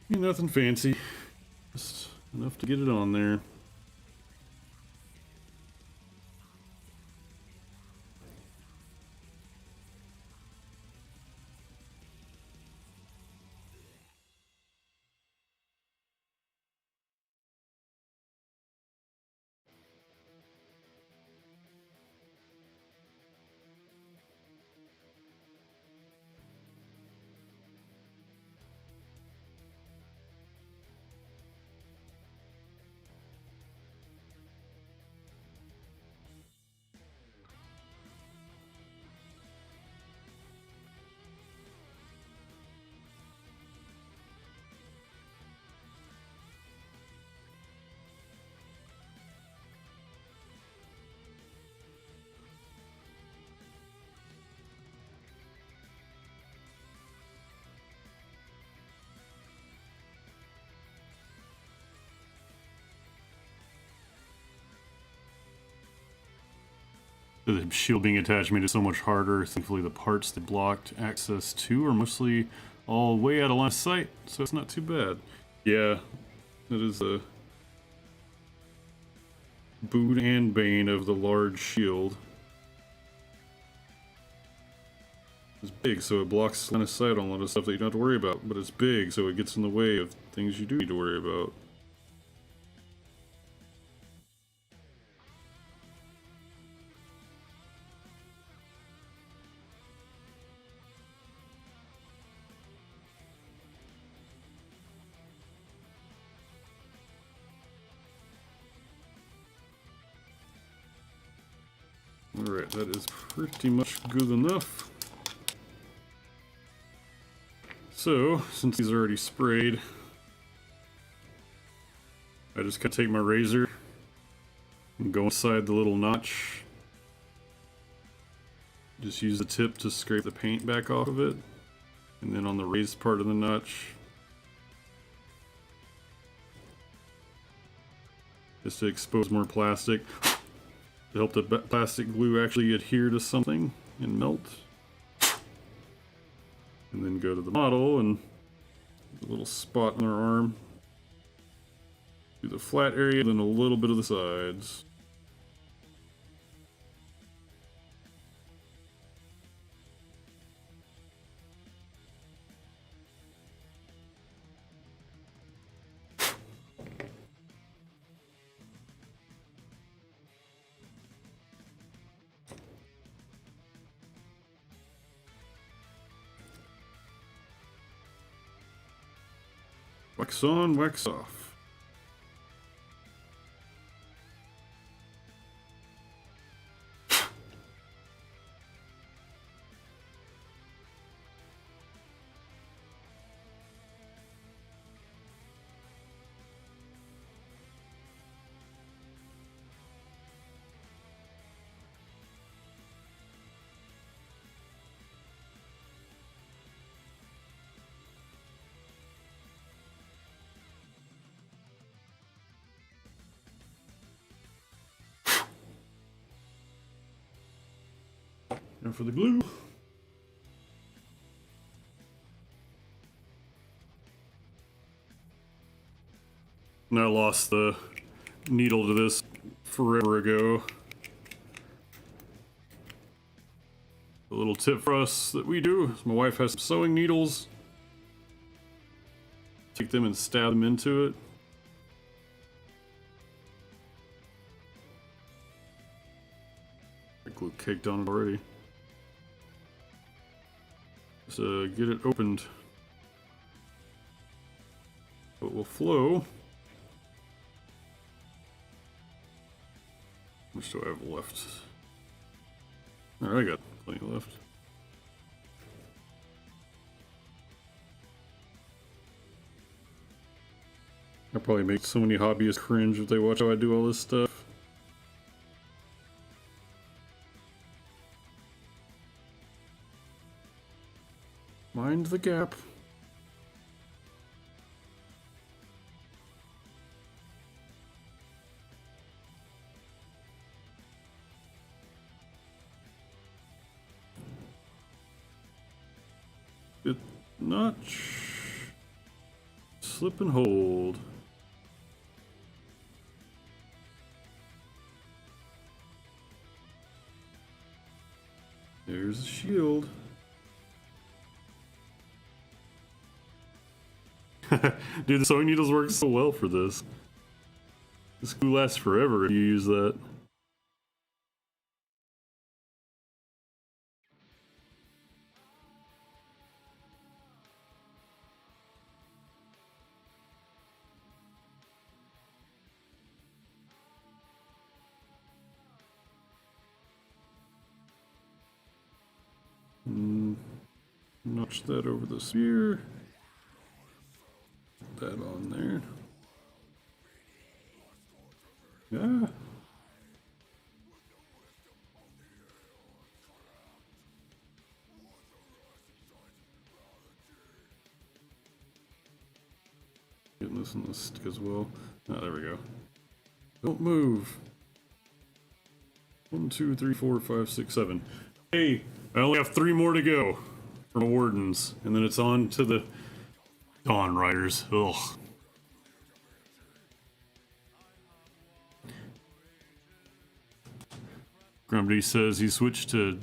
Nothing fancy, just enough to get it on there. The shield being attached made it so much harder. Thankfully, the parts that blocked access to are mostly all way out of line of sight, so it's not too bad. Yeah, that is a boon and bane of the large shield. It's big, so it blocks line of sight on a lot of stuff that you don't have to worry about, but it's big, so it gets in the way of things you do need to worry about. Alright, that is pretty much good enough. So, since he's already sprayed, I just gotta take my razor and go inside the little notch. Just use the tip to scrape the paint back off of it. And then on the raised part of the notch, just to expose more plastic. To help the plastic glue actually adhere to something and melt. And then go to the model and the little spot on their arm. Do the flat area, then a little bit of the sides. Wax on, wax off. Now for the glue. And I lost the needle to this forever ago. A little tip for us that we do is my wife has some sewing needles. Take them and stab them into it. Glue caked on it already. Just get it opened. So it will flow. How much do I have left? Alright, I got plenty left. I'll probably make so many hobbyists cringe if they watch how I do all this stuff. Mind the gap. Good notch. Slip and hold. There's the shield. Dude, the sewing needles work so well for this. This glue lasts forever if you use that. Notch that over the sphere. Put that on there. Yeah. Getting this in the stick as well. Ah, there we go. Don't move. 1, 2, 3, 4, 5, 6, 7. Hey, I only have 3 more to go for my wardens, and then it's on to the Dawn Riders. Ugh. Grumpy says he switched to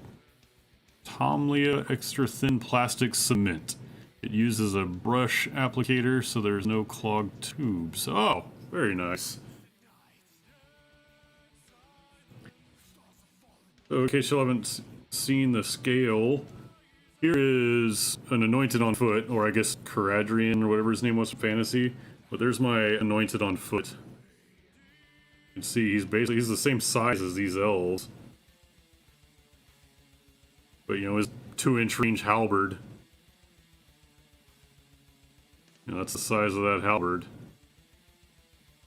Tomlia extra thin plastic cement. It uses a brush applicator, so there's no clogged tubes. Oh, very nice. So in case you haven't seen the scale, here is an anointed on foot, or I guess Caradrian, or whatever his name was from fantasy. But there's my anointed on foot. You can see he's the same size as these elves. But you know, his 2-inch range halberd. You know, that's the size of that halberd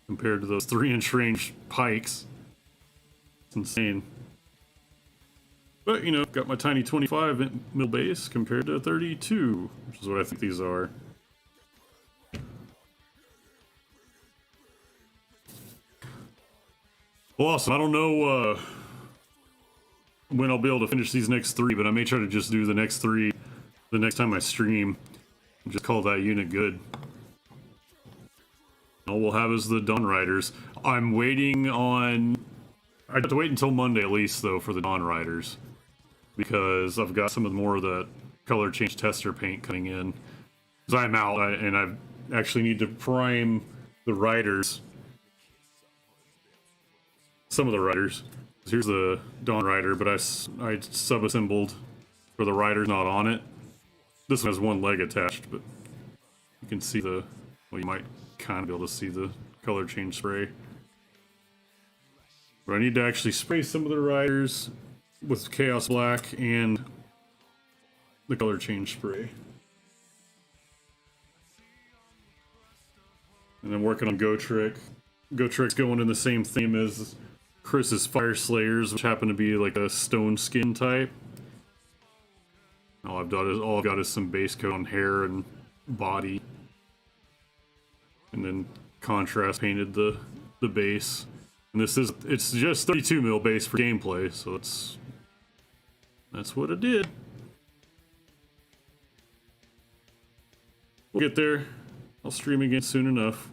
compared to those 3-inch range pikes. It's insane. But, you know, got my tiny 25 mil base compared to 32, which is what I think these are. Well, awesome. I don't know when I'll be able to finish these next 3, but I may try to just do the next 3 the next time I stream. Just call that unit good. All we'll have is the Dawn Riders. I'm waiting on... I have to wait until Monday at least, though, for the Dawn Riders. Because I've got some of the more of the color change tester paint coming in. Because I'm out, and I actually need to prime the riders. Some of the riders. Here's the Dawn Rider, but I sub-assembled for the riders not on it. This one has 1 leg attached, but you can see the... Well, you might kind of be able to see the color change spray. But I need to actually spray some of the riders with Chaos Black and the color change spray. And I'm working on Gotrek. Gotrek's going in the same theme as Chris's Fire Slayers, which happen to be like a stone skin type. All I've got is some base coat on hair and body. And then contrast painted the base. And it's just 32 mil base for gameplay, so that's what I did. We'll get there. I'll stream again soon enough.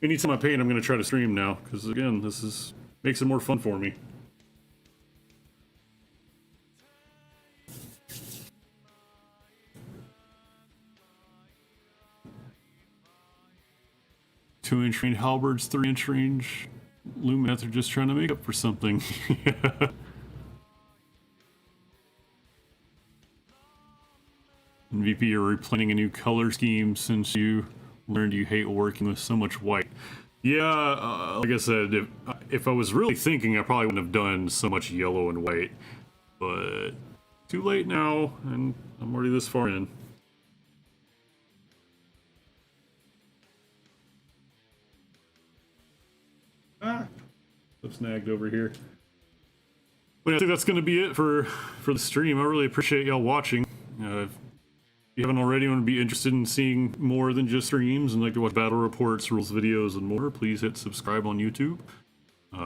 Anytime I paint, I'm going to try to stream now, because again, this makes it more fun for me. Two-inch range halberds, 3-inch range Lumineth are just trying to make up for something. VP, you're replanning a new color scheme since you learned you hate working with so much white. Yeah, like I said, if I was really thinking, I probably wouldn't have done so much yellow and white. But too late now, and I'm already this far in. Ah, so snagged over here. But I think that's going to be it for the stream. I really appreciate y'all watching. If you haven't already and would be interested in seeing more than just streams and like to watch battle reports, rules videos, and more, please hit subscribe on YouTube.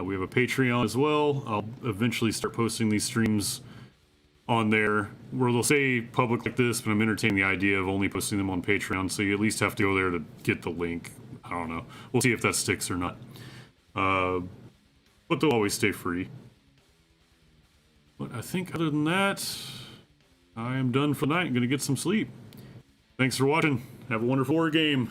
We have a Patreon as well. I'll eventually start posting these streams on there where they'll say public like this, but I'm entertaining the idea of only posting them on Patreon, so you at least have to go there to get the link. I don't know. We'll see if that sticks or not. But they'll always stay free. But I think other than that, I am done for the night. I'm going to get some sleep. Thanks for watching. Have a wonderful war game.